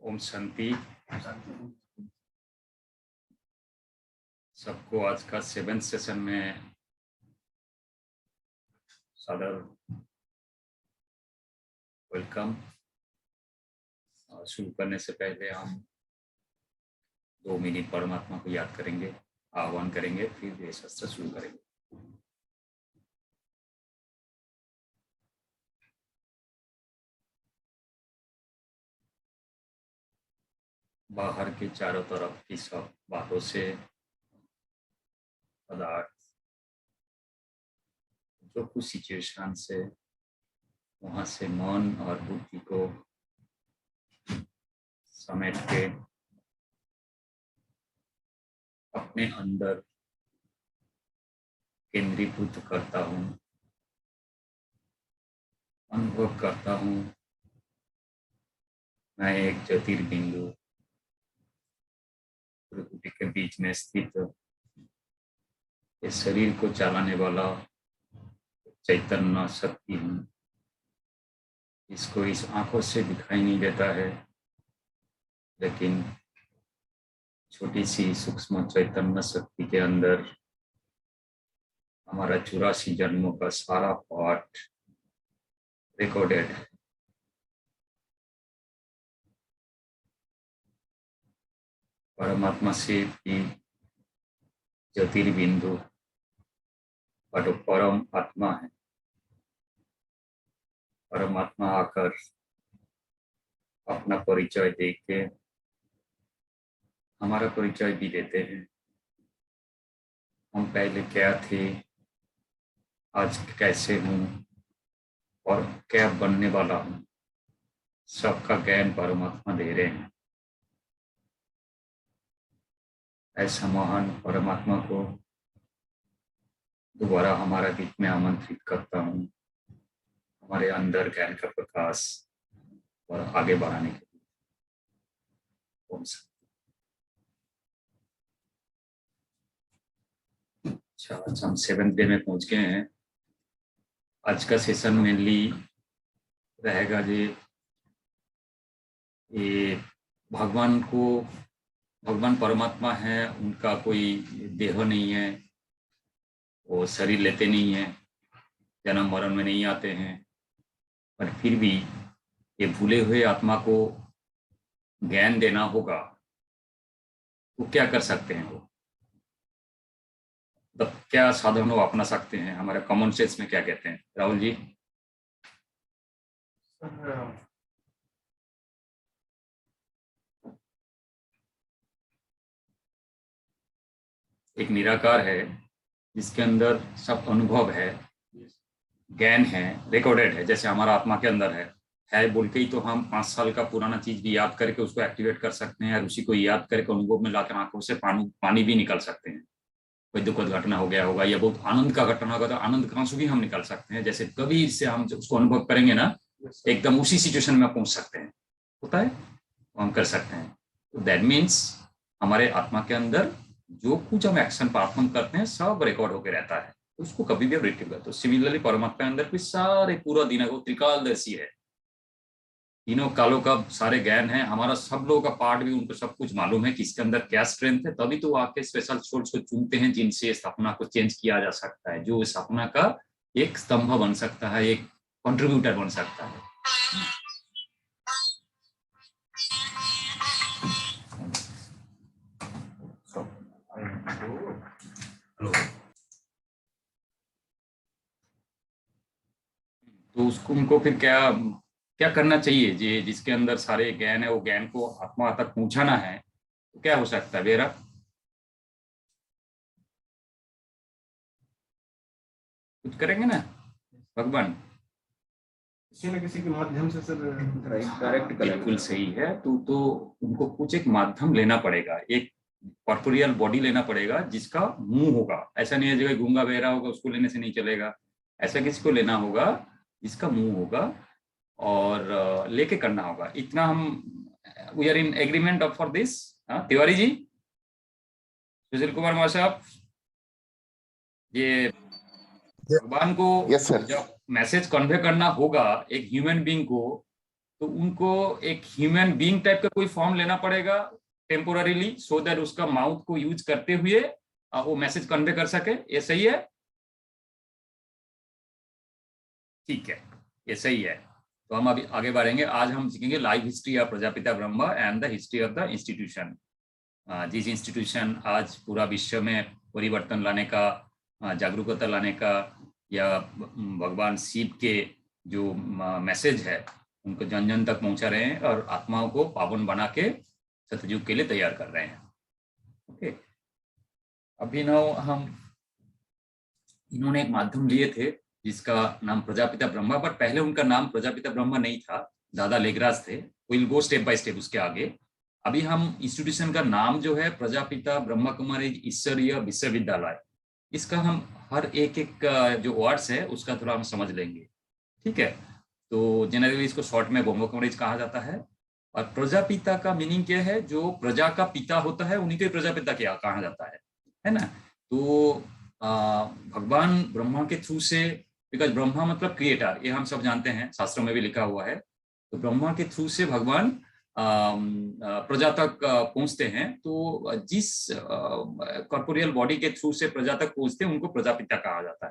ओम शांति। सबको आज का 7th सेशन में सादर वेलकम। शुरू करने से पहले हम 2 मिनट परमात्मा को याद करेंगे, आह्वान करेंगे, फिर ये शस्त्र शुरू करेंगे। बाहर के चारों तरफ की सब बातों से, पदार्थ, जो कुछ सिचुएशन से, वहां से मन और बुद्धि को समेट के अपने अंदर केंद्रीभूत करता हूँ, अनुभव करता हूँ मैं एक ज्योतिर्बिंदु प्रकृति के बीच में स्थित इस शरीर को चलाने वाला चैतन्य शक्ति हूँ। इसको इस आंखों से दिखाई नहीं देता है, लेकिन छोटी सी सूक्ष्म चैतन्य शक्ति के अंदर हमारा 84 जन्मों का सारा पाठ रिकॉर्डेड है। परमात्मा से भी ज्योतिर्बिंदु और परम आत्मा है। परमात्मा आकर अपना परिचय दे के हमारा परिचय भी देते हैं। हम पहले क्या थे, आज कैसे हूँ और क्या बनने वाला हूँ, सबका ज्ञान परमात्मा दे रहे हैं। ऐसा महान परमात्मा को दोबारा हमारा बीच में आमंत्रित करता हूँ, हमारे अंदर ज्ञान का प्रकाश और आगे बढ़ाने के लिए। ओम शांति। अच्छा, आज हम 7th डे में पहुंच गए हैं। आज का सेशन मेनली रहेगा ये भगवान परमात्मा है, उनका कोई देह नहीं है, वो शरीर लेते नहीं है, जन्म मरण में नहीं आते हैं, पर फिर भी ये भूले हुए आत्मा को ज्ञान देना होगा। वो क्या कर सकते हैं? वो तब क्या साधन वो अपना सकते हैं? हमारे कॉमन सेंस में क्या कहते हैं राहुल जी? एक निराकार है जिसके अंदर सब अनुभव है, ज्ञान है, रिकॉर्डेड है। जैसे हमारा आत्मा के अंदर है बोल के ही तो हम 5 साल का पुराना चीज भी याद करके उसको एक्टिवेट कर सकते हैं, और उसी को याद करके अनुभव में लाकर आंखों से पानी भी निकाल सकते हैं। कोई दुखद घटना हो गया होगा या बहुत आनंद का घटना होगा तो आनंद का आंसू भी हम निकाल सकते हैं। जैसे कभी से हम उसको अनुभव करेंगे ना, एकदम उसी सिचुएशन में पहुंच सकते हैं। होता है, हम कर सकते हैं। तो दैट मीन्स हमारे आत्मा के अंदर जो कुछ हम एक्शन परफॉर्म करते हैं सब रिकॉर्ड होकर रहता है, उसको कभी भी रिट्रीव करते। तो सिमिलरली परमात्मा के अंदर कोई सारे पूरा दिन है, वो त्रिकालदर्शी है, तीनों कालों का सारे ज्ञान है। हमारा सब लोगों का पार्ट भी उनको सब कुछ मालूम है कि इसके अंदर क्या स्ट्रेंथ है, तभी तो वो आके स्पेशल सोर्स को चुनते हैं जिनसे स्थापना को चेंज किया जा सकता है, जो स्थापना का एक स्तंभ बन सकता है, एक कंट्रीब्यूटर बन सकता है। तो उसको उनको फिर क्या करना चाहिए? जिसके अंदर सारे ज्ञान है, वो ज्ञान को आत्मा तक पहुंचाना है, तो क्या हो सकता है बेरा? कुछ करेंगे ना भगवान, किसी न किसी के माध्यम से सर डायरेक्ट करेंगे। बिल्कुल सही है। तो उनको कुछ एक माध्यम लेना पड़ेगा, एक कॉर्पोरियल बॉडी लेना पड़ेगा जिसका मुंह होगा। ऐसा नहीं है जगह गूंगा बहरा होगा उसको लेने से नहीं चलेगा। ऐसा किसी को लेना होगा जिसका मुंह होगा और लेके करना होगा। इतना हम we are in agreement for this. Tiwari ji, Sushil Kumar महाशय, ये भगवान को यस सर, जब मैसेज कन्वे करना होगा एक ह्यूमन बीइंग को, तो उनको एक ह्यूमन बीइंग टाइप का कोई फॉर्म लेना पड़ेगा टेम्पोररीली, सो दैट उसका माउथ को यूज करते हुए वो मैसेज कन्वे कर सके। ये सही है? ठीक है, ये सही है। तो हम अभी आगे बढ़ेंगे। आज हम सीखेंगे life history of Prajapita Brahma and the history of the institution. जिस इंस्टीट्यूशन आज पूरा विश्व में परिवर्तन लाने का, जागरूकता लाने का, या भगवान शिव के जो मैसेज है उनको जन जन तक पहुंचा रहे हैं और आत्माओं को पावन बना के सतयुग के लिए तैयार कर रहे हैं। ओके, अभी हम इन्होंने एक माध्यम लिए थे जिसका नाम प्रजापिता ब्रह्मा, बट पहले उनका नाम प्रजापिता ब्रह्मा नहीं था, दादा लेगराज थे। Will go step by step उसके आगे। अभी हम इंस्टीट्यूशन का नाम जो है प्रजापिता ब्रह्मा कुमारी ईश्वरीय विश्वविद्यालय, इसका हम हर एक जो वर्ड्स है उसका थोड़ा हम समझ लेंगे। ठीक है, तो जनरली इसको शॉर्ट में ब्रह्मा कुमारी कहा जाता है। और प्रजापिता का मीनिंग क्या है? जो प्रजा का पिता होता है उन्हीं को प्रजापिता क्या कहा जाता है ना। तो भगवान ब्रह्मा के थ्रू से, बिकॉज ब्रह्मा मतलब क्रिएटर, ये हम सब जानते हैं, शास्त्रों में भी लिखा हुआ है। तो ब्रह्मा के थ्रू से भगवान प्रजा तक पहुंचते हैं। तो जिस कॉर्पोरियल बॉडी के थ्रू से प्रजा तक पहुंचते हैं उनको प्रजापिता कहा जाता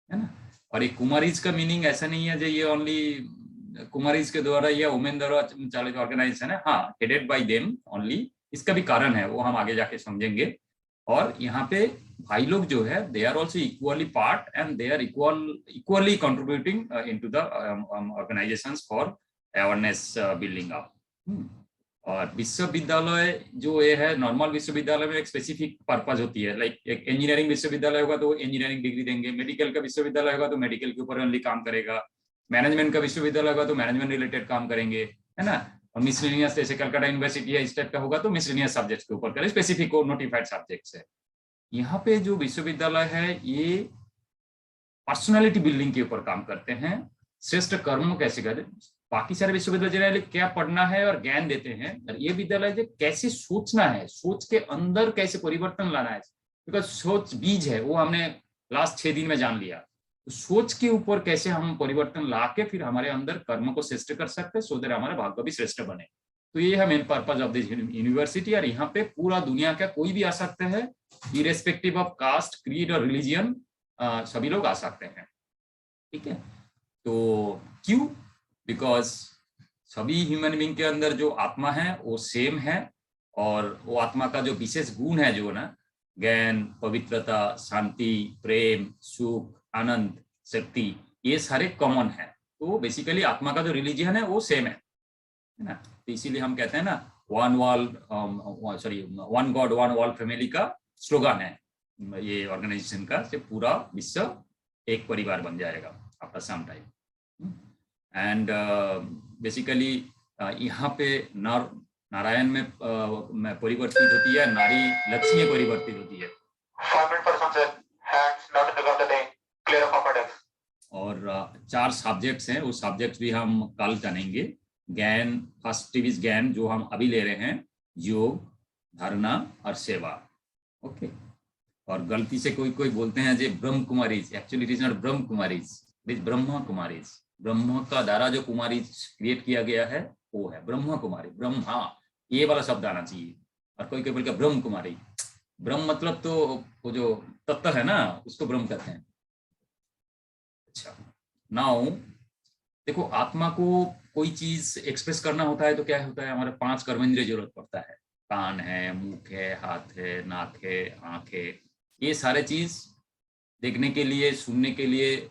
है ना। और एक कुमारीज का मीनिंग ऐसा नहीं है जो ये ओनली कुमारीज के द्वारा या वुमेन द्वारा चालित ऑर्गेनाइजेशन है, हाँ, हेडेड बाय देम ओनली। इसका भी कारण है, वो हम आगे जाके समझेंगे। और यहाँ पे भाई लोग जो है they are also equally part and they are equally contributing into the organisations for awareness building up. और विश्वविद्यालय जो ये है, नॉर्मल विश्वविद्यालय में एक स्पेसिफिक पर्पज होती है। लाइक एक इंजीनियरिंग विश्वविद्यालय होगा तो इंजीनियरिंग डिग्री देंगे, मेडिकल का विश्वविद्यालय होगा तो मेडिकल के ऊपर ओनली काम करेगा, मैनेजमेंट का विश्वविद्यालय होगा तो मैनेजमेंट रिलेटेड काम करेंगे, है ना। और मिसलेनियस जैसे कलकत्ता यूनिवर्सिटी है इस टाइप का होगा तो मिसलेनियस सब्जेक्ट्स के ऊपर करें, स्पेसिफिक और नोटिफाइड सब्जेक्ट्स है। यहाँ पे जो विश्वविद्यालय है ये पर्सनालिटी बिल्डिंग के ऊपर काम करते हैं, श्रेष्ठ कर्म कैसे करें। बाकी सारे विश्वविद्यालय क्या पढ़ना है और ज्ञान देते हैं, और ये विद्यालय कैसे सोचना है, सोच के अंदर कैसे परिवर्तन लाना है, बिकॉज सोच बीज है, वो हमने लास्ट 6 दिन में जान लिया। तो सोच के ऊपर कैसे हम परिवर्तन ला के फिर हमारे अंदर कर्म को श्रेष्ठ कर सकते हैं, सो दैट हमारा भाग्य भी श्रेष्ठ बने। तो ये है main purpose of this university. और यहाँ पे पूरा दुनिया का कोई भी आ सकते हैं, इरेस्पेक्टिव ऑफ कास्ट, क्रीड और रिलीजियन, सभी लोग आ सकते हैं। ठीक है, तो क्यों? बिकॉज सभी ह्यूमन बीइंग के अंदर जो आत्मा है वो सेम है, और वो आत्मा का जो विशेष गुण है जो ना, ज्ञान, पवित्रता, शांति, प्रेम, सुख, आनंद, शक्ति, ये सारे कॉमन है। तो बेसिकली आत्मा का जो रिलीजियन है वो सेम है ना। तो इसीलिए हम कहते हैं ना one God one world family का स्लोगन है ये ऑर्गेनाइजेशन का, से पूरा विश्व एक परिवार बन जाएगा after some time. And basically यहाँ पे नारायण में परिवर्तित होती है, नारी लक्ष्मी परिवर्तित होती है। और 4 सब्जेक्ट्स हैं, वो सब्जेक्ट्स भी हम कल जानेंगे। ज्ञान, फर्स्ट इज ज्ञान जो हम अभी ले रहे हैं, योग, धारणा और सेवा। ओके, और गलती से कोई बोलते हैं जो ब्रह्म Kumaris, actually it is not Brahma Kumaris, it is Brahma Kumaris. ब्रह्म का द्वारा जो कुमारीज क्रिएट किया गया है वो है ब्रह्मा कुमारी। ब्रह्मा ये वाला शब्द आना चाहिए। और कोई बोल के ब्रह्म कुमारी, ब्रह्म मतलब तो वो जो तत्व है ना उसको ब्रह्म कहते हैं। अच्छा, नाउ देखो, आत्मा को कोई चीज एक्सप्रेस करना होता है तो क्या होता है, हमारे 5 कर्मेंद्रिय जरूरत पड़ता है। कान है, मुख है, हाथ है, नाक है, आंख है, ये सारे चीज देखने के लिए, सुनने के लिए,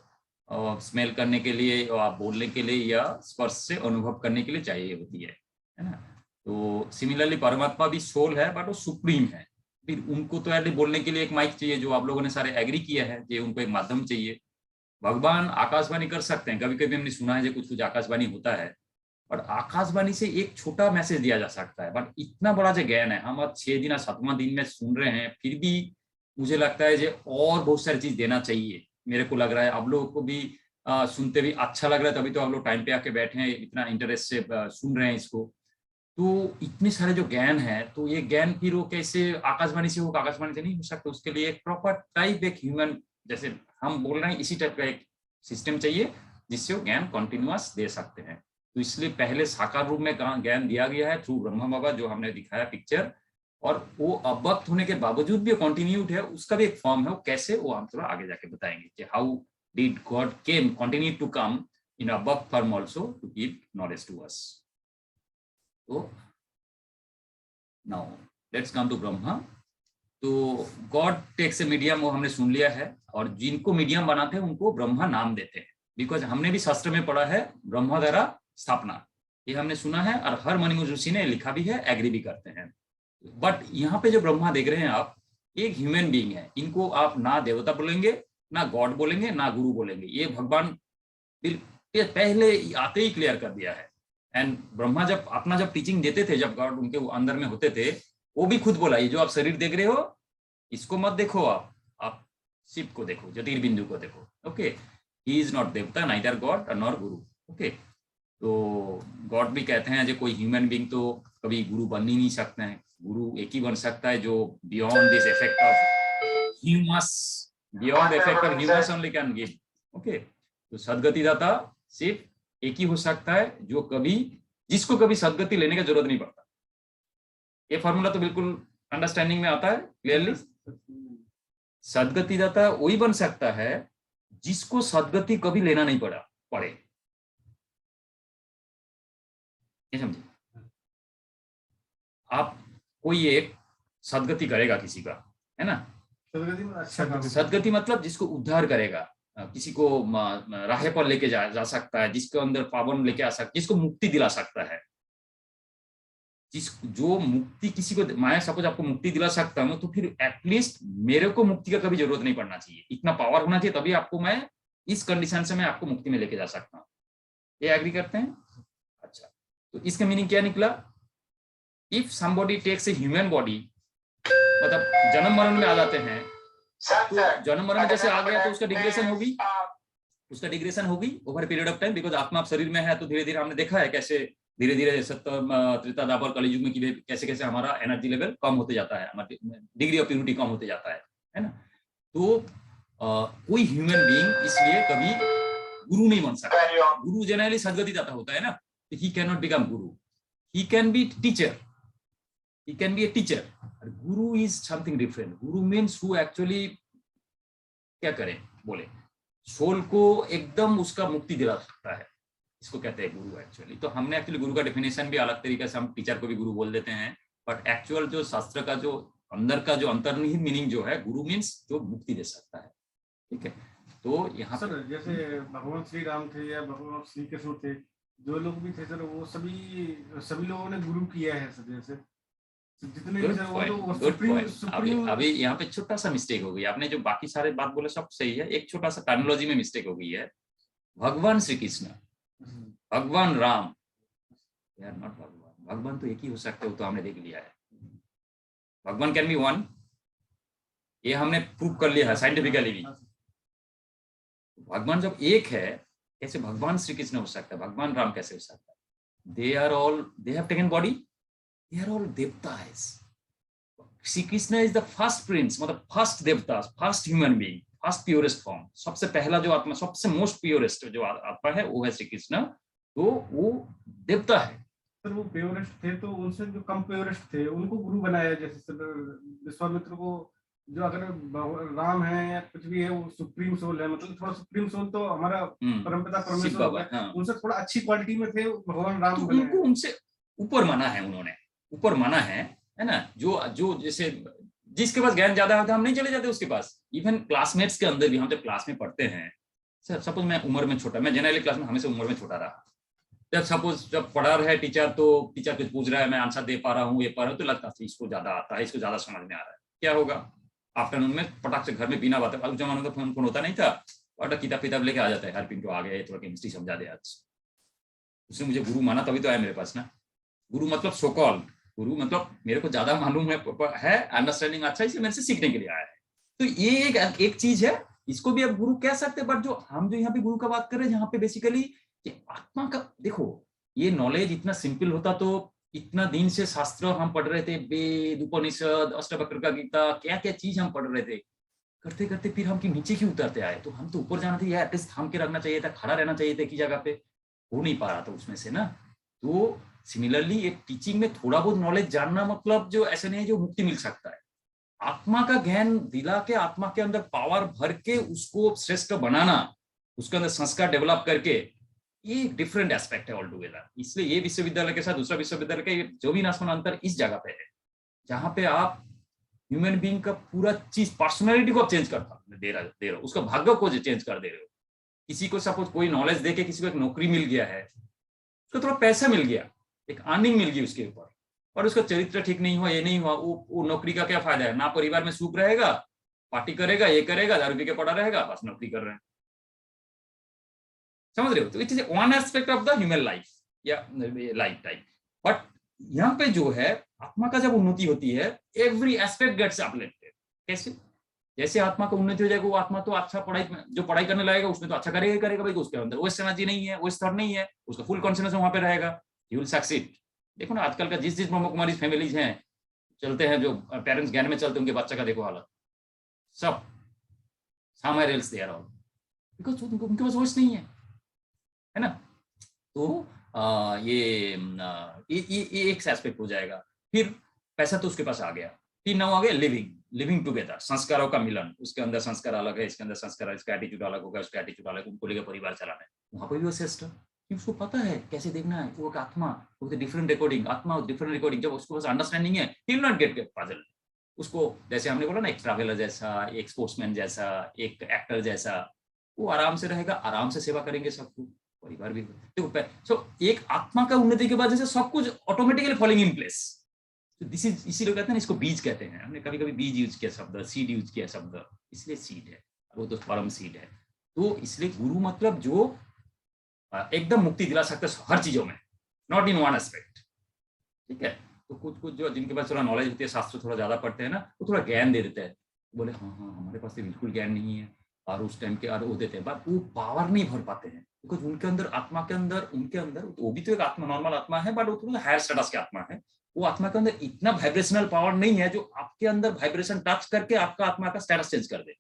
स्मेल करने के लिए, और बोलने के लिए या स्पर्श से अनुभव करने के लिए चाहिए होती है ना। तो सिमिलरली परमात्मा भी सोल है, बट वो सुप्रीम है। फिर उनको तो एटलीस्ट बोलने के लिए एक माइक चाहिए, जो आप लोगों ने सारे एग्री किया है कि उनको एक माध्यम चाहिए। भगवान आकाशवाणी कर सकते हैं, कभी कभी हमने सुना है जो कुछ आकाशवाणी होता है, और आकाशवाणी से एक छोटा मैसेज दिया जा सकता है। बट इतना बड़ा जो ज्ञान है, हम अब 6 दिन 7वां दिन में सुन रहे हैं, फिर भी मुझे लगता है जो और बहुत सारी चीज देना चाहिए। मेरे को लग रहा है आप लोगों को भी सुनते भी अच्छा लग रहा है, तभी तो आप लोग टाइम पे आके बैठे हैं, इतना इंटरेस्ट से सुन रहे हैं इसको। तो इतने सारे जो ज्ञान है, तो ये ज्ञान फिर वो कैसे आकाशवाणी से होगा? आकाशवाणी से नहीं हो सकता। उसके लिए एक प्रॉपर टाइप, एक ह्यूमन, जैसे हम बोल रहे हैं इसी टाइप का एक सिस्टम चाहिए जिससे वो ज्ञान कंटिन्यूअस दे सकते हैं। तो इसलिए पहले साकार रूप में ज्ञान दिया गया है थ्रू ब्रह्मा बाबा, जो हमने दिखाया पिक्चर, और वो अव्यक्त होने के बावजूद भी कंटिन्यूड है, उसका भी एक फॉर्म है। वो कैसे, वो हम थोड़ा आगे जाके बताएंगे कि how did God came continue to come in अव्यक्त form also to give knowledge to us. तो now let's come to Brahma. तो गॉड टेक्स ए मीडियम, वो हमने सुन लिया है, और जिनको मीडियम बनाते हैं उनको ब्रह्मा नाम देते हैं, बिकॉज हमने भी शास्त्र में पढ़ा है ब्रह्मा द्वारा स्थापना, ये हमने सुना है, और हर मणिमुनि ऋषि ने लिखा भी है, एग्री भी करते हैं। बट यहाँ पे जो ब्रह्मा देख रहे हैं आप, एक ह्यूमन बीइंग है, इनको आप ना देवता बोलेंगे, ना गॉड बोलेंगे, ना गुरु बोलेंगे, ये भगवान पहले आते ही क्लियर कर दिया है। एंड ब्रह्मा जब अपना जब टीचिंग देते थे, जब गॉड उनके अंदर में होते थे, वो भी खुद बोला, ये जो आप शरीर देख रहे हो इसको मत देखो, आप शिव को देखो, ज्योतिर्बिंदु को देखो। ओके, ही इज नॉट देवता, नाइदर गॉड नॉर गुरु। ओके, तो गॉड भी कहते हैं जो कोई ह्यूमन बीइंग तो कभी गुरु बन ही नहीं सकते हैं, गुरु एक ही बन सकता है जो beyond this effect of humus, beyond effect of humus only can give. Okay, तो सदगति दाता सिर्फ एक ही हो सकता है जो कभी, जिसको कभी सदगति लेने की जरूरत नहीं पड़ता। ये फॉर्मूला तो बिल्कुल अंडरस्टैंडिंग में आता है क्लियरली। सदगति दाता वही बन सकता है जिसको सदगति कभी लेना नहीं पड़े। ये समझे, आप कोई एक सदगति करेगा किसी का, है ना, सदगति मतलब जिसको उद्धार करेगा, किसी को राह पर लेके जा सकता है, जिसके अंदर पावन लेके आ सकता, जिसको मुक्ति दिला सकता है, जो मुक्ति किसी को, मैं सपोज आपको मुक्ति दिला सकता हूँ, तो फिर एटलीस्ट मेरे को मुक्ति का कभी जरूरत नहीं पड़ना चाहिए, इतना पावर होना चाहिए, तभी आपको मैं इस कंडीशन से मैं आपको मुक्ति में लेके जा सकता हूँ। ये एग्री करते हैं? अच्छा, तो इसका मीनिंग क्या निकला? If somebody takes a human body, मतलब जन्म मरण में आ जाते हैं, तो जन्म मरण जैसे आ गया तो उसका डिग्रेशन होगी over period of time, because आत्मा आप शरीर में है, तो धीरे धीरे हमने देखा है कैसे धीरे धीरे सत्य त्रेता द्वापर कलियुग में कैसे कैसे हमारा एनर्जी लेवल कम होते जाता है, हमारी डिग्री ऑफ प्योरिटी कम होते जाता है ना। तो कोई ह्यूमन बीइंग इसलिए कभी गुरु नहीं बन सकता। गुरु जनरली सदगति दाता होता है ना, तो he can not become Guru, he can be teacher, he can be a teacher. Guru is something different. Guru means who actually क्या करें, बोले सोल को एकदम उसका मुक्ति दिला सकता है, इसको कहते हैं गुरु एक्चुअली। तो हमने एक्चुअली गुरु का डेफिनेशन भी अलग तरीके से, हम टीचर को भी गुरु बोल देते हैं, बट एक्चुअल जो शास्त्र का जो अंदर का जो अंतर्निहित मीनिंग जो है, गुरु मीन्स जो मुक्ति दे सकता है। ठीक है, तो यहाँ सर जैसे भगवान श्री राम थे या भगवान श्री कृष्ण थे, जो लोग भी थे सर, वो सभी लोगों ने गुरु किया है सर, जैसे जितने भी सर, वो तो सुप्रीम। अभी यहाँ पे छोटा सा मिस्टेक हो गई, आपने जो बाकी सारे बात बोले सब सही है, एक छोटा सा टर्मिनोलॉजी में मिस्टेक हो गई है। भगवान श्री कृष्ण, भगवान राम, यार नॉट भगवान, भगवान तो एक ही हो सकता है, वो तो हमने देख लिया है। भगवान कैन बी वन, ये हमने प्रूव कर लिया है साइंटिफिकली भी। भगवान जब एक है, कैसे भगवान श्री कृष्ण हो सकता है, भगवान राम कैसे हो सकता है? They are all, they have taken body, they are all devtas. Shri Krishna is the first prince, मतलब first devtas, first human being, first purest form, सबसे पहला जो आत्मा, सबसे most purest जो आत्मा है वो है श्री कृष्ण, तो वो देवता है। सर वो प्योरेस्ट थे, तो उनसे जो कम प्योरेस्ट थे उनको गुरु बनाया, जैसे सर विश्वामित्र को, जो अगर राम है या कुछ भी है, वो सुप्रीम सोल है, मतलब थोड़ा सुप्रीम सोल तो हमारा परमपिता परमेश्वर है, उनसे थोड़ा अच्छी क्वालिटी में थे भगवान राम, तो उनको उनसे ऊपर माना है, उन्होंने ऊपर माना है ना। जो जैसे जिसके पास ज्ञान ज्यादा होता है, हम नहीं चले जाते उसके पास। इवन क्लासमेट्स के अंदर भी, हम जब क्लास में पढ़ते हैं, सपोज मैं उम्र में छोटा, मैं जनरली क्लास में हमेशा उम्र में छोटा रहा, जब सपोज जब पढ़ा रहा है टीचर, तो टीचर कुछ पूछ रहा है, मैं आंसर दे पा रहा हूँ, ये पढ़ रहा हूँ, तो लगता है इसको ज्यादा आता है, इसको ज्यादा समझ में आ रहा है। क्या होगा, आफ्टरनून में पटाख से घर में बिना बात, अब जमाने में फोन होता नहीं था, और किताब लेके आ जाता है, हर पिंटू आ गया, थोड़ा केमिस्ट्री समझा दे आज। उसने मुझे गुरु माना, तभी तो आया मेरे पास ना। गुरु मतलब सो कॉल्ड गुरु, मतलब मेरे को ज्यादा मालूम है अंडरस्टैंडिंग अच्छा, इसलिए मेरे से सीखने के लिए आया है। तो ये एक चीज है, इसको भी आप गुरु कह सकते हैं। बट जो हम जो यहाँ पे गुरु का बात कर रहे हैं, यहाँ पे बेसिकली आत्मा का, देखो ये नॉलेज इतना सिंपल होता तो इतना दिन से शास्त्र हम पढ़ रहे थे, वेद, उपनिषद, अष्टवक्र का गीता, क्या क्या चीज हम पढ़ रहे थे, करते करते फिर हम नीचे क्यों उतरते आए? तो हम तो ऊपर जाना था, एटलीस्ट थाम के रखना चाहिए था, खड़ा रहना चाहिए था एक ही जगह पे। हो नहीं पा रहा था उसमें से ना। तो सिमिलरली एक टीचिंग में थोड़ा बहुत नॉलेज जानना मतलब जो ऐसे नहीं है जो मुक्ति मिल सकता है। आत्मा का ज्ञान दिला के, आत्मा के अंदर पावर भर के उसको श्रेष्ठ बनाना, उसके अंदर संस्कार डेवलप करके, ये डिफरेंट एस्पेक्ट है ऑल टुगेदर। इसलिए ये विश्वविद्यालय के साथ दूसरा विश्वविद्यालय का जमीन आसमान अंतर इस जगह पे है, जहां पे आप ह्यूमन बीइंग का पूरा चीज, पर्सनालिटी को आप चेंज दे रहे हो, उसका भाग्य को चेंज कर दे रहे हो। किसी को सपोज कोई नॉलेज देके किसी को एक नौकरी मिल गया है, उसको थोड़ा पैसा मिल गया, एक अर्निंग मिल गई उसके ऊपर, और उसका चरित्र ठीक नहीं हुआ, ये नहीं हुआ, वो नौकरी का क्या फायदा है? ना परिवार में सुख रहेगा, पार्टी करेगा, ये करेगा, दारू पी के पड़ा रहेगा, बस नौकरी कर रहे हैं। समझ रहे हो? तो it is one aspect of the human life या लाइफ टाइम। बट यहाँ पे जो है आत्मा का जब उन्नति होती है, एवरी एस्पेक्ट गेट्स अपलिफ्टेड। कैसे? जैसे आत्मा का उन्नति हो जाएगा, वो आत्मा तो अच्छा पढ़ाई, जो पढ़ाई करने लगेगा उसमें तो अच्छा करेगा ही करेगा भाई, उसके अंदर वो एनर्जी नहीं है, वो स्तर नहीं है, उसका फुल कॉन्फिडेंस वहां पे रहेगा, ही विल सक्सीड। देखो ना आजकल का जिस ब्रह्म कुमारी फैमिलीज हैं, चलते हैं, जो पेरेंट्स ज्ञान में चलते हैं, उनके बच्चा का देखो हालत, सब somewhere else they are all, because उनके पास वॉइस नहीं है ना। तो ये एक एस्पेक्ट हो जाएगा। फिर पैसा तो उसके पास आ गया, फिर नाउ आ गया लिविंग टुगेदर, संस्कारों का मिलन। उसके अंदर संस्कार अलग है, इसके अंदर संस्कार है, इसका एटीट्यूड अलग होगा, उसका एटीट्यूड अलग, उनको लेकर परिवार चलाना है। वहां पर भी वो श्रेष्ठ, उसको पता है कैसे देखना है। वो आत्मा, वो डिफरेंट रिकॉर्डिंग, आत्मा डिफरेंट रिकॉर्डिंग, जब उसको अंडरस्टैंडिंग है, he will not gate puzzle. उसको जैसे हमने बोला ना, एक ट्रैवलर जैसा, एक स्पोर्ट्समैन जैसा, एक एक्टर जैसा, वो आराम से रहेगा, आराम से सेवा करेंगे सबको, परिवार भी। देखो सो एक आत्मा का उन्नति के बाद जैसे सब कुछ automatically falling in place. This is, इसीलिए कहते हैं ना, इसको बीज कहते हैं। हमने कभी कभी बीज यूज किया शब्द, सीड यूज किया शब्द, इसलिए सीड है, वो तो परम सीड है। तो इसलिए गुरु मतलब जो एकदम मुक्ति दिला सकता है हर चीजों में, नॉट इन वन एस्पेक्ट। ठीक है? तो कुछ जो जिनके पास थोड़ा नॉलेज होती है, शास्त्र थोड़ा ज्यादा पढ़ते हैं ना, वो थोड़ा ज्ञान दे देते हैं, बोले हाँ हाँ हमारे पास तो बिल्कुल ज्ञान नहीं है, और उस टाइम के और वो देते हैं, बट वो पावर नहीं भर पाते हैं, बिकॉज उनके अंदर, आत्मा के अंदर, उनके अंदर, वो भी तो एक आत्मा, नॉर्मल आत्मा है, बट वो थोड़ा हायर स्टेटस की आत्मा है। वो आत्मा के अंदर इतना वाइब्रेशनल पावर नहीं है जो आपके अंदर वाइब्रेशन टच करके आपका आत्मा का स्टेटस चेंज कर दे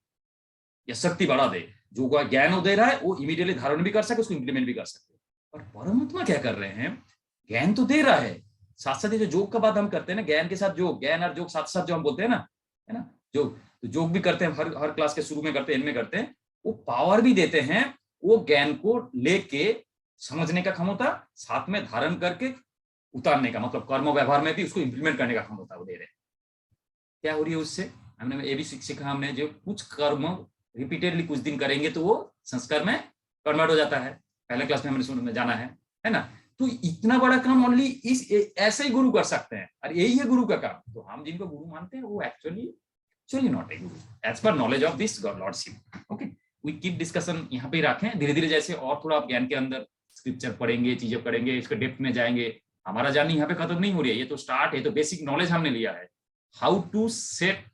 या शक्ति बढ़ा दे। जो ज्ञान वो दे रहा है वो इमीडिएटली धारण भी कर सके, उसको इंप्लीमेंट भी कर सके। और परमात्मा क्या कर रहे हैं? ज्ञान तो दे रहा है, साथ साथ जो जोग का बात हम करते हैं ना, ज्ञान के साथ जोग, ज्ञान और जोग साथ साथ जो हम बोलते हैं ना, है ना, जोग भी करते हैं, हर क्लास के शुरू में करते हैं, एंड में करते हैं। वो पावर भी देते हैं, वो ज्ञान को लेके समझने का क्षमता, साथ में धारण करके उतारने का, मतलब कर्म व्यवहार में भी उसको इंप्लीमेंट करने का क्षमता वो दे रहे हैं। क्या हो रही है उससे? हमने ये भी सीखा हमने, जो कुछ कर्म रिपीटेडली कुछ दिन करेंगे तो वो संस्कार में कन्वर्ट हो जाता है। पहले क्लास में हमने जाना है ना। तो इतना बड़ा काम ओनली इस ऐसे ही गुरु कर सकते हैं, और यही है गुरु का काम। तो हम जिनको गुरु मानते हैं वो actually not a guru as per knowledge of this God lordship. Okay, we keep discussion यहाँ पे रखें, धीरे धीरे जैसे और थोड़ा आप ज्ञान के अंदर स्क्रिप्चर पढ़ेंगे, चीजें पढ़ेंगे, इसके डेप्थ में जाएंगे। हमारा जर्नी यहाँ पे खत्म नहीं हो रही है, ये तो स्टार्ट है। तो बेसिक नॉलेज हमने लिया है, how to set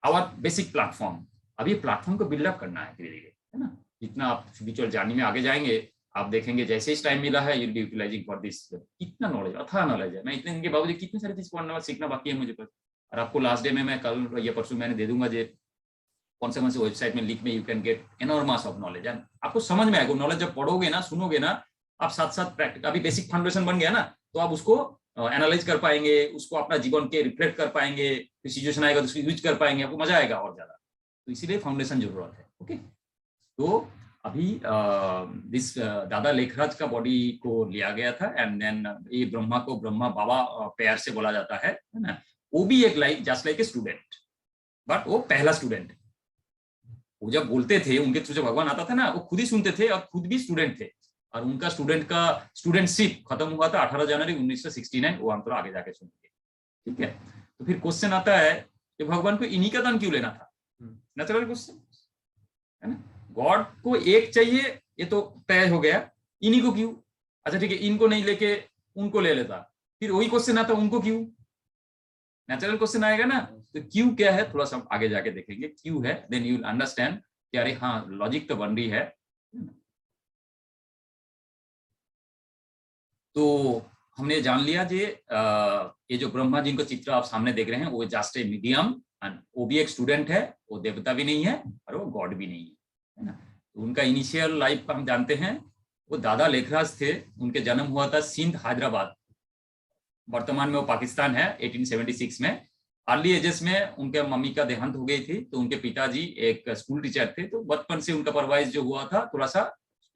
our basic platform. अब ये प्लेटफॉर्म को बिल्डअप करना है धीरे धीरे, है ना। जितना आप स्पिरिचुअल जर्नी में आगे जाएंगे, आप देखेंगे जैसे इस टाइम मिला है, you will be utilising for this. कितना नॉलेज, अथाह नॉलेज है। मैं इतने दिन के बावजूद कितनी सारी चीज पढ़ना, सीखना बाकी है मुझे पर। और आपको लास्ट डे में मैं कल या परसों मैंने दे दूंगा जो कौन से वेबसाइट में लिंक में you can get enormous of knowledge. आपको समझ में आएगा नॉलेज, जब पढ़ोगे ना, सुनोगे ना, आप साथ साथ प्रैक्टिस, अभी बेसिक फाउंडेशन बन गया ना, तो आप उसको एनालाइज कर पाएंगे, उसको अपना जीवन के रिफ्लेक्ट कर पाएंगे, फिर सिचुएशन आएगा तो उसको यूज कर पाएंगे, आपको मजा आएगा और ज्यादा। तो इसीलिए फाउंडेशन जरूरत है। ओके, तो अभी दिस दादा लेखराज का बॉडी को लिया गया था, एंड देन ये ब्रह्मा को ब्रह्मा बाबा प्यार से बोला जाता है ना। वो भी एक like just like a student, but वो पहला स्टूडेंट। वो जब बोलते थे, उनके थ्रू जब भगवान आता था ना, वो खुद ही सुनते थे और खुद भी स्टूडेंट थे। और उनका स्टूडेंटशिप खत्म हुआ था 18 जनवरी 1969। वो हम थोड़ा आगे जाके सुनेंगे, ठीक है। तो फिर क्वेश्चन आता है कि भगवान को इन्हीं का दान क्यों लेना था? नेचुरल क्वेश्चन है ना। गॉड को एक चाहिए, ये तो तय हो गया, इन्हीं को क्यों? अच्छा ठीक है, इनको नहीं लेके उनको ले लेता। फिर वही क्वेश्चन आता, उनको क्यों? नेचुरल क्वेश्चन आएगा ना। तो क्यों क्या है थोड़ा सा आगे जाके देखेंगे, क्यों है, देन यू विल अंडरस्टैंड कि अरे हाँ, लॉजिक तो बन रही है। तो हमने जान लिया जे ये जो ब्रह्मा जिनको चित्र आप सामने देख रहे हैं, वो जस्ट ए मीडियम, वो भी एक स्टूडेंट है, वो देवता भी नहीं है और वो गॉड भी नहीं है ना। तो उनका इनिशियल लाइफ हम जानते हैं, वो दादा लेखराज थे, उनके जन्म हुआ था सिंध हैदराबाद, वर्तमान में वो पाकिस्तान है, 1876 में। अर्ली एजेस में उनके मम्मी का देहांत हो गई थी, तो उनके पिताजी एक स्कूल टीचर थे, तो बचपन से उनका परवरिश जो हुआ था थोड़ा सा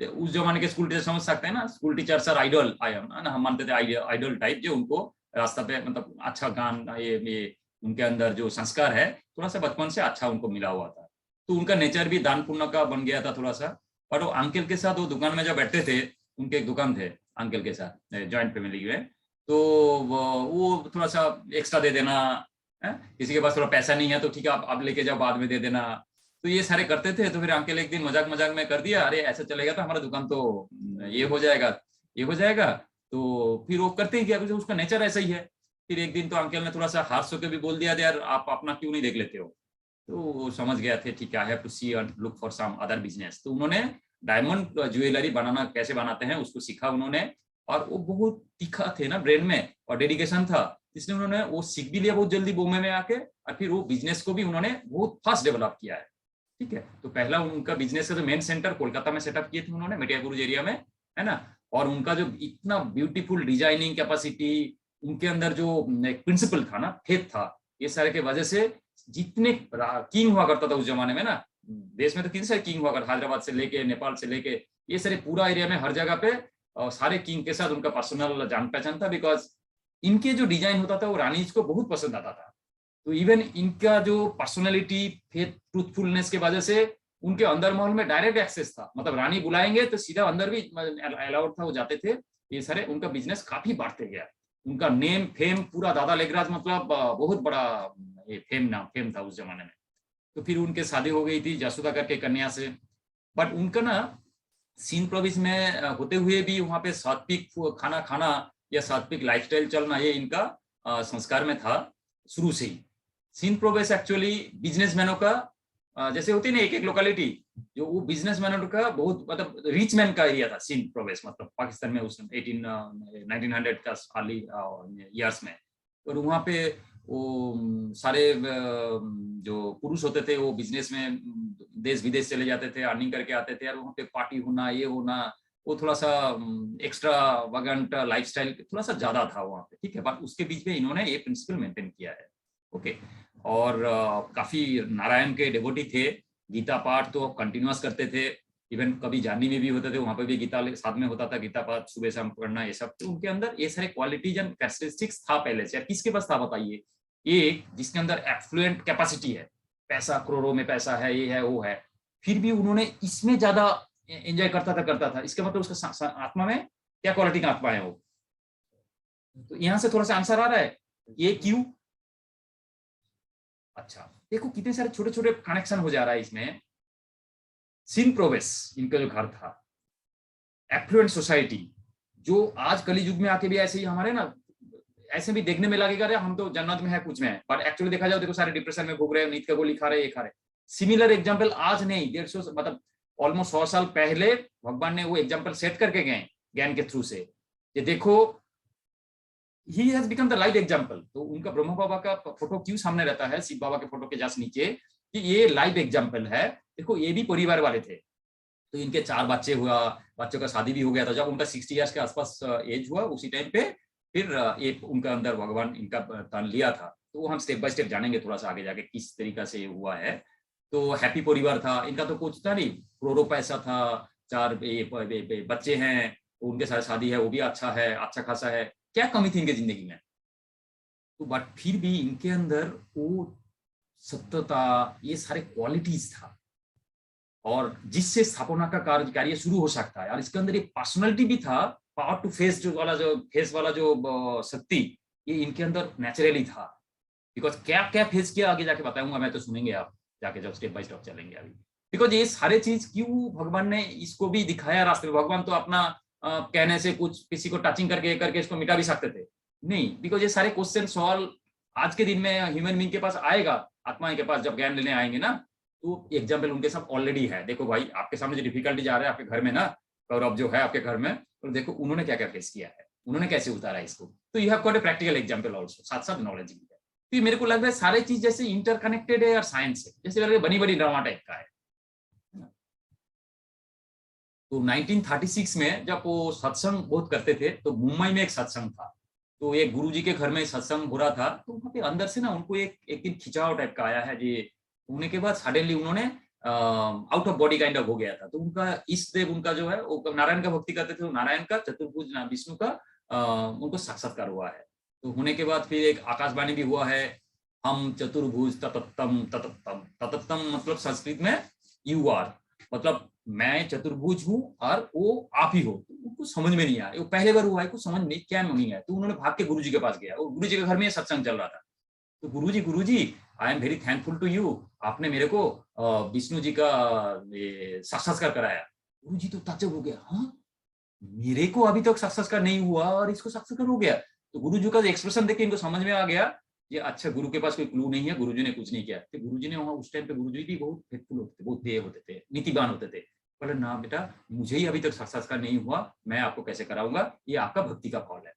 उस जमाने के स्कूल टीचर समझ सकते हैं ना, स्कूल टीचर सर आइडल ना, हम मानते थे आइडल टाइप, जो उनको रास्ता पे मतलब अच्छा गान ये उनके अंदर जो संस्कार है थोड़ा सा बचपन से अच्छा उनको मिला हुआ था। तो उनका नेचर भी दान पुण्य का बन गया था थोड़ा सा। और वो अंकल के साथ वो दुकान में जब बैठते थे, उनके एक दुकान थे अंकल के साथ जॉइंट फैमिली में, तो वो थोड़ा सा एक्स्ट्रा दे देना है? किसी के पास थोड़ा पैसा नहीं है तो ठीक है आप लेके जाओ, बाद में दे देना। तो ये सारे करते थे। तो फिर अंकल एक दिन मजाक मजाक में कर दिया, अरे ऐसा चलेगा तो हमारा दुकान तो ये हो जाएगा, ये हो जाएगा। तो फिर वो करते ही क्या, उसका नेचर ऐसा ही है। फिर एक दिन तो अंकल ने थोड़ा सा हाथ सो के भी बोल दिया, यार आप अपना क्यों नहीं देख लेते हो। तो वो समझ गया थे, ठीक है, I have to see and look for some other business. तो उन्होंने डायमंड ज्वेलरी बनाना कैसे बनाते हैं उसको सीखा उन्होंने। और वो बहुत तीखा थे ना ब्रेन में, और डेडिकेशन था, इसलिए उन्होंने वो सीख भी लिया बहुत जल्दी बॉम्बे में आके। और फिर वो बिजनेस को भी उन्होंने बहुत फास्ट डेवलप किया है। ठीक है, तो पहला उनका बिजनेस का जो मेन सेंटर कोलकाता में सेटअप किए थे उन्होंने, मेटियाबुरुज एरिया में, है ना। और उनका जो इतना ब्यूटीफुल डिजाइनिंग कैपेसिटी, उनके अंदर जो एक प्रिंसिपल था ना, फेथ था, ये सारे के वजह से जितने किंग हुआ करता था उस जमाने में ना, देश में तो कितने सारे किंग हुआ करता, हैदराबाद से लेके नेपाल से लेके ये सारे पूरा एरिया में हर जगह पे, और सारे किंग के साथ उनका पर्सनल जान पहचान था, बिकॉज इनके जो डिजाइन होता था वो रानीज को बहुत पसंद आता था। तो इवन इनका जो पर्सनैलिटी, फेथ, ट्रूथफुलनेस के वजह से उनके अंदर महल में डायरेक्ट एक्सेस था, मतलब रानी बुलाएंगे तो सीधा अंदर भी अलाउड था, वो जाते थे। ये सारे उनका बिजनेस काफी बढ़ते गया। उनका नेम फेम पूरा, दादा लेखराज मतलब बहुत बड़ा ये फेम था उस जमाने में। तो फिर उनके शादी हो गई थी जसुदा करके कन्या से। बट उनका ना सिंध प्रोविंस में होते हुए भी वहां पे सात्विक खाना खाना या सात्विक लाइफस्टाइल चलना, ये इनका संस्कार में था शुरू से ही। सिंध प्रोविंस एक्चुअली बिजनेसमैनों का जैसे होती है ना, एक एक लोकेलिटी, जो वो बिजनेसमैनों का बहुत मतलब रिच मैन का एरिया था सिंध प्रोविंस, मतलब पाकिस्तान में उस 1900 का अर्ली ईयर्स में। और वहाँ पे वो सारे जो पुरुष होते थे वो बिजनेस में देश विदेश चले जाते थे, अर्निंग करके आते थे, और वहाँ पे पार्टी होना, ये होना, वो थोड़ा सा एक्स्ट्रा वगंट लाइफस्टाइल थोड़ा सा ज्यादा था वहाँ पे। ठीक है, बट उसके बीच में इन्होंने ये प्रिंसिपल मेंटेन किया है। ओके। और काफी नारायण के डिवोटी थे, गीता पाठ तो कंटिन्यूअस करते थे। इवन कभी जानी में भी होते थे, वहां पे भी गीता साथ में होता था, गीता पाठ सुबह शाम पढ़ना, ये सब। तो उनके अंदर ये सारे क्वालिटीज एंड कैरेक्टरिस्टिक्स था पहले से। किसके पास था बताइए? एक जिसके अंदर एफ्लुएंट कैपेसिटी है, पैसा करोड़ों में पैसा है, ये है वो है, फिर भी उन्होंने इसमें ज्यादा एंजॉय करता था। इसके मतलब उसका आत्मा में क्या क्वालिटी का आत्मा है वो। तो यहां से थोड़ा सा आंसर आ रहा है, ये क्यों। अच्छा, देखो कितने सारे छोटे छोटे कनेक्शन हो जा रहा है इसमें। सिंध प्रोविंस इनका जो घर था, एफ्लुएंट सोसाइटी, जो आज कली युग में आके भी ऐसे ही हमारे ना, ऐसे भी देखने में लगेगा रे हम तो जन्नत में है कुछ में है, पर एक्चुअली देखा जाए देखो सारे डिप्रेशन में भोग रहे हैं, नींद का गोली खा रहे, ये खा रहे। सिमिलर एग्जांपल आज नहीं, 150 मतलब ऑलमोस्ट 100 साल पहले भगवान ने वो एग्जांपल सेट करके गए ज्ञान के थ्रू से। ये देखो, he has become the live example. तो उनका ब्रह्म बाबा का फोटो क्यों सामने रहता है शिव बाबा के फोटो के जस्ट नीचे, कि ये लाइव एग्जांपल है। देखो ये भी परिवार वाले थे, तो इनके 4 बच्चे हुआ, बच्चों का शादी भी हो गया था। जब उनका 60 इयर्स के आसपास एज हुआ, उसी टाइम पे फिर एक उनका अंदर भगवान इनका तन लिया था। तो वो हम स्टेप बाय स्टेप जानेंगे थोड़ा सा आगे जाके किस तरीका से हुआ है। तो हैप्पी परिवार था इनका, तो कुछ था नहीं, करोड़ों पैसा था, 4 बच्चे हैं, उनके साथ शादी है, वो भी अच्छा है, अच्छा खासा है, क्या कमी थी इनके जिंदगी में। तो बट फिर भी इनके अंदर वो सत्यता, ये सारे क्वालिटीज था, और जिससे स्थापना का कार्य शुरू हो सकता है। और इसके अंदर एक पर्सनालिटी भी था, पावर टू फेस वाला जो शक्ति, ये इनके अंदर नेचुरली था। बिकॉज क्या क्या फेस किया आगे जाके बताऊंगा मैं, तो सुनेंगे आप जाके जब स्टेप बाय स्टेप चलेंगे अभी। बिकॉज ये सारे चीज क्यों भगवान ने इसको भी दिखाया रास्ते में। भगवान तो अपना कहने से कुछ किसी को टचिंग करके इसको मिटा भी सकते थे, नहीं। बिकॉज ये सारे क्वेश्चन सॉल्व आज के दिन में ह्यूमन बीइंग के पास आएगा, आत्माएं के पास जब ज्ञान लेने आएंगे ना, तो एग्जाम्पल उनके साथ ऑलरेडी है। देखो भाई, आपके सामने जो डिफिकल्टी आ रहा है आपके घर में ना, गौरव जो है आपके घर में, तो देखो उन्होंने क्या क्या फेस किया है, उन्होंने कैसे उतारा है इसको। तो you have got a practical example also, साथ साथ नॉलेज भी है। तो मेरे को लग रहा है सारे चीज जैसे इंटरकनेक्टेड है और साइंस है, जैसे बनी बनी ड्रामा टाइप का है। तो 1936 में जब वो सत्संग बहुत करते थे तो मुंबई में एक सत्संग था, तो एक गुरुजी के घर में सत्संग हो रहा था, तो वहाँ पे अंदर से ना उनको एक दिन खिंचाव टाइप का आया है जी। होने के बाद सडनली उन्होंने out of body kind of हो गया था। तो उनका इष्ट देव उनका जो है वो नारायण का भक्ति करते थे, नारायण का चतुर्भुज विष्णु का उनको साक्षात्कार हुआ है। तो होने के बाद फिर एक आकाशवाणी भी हुआ है, हम चतुर्भुज ततत्तम ततत्तम। ततत्तम मतलब संस्कृत में यू आर, मतलब मैं चतुर्भुज हूँ और वो आप ही हो। तो उनको समझ में नहीं आया, वो पहले बार हुआ है, कुछ समझ नहीं क्या नहीं है। तो उन्होंने भाग के गुरुजी के पास गया, वो गुरुजी के घर में सत्संग चल रहा था। तो गुरुजी I am very thankful to you, आपने मेरे को विष्णु जी का साक्षात्कार कराया। गुरुजी तो ताज्जुब हो गया, हाँ मेरे को अभी तक साक्षात्कार नहीं हुआ और इसको साक्षात्कार हो गया। तो गुरुजी का एक्सप्रेशन देख के इनको समझ में आ गया ये अच्छा गुरु के पास कोई क्लू नहीं है, गुरुजी ने कुछ नहीं किया। तो गुरुजी ने वहां उस टाइम पे गुरुजी भी बहुत फेथफुल होते थे, बहुत देय होते थे, नीतिवान होते थे। बोले ना बेटा मुझे ही अभी तक साक्षात्कार नहीं हुआ, मैं आपको कैसे कराऊंगा, ये आपका भक्ति का फल है।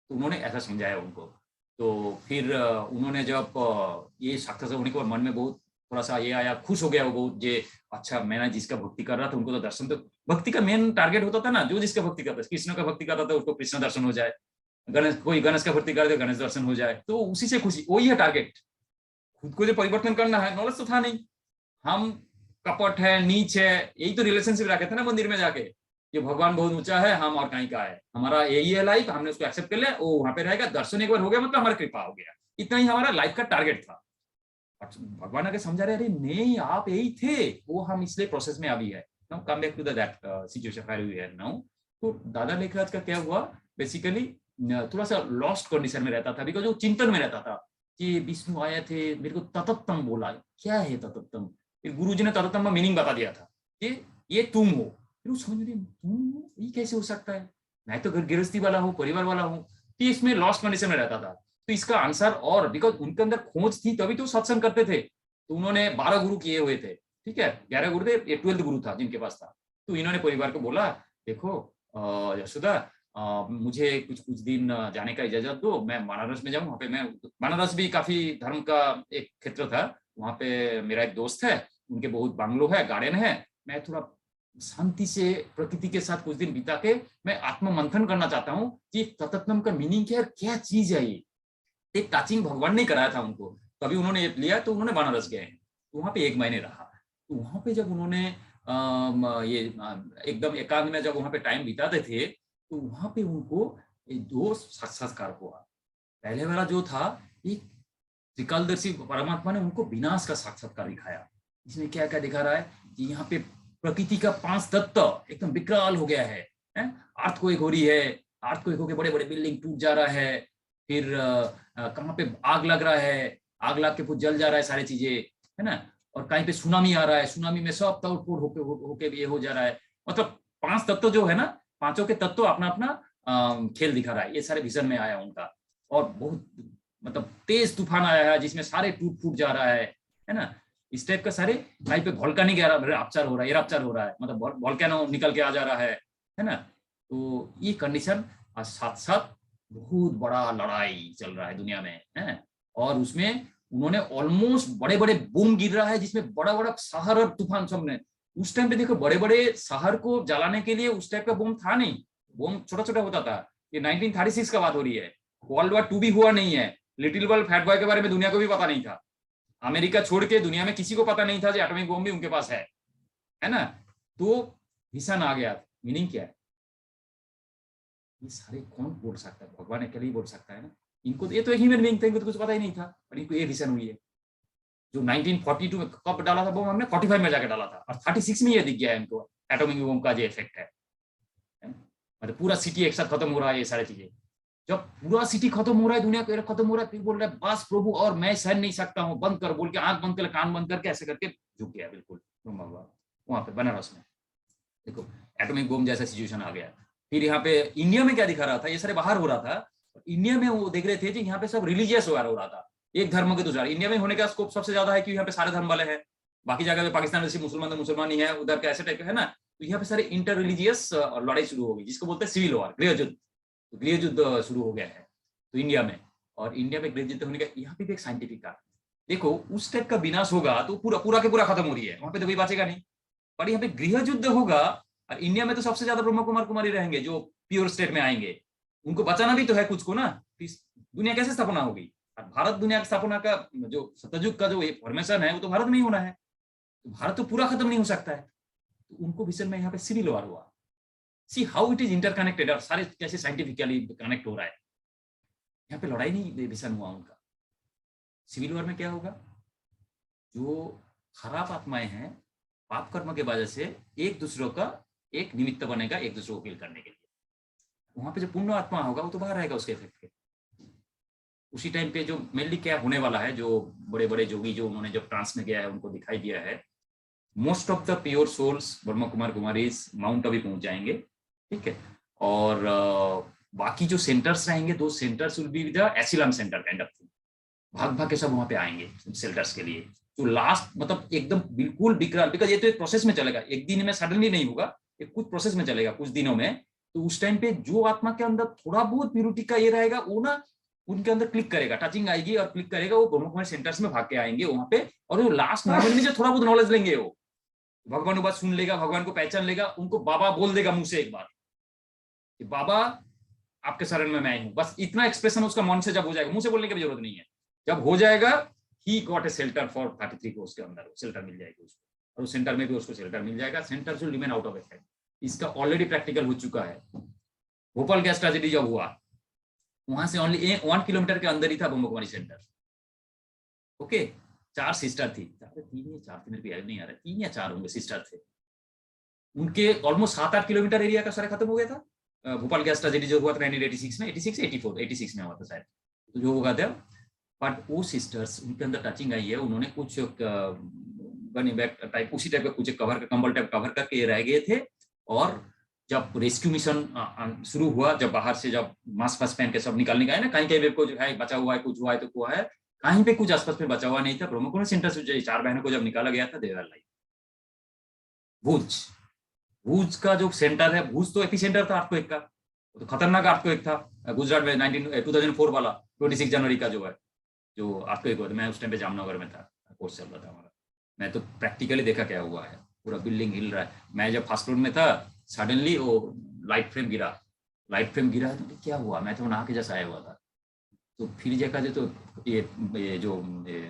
तो उन्होंने ऐसा समझाया उनको। तो फिर उन्होंने जब ये साक्षात्कार होने के बाद मन में बहुत थोड़ा सा ये आया, खुश हो गया वो बहुत, जे अच्छा मैंने जिसका भक्ति कर रहा था उनको तो दर्शन, तो भक्ति का मेन टारगेट होता था ना, जो जिसका भक्ति करता था, कृष्ण का भक्ति करता था उसको कृष्ण दर्शन हो जाए, कोई गणेश का भक्ति कर दे गणेश दर्शन हो जाए, तो उसी से खुशी, वही है टारगेट। खुद को जो परिवर्तन करना है, नॉलेज तो था नहीं, हम कपट है, नीच है, यही तो रिलेशनशिप रखे थे ना मंदिर में जाके, ये भगवान बहुत ऊंचा है, हम और कहीं का है, हमारा यही है लाइफ, हमने उसको एक्सेप्ट कर लिया, वो वहां पे रहेगा, दर्शन एक बार हो गया मतलब हमारी कृपा हो गया, इतना ही हमारा लाइफ का टारगेट था। भगवान आगे समझा रहे, अरे नहीं आप यही थे, वो हम इसलिए प्रोसेस में अभी है। Now come back to that situation where we are now. तो दादा लेखराज का क्या हुआ, बेसिकली थोड़ा सा लॉस्ट कंडीशन में रहता था, बिकॉज वो चिंतन में रहता था कि विष्णु आए थे, मेरे को ततत्तम बोला, क्या है ततत्तम, फिर गुरुजी ने ततत्तम का मीनिंग बता दिया था कि ये तुम हो। फिर वो समझ में, तुम हो, ये कैसे हो सकता है, मैं तो घर गृहस्थी वाला हूँ, परिवार वाला हूँ। तो इसमें लॉस्ट कंडीशन में रहता था। तो इसका आंसर, और बिकॉज उनके अंदर खोज थी तभी तो सत्संग करते थे। तो उन्होंने 12 गुरु किए हुए थे, ठीक है, 11 गुरु थे, ये 12th गुरु था जिनके पास था। तो इन्होंने परिवार को बोला, देखो यशोदा मुझे कुछ दिन जाने का इजाजत दो, मैं बनारस में जाऊं, वहां पे मैं, बनारस भी काफी धर्म का एक क्षेत्र था, वहां पे मेरा एक दोस्त है, उनके बहुत बंगलो है, गार्डन है, मैं थोड़ा शांति से प्रकृति के साथ कुछ दिन बिता के मैं आत्म मंथन करना चाहता हूँ कि ततत्तम का मीनिंग क्या है, क्या चीज है ये। एक टचिंग भगवान ने कराया था उनको, तभी उन्होंने ये लिया। तो उन्होंने बनारस गए, तो वहां पे 1 महीने रहा। तो वहां पे जब उन्होंने ये एकदम एकांत में जब वहां पे टाइम बिताते थे, तो वहां पे उनको 2 साक्षात्कार हुआ। पहले वाला जो था, एक त्रिकालदर्शी परमात्मा ने उनको विनाश का साक्षात्कार दिखाया। इसमें क्या क्या दिखा रहा है कि यहाँ पे प्रकृति का 5 तत्व एकदम विकराल हो गया है, अर्थ को एक हो रही है, अर्थ को एक होकर बड़े बड़े बिल्डिंग टूट जा रहा है, फिर कहाँ पे आग लग रहा है, आग लग के कुछ जल जा रहा है सारी चीजें, है ना, और कहीं पे सुनामी आ रहा है, सुनामी में सब तोड़ फोड़ होके ये हो जा रहा है। मतलब 5 तत्व जो है ना, पांचों के तत्व अपना अपना खेल दिखा रहा है, ये सारे विजन में आया उनका। और बहुत मतलब तेज तूफान आया है जिसमें सारे टूट फूट जा रहा है ना, इस टाइप का सारे कहीं पे वोल्केनिक रप्चर हो रहा है, एरप्चर हो रहा है, मतलब वोल्केनो निकल के आ जा रहा है ना। तो ये कंडीशन, साथ साथ बहुत बड़ा लड़ाई चल रहा है दुनिया में, है, और उसमें उन्होंने ऑलमोस्ट बड़े बड़े बूम गिर रहा है जिसमें बड़ा बड़ा शहर और तूफान सब ने। उस टाइम पे देखो बड़े बड़े शहर को जलाने के लिए उस टाइप का बम था नहीं, बम छोटा छोटा होता था। ये 1936 का बात हो रही है, वर्ल्ड वॉर 2 भी हुआ नहीं है। लिटिल बॉय फैट बॉय के बारे में दुनिया को भी पता नहीं था, अमेरिका छोड़ के दुनिया में किसी को पता नहीं था कि एटॉमिक बम भी उनके पास है ना। तो भीषण आ गया। मीनिंग क्या है, ये सारे कौन बोल सकता है, भगवान अकेले ही बोल सकता है ना। इनको ये तो एक ह्यूमन बीइंग थे, इनको तो कुछ पता ही नहीं था, पर इनको ये विजन हुई है। जो 1942 में कब डाला था बम, हमने 45 में जाके डाला था, और 36 में ये दिख गया है इनको एटॉमिक बम का जो इफेक्ट है। मतलब पूरा सिटी एक साथ खत्म हो रहा है, ये सारी चीजें। जब पूरा सिटी खत्म हो रहा है, दुनिया का खत्म हो रहा है, फिर बोल रहा है बस प्रभु और मैं सहन नहीं सकता हूँ, बंद कर, बोल के आंख बंद कर, कान बंद करके ऐसे करके झुक गया बिल्कुल वहां पे बनारस में। देखो एटॉमिक बम जैसा सिचुएशन आ गया। फिर यहाँ पे इंडिया में क्या दिखा रहा था, ये सारे बाहर हो रहा था, इंडिया में वो देख रहे थे कि यहाँ पे सब रिलीजियस हो रहा था, एक धर्म के दूसरा। इंडिया में होने का स्कोप सबसे ज्यादा है कि यहाँ पे सारे धर्म वाले हैं, बाकी जगह पे पाकिस्तान में मुसलमान तो मुसलमान ही है, उधर का ऐसे टाइप है ना। तो यहाँ पे सारे इंटर रिलीजियस लड़ाई शुरू हो गई, जिसको बोलते हैं सिविल वॉर, गृह युद्ध। तो गृह युद्ध शुरू हो गया है तो इंडिया में, और इंडिया में गृह युद्ध होने का यहाँ पे भी एक साइंटिफिक कारण। देखो उस टाइप का विनाश होगा तो पूरा पूरा के पूरा खत्म हो रही है, वहां पे तो कोई बचेगा नहीं। पर यहाँ पे गृह युद्ध होगा और इंडिया में तो सबसे ज्यादा ब्रह्मा कुमार कुमारी रहेंगे जो प्योर स्टेट में आएंगे। उनको बचाना भी तो है कुछ को ना, दुनिया कैसे स्थापना होगी? भारत दुनिया की स्थापना का जो सतयुग का जो फॉर्मेशन है वो तो भारत में ही होना है, तो भारत तो पूरा खत्म नहीं हो सकता है। तो उनको विषय में यहाँ पे सिविल वॉर हुआ। See how it is interconnected, और सारे कैसे साइंटिफिकली कनेक्ट हो रहा है। यहाँ पे लड़ाई नहीं भीषण हुआ उनका। सिविल वॉर में क्या होगा, जो खराब आत्माएं हैं पाप कर्म के वजह से एक दूसरों का एक निमित्त बनेगा एक दूसरे को किल करने के लिए। वहां पे जो पुण्य आत्मा होगा वो तो बाहर आएगा उसके इफेक्ट के। उसी टाइम पे जो मेनली क्या होने वाला है, जो बड़े बड़े जोगी जो उन्होंने जब ट्रांस में गया है उनको दिखाई दिया है, most of the pure souls Brahma Kumar Kumaris Mount अभी पहुंच जाएंगे, ठीक है। और बाकी जो सेंटर्स रहेंगे, दो centres will be the asylum centre kind of thing. भाग भाग के सब वहां पे आएंगे सेल्टर्स के लिए। तो लास्ट मतलब एकदम बिल्कुल विकराल, बिकॉज ये तो एक प्रोसेस में चलेगा, एक दिन में सडनली नहीं होगा, एक कुछ प्रोसेस में चलेगा कुछ दिनों में। तो उस टाइम पे जो आत्मा के अंदर थोड़ा बहुत प्यूरिटी का ये रहेगा वो ना उनके अंदर क्लिक करेगा, टचिंग आएगी और क्लिक करेगा, वो ब्रह्मा कुमारी सेंटर्स में भाग के आएंगे वहां पे। और वो लास्ट मोमेंट में जो थोड़ा बहुत नॉलेज लेंगे, वो भगवान की बात सुन लेगा, भगवान को पहचान लेगा, उनको बाबा बोल देगा मुंह से एक बार कि बाबा आपके शरण में मैं आई हूं। बस इतना एक्सप्रेशन उसका मन से जब हो जाएगा, मुंह से बोलने की जरूरत नहीं है, जब हो जाएगा he got a shelter for 33 को, उसके अंदर शेल्टर मिल जाएगी उसको, और उस सेंटर में भी उसको शेल्टर मिल जाएगा। Centre will remain out of effect. इसका ऑलरेडी प्रैक्टिकल हो चुका है। भोपाल गैस ट्रेजेडी जब हुआ, वहां से ओनली 1 किलोमीटर के अंदर ही था Brahma Kumari centre. Okay, 4 sister थी, 3 या 4 थी, मेरे को याद नहीं आ रहा, 3 या 4 होंगे सिस्टर थे। उनके ऑलमोस्ट 7-8 किलोमीटर एरिया का सारा खत्म हो गया था। भोपाल गैस ट्रेजेडी जो हुआ था 1986 में, 86 में हुआ था शायद, तो जो होगा था। बट वो सिस्टर्स उनके अंदर टचिंग आई है, उन्होंने कुछ गन बैग टाइप उसी टाइप का कुछ कवर कंबल टाइप कवर करके रह गए थे। और जब रेस्क्यू मिशन शुरू हुआ, जब बाहर से जब मास्क वास्क पहन के सब निकालने गए ना, कहीं कहीं को जो है बचा हुआ है, कुछ हुआ है तो हुआ है, कहीं पे कुछ आसपास में बचा हुआ नहीं था। ब्रह्मा कुमारी सेंटर से 4 बहनों को जब निकाला गया था, देवर लाइफ भूज का जो सेंटर है, भूज तो एपिसेंटर था अर्थक्वेक का, तो खतरनाक अर्थक्वेक था गुजरात में 2004 वाला 26 जनवरी का जो है जो अर्थक्वेक हुआ। मैं उस टाइम पे जामनगर में था, कोर्स चल रहा था हमारा। मैं तो प्रैक्टिकली देखा क्या हुआ है, पूरा बिल्डिंग हिल रहा है। मैं जब फर्स्ट फ्लोर में था, सडनली वो लाइट फ्रेम गिरा तो क्या हुआ, मैं तो नहा के जैसा आया हुआ था। तो फिर देखा जो तो ये जो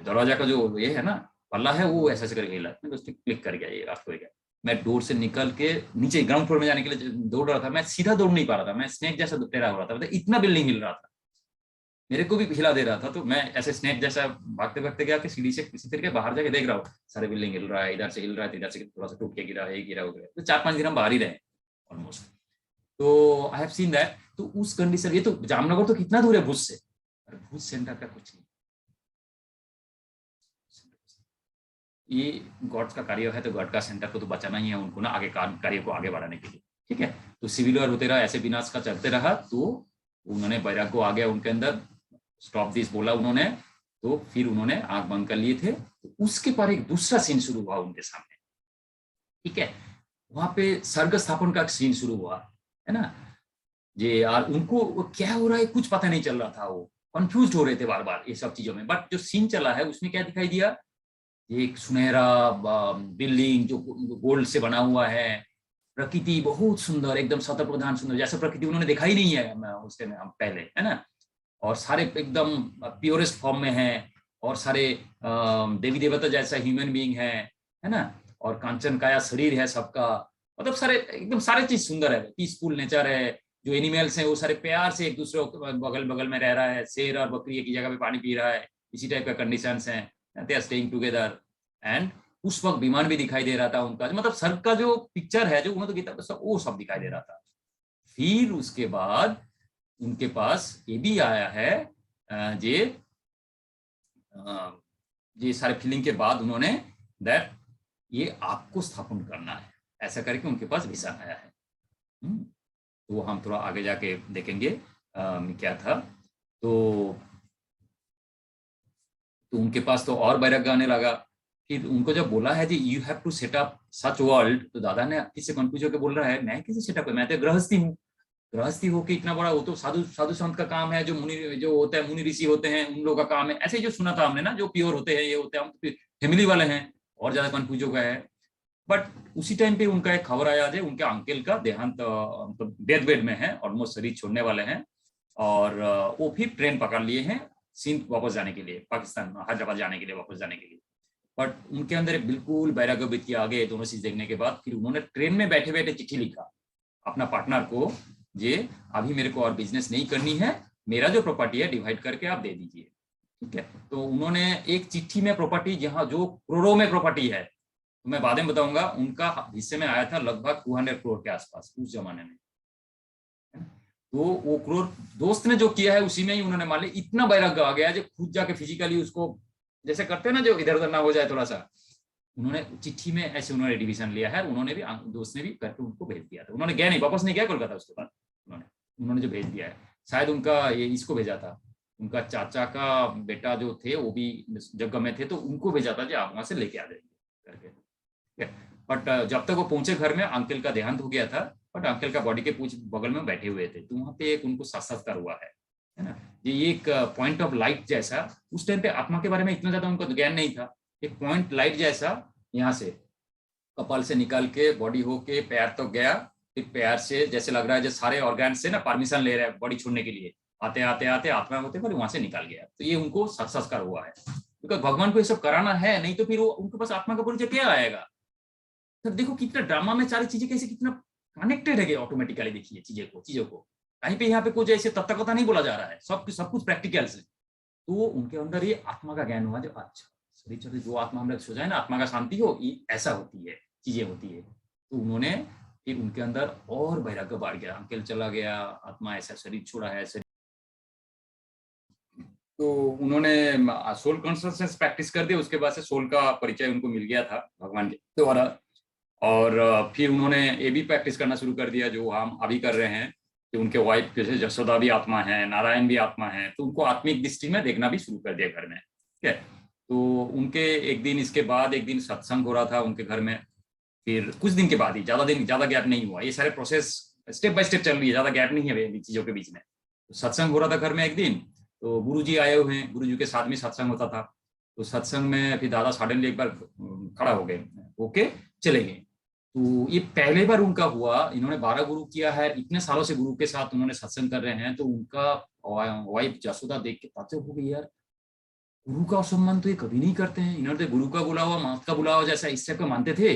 दरवाजा का जो ये है ना पल्ला है, वो ऐसा करके हिला, मैं उस पर क्लिक कर गया, ये अर्थक्वेक है। मैं डोर से निकल के नीचे ग्राउंड फ्लोर में जाने के लिए दौड़ रहा था, मैं सीधा दौड़ नहीं पा रहा था, मैं स्नेक जैसा टेढ़ा हो रहा था, मतलब इतना बिल्डिंग हिल रहा था, मेरे को भी हिला दे रहा था। तो मैं ऐसे स्नेक जैसा भागते भागते गया कि सीढ़ी से किसी तरीके बाहर जाके देख रहा हूँ, सारे बिल्डिंग हिल रहा है, इधर से हिल रहा है, इधर से थोड़ा सा टूट के गिरा है, गिरा हो गया। तो 4-5 दिन हम बाहर ही रहे ऑलमोस्ट। तो आई हैव सीन दैट। तो उस कंडीशन, ये तो जामनगर तो कितना दूर है भुज से, भुज सेंटर का कुछ नहीं, ये गॉड का कार्य है, तो गॉड का सेंटर को तो बचाना ही है उनको ना, आगे कार्य को आगे बढ़ाने के लिए, ठीक है। तो सिविल वॉर होते रहा, ऐसे विनाश का चलते रहा। तो उन्होंने बैराग आ गया उनके अंदर, स्टॉप दिस बोला उन्होंने, तो फिर उन्होंने आंख बंद कर लिए थे। तो उसके पर एक दूसरा सीन शुरू हुआ उनके सामने, ठीक है। वहां पे सर्ग स्थापन का सीन शुरू हुआ है ना जी। और उनको क्या हो रहा है कुछ पता नहीं चल रहा था, वो कंफ्यूज हो रहे थे बार बार ये सब चीजों में। बट जो सीन चला है उसमें क्या दिखाई दिया, एक सुनहरा बिल्डिंग जो गोल्ड से बना हुआ है, प्रकृति बहुत सुंदर, एकदम शत प्रधान सुंदर, जैसा प्रकृति उन्होंने देखा ही नहीं है उसके पहले, है ना। और सारे एकदम प्योरेस्ट फॉर्म में है, और सारे देवी देवता जैसा ह्यूमन बीइंग है ना। और कांचन काया शरीर है सबका, मतलब सारे एकदम सारे चीज सुंदर है, पीसफुल नेचर है। जो एनिमल्स हैं वो सारे प्यार से एक दूसरे बगल बगल में रह रहा है, शेर और बकरी एक ही जगह पे पानी पी रहा है, इसी टाइप का कंडीशंस हैं, they are staying together. And उस वक्त विमान भी दिखाई दे रहा था उनका, मतलब सर्ग का जो पिक्चर है जो उन्होंने गीता वो सब दिखाई दे रहा था। फिर उसके बाद उनके पास ये भी आया है ये सारे फीलिंग के बाद उन्होंने दैट ये आपको स्थापन करना है, ऐसा करके उनके पास विजन आया है। तो वो हम थोड़ा आगे जाके देखेंगे क्या था। तो उनके पास तो और बैराग आने लगा। फिर उनको जब बोला है जी you have to set up such world, तो दादा ने किससे कंफ्यूज होकर बोल रहा है मैं किसी सेटअप, मैं तो गृहस्थी हूँ, गृहस्थी होके इतना बड़ा, वो तो साधु संत का काम है, जो जो होता है मुनि ऋषि होते हैं उन लोगों का काम है, ऐसे ही जो सुना था हमने ना, जो प्योर होते हैं ये होते हैं, हम तो फैमिली वाले हैं, और ज्यादा कंफ्यूज हो गया है। बट उसी टाइम पे उनका एक खबर आया जे उनके अंकल का देहांत मतलब डेथ बेड में है, ऑलमोस्ट शरीर छोड़ने वाले हैं, और वो फिर ट्रेन पकड़ लिए हैं सिंध वापस जाने के लिए, पाकिस्तान हैदराबाद जाने के लिए, वापस जाने के लिए। बट उनके अंदर एक बिल्कुल वैराग्य वृत्ति आ गए दोनों चीज देखने के बाद। फिर उन्होंने ट्रेन में बैठे बैठे चिट्ठी लिखा अपना पार्टनर को, जे अभी मेरे को और बिजनेस नहीं करनी है, मेरा जो प्रॉपर्टी है डिवाइड करके आप दे दीजिए, ठीक है। तो उन्होंने एक चिट्ठी में प्रॉपर्टी, जहाँ जो करोड़ों में प्रॉपर्टी है, तो मैं बाद में बताऊंगा, उनका हिस्से में आया था लगभग 200 करोड़ के आसपास उस जमाने में। तो वो करोड़ दोस्त ने जो किया है उसी में ही उन्होंने मान लिया, इतना वैराग्य आ गया जो खुद जाके फिजिकली उसको जैसे करते हैं ना, जो इधर उधर ना हो जाए थोड़ा सा, उन्होंने चिट्ठी में ऐसे उन्होंने डिवीजन लिया है। उन्होंने भी, दोस्त ने भी करके उनको भेज दिया था। उन्होंने गया नहीं, वापस नहीं गया कोलकाता उसके बाद। उन्होंने जो भेज दिया है, शायद उनका ये इसको भेजा था, उनका चाचा का बेटा जो थे वो भी जगह में थे, तो उनको भेजा था जो आप वहां से लेके आ जाएंगे करके। बट जब तक वो पहुंचे घर में, अंकल का देहांत हो गया था, बट अंकल का बॉडी के कुछ बगल में बैठे हुए थे, तो वहां पे एक उनको साक्षात्कार हुआ है ना। ये एक पॉइंट ऑफ लाइट जैसा, उस टाइम पे आत्मा के बारे में इतना ज्यादा उनको ज्ञान नहीं था, एक पॉइंट लाइट जैसा यहाँ से कपाल से निकाल के बॉडी होके पैर तक गया, फिर पैर से जैसे लग रहा है जैसे सारे ऑर्गन से ना परमिशन ले रहा है बॉडी छोड़ने के लिए, आते आते आते आत्मा होते पर वहां से निकाल गया। तो ये उनको साक्षात्कार हुआ है, क्योंकि भगवान को ये सब कराना है, नहीं तो फिर वो उनके पास आत्मा का परिचय क्या आएगा। तो देखो कितना ड्रामा में सारी चीजें कैसे कितना कनेक्टेड है ऑटोमेटिकली। देखिए चीजों को कहीं पे यहाँ पे कुछ ऐसे तत्व कथा नहीं बोला जा रहा है, सब कुछ प्रैक्टिकल से। तो उनके अंदर ये आत्मा का ज्ञान हुआ, जो अच्छा शरीर चलते जो आत्मा हम लोग सो जाए ना, आत्मा का शांति हो, ऐसा होती है, चीजें होती है। तो उन्होंने फिर उनके अंदर और वैराग्य बढ़ गया, अंकल चला गया, आत्मा ऐसा शरीर छोड़ा है, तो उन्होंने सोल कॉन्शियसनेस प्रैक्टिस कर दी। उसके बाद से सोल का परिचय उनको मिल गया था भगवान के द्वारा। और फिर उन्होंने ये भी प्रैक्टिस करना शुरू कर दिया जो हम अभी कर रहे हैं, कि उनके वाइफ जैसे जसोदा भी आत्मा है, नारायण भी आत्मा है, तो उनको आत्मिक दृष्टि में देखना भी शुरू कर दिया घर में, ठीक है। तो उनके एक दिन इसके बाद एक दिन सत्संग हो रहा था उनके घर में। फिर कुछ दिन के बाद ही, ज्यादा गैप नहीं हुआ, ये सारे प्रोसेस स्टेप बाय स्टेप चल रही है, ज्यादा गैप नहीं है चीजों के बीच में। तो सत्संग हो रहा था घर में एक दिन, तो गुरुजी आए हुए हैं, गुरुजी के साथ में सत्संग होता था। तो सत्संग में फिर दादा सडनली एक बार खड़ा हो गए, होके चले गए। तो ये पहले बार उनका हुआ, इन्होंने 12 गुरु किया है, इतने सालों से गुरु के साथ उन्होंने सत्संग कर रहे हैं। तो उनका वाइफ जसोदा देख के ताज्जुब हो गई, यार गुरु का सम्मान तो ये कभी नहीं करते हैं, इन्होंने तो गुरु का बुलावा मात का बुलावा जैसा इस टाइप का मानते थे,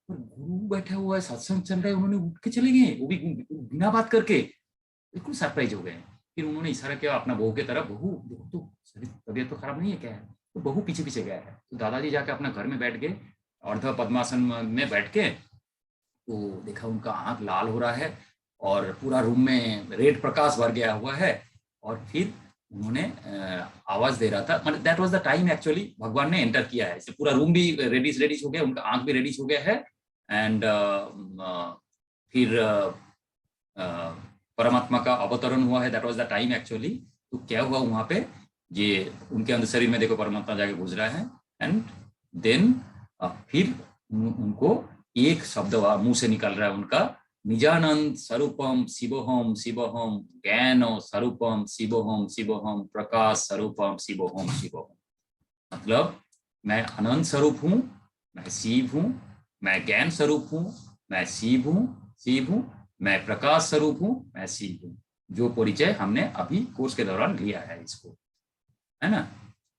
पर गुरु बैठा हुआ है, सत्संग चल रहा है, उन्होंने उठ के चले गए, वो भी बिना बात करके। बिल्कुल सरप्राइज हो गए। फिर उन्होंने इशारा किया अपना बहू की तरफ, बहू देखो तो तबीयत तो खराब नहीं है क्या है। तो बहू पीछे पीछे गया है। तो दादाजी जाके अपना घर में बैठ गए, अर्ध पद्मासन में बैठ के, तो देखा उनका आंख लाल हो रहा है और पूरा रूम में रेड प्रकाश भर गया हुआ है। और फिर उन्होंने आवाज दे रहा था, मतलब that was the time actually भगवान ने एंटर किया है। इससे पूरा रूम भी रेडिश हो गया, उनका आंख भी रेडिश हो गया है। एंड फिर परमात्मा का अवतरण हुआ है, that was the time actually. तो क्या हुआ वहां पे, ये उनके अंदर शरीर में देखो परमात्मा जाके घुस रहा है। एंड देन फिर उनको एक शब्द मुंह से निकल रहा है उनका, निजानंद स्वरूपम शिवोहम शिवोहम, ज्ञान स्वरूपम शिवोहम शिवोहम, प्रकाश स्वरूपम शिवोहम शिवोहम। मतलब मैं अनंत स्वरूप हूँ, मैं शिव हूँ, मैं ज्ञान स्वरूप हूँ, मैं शिव हूँ, मैं प्रकाश स्वरूप हूँ, मैं शिव हूँ। जो परिचय हमने अभी कोर्स के दौरान लिया है इसको, है ना।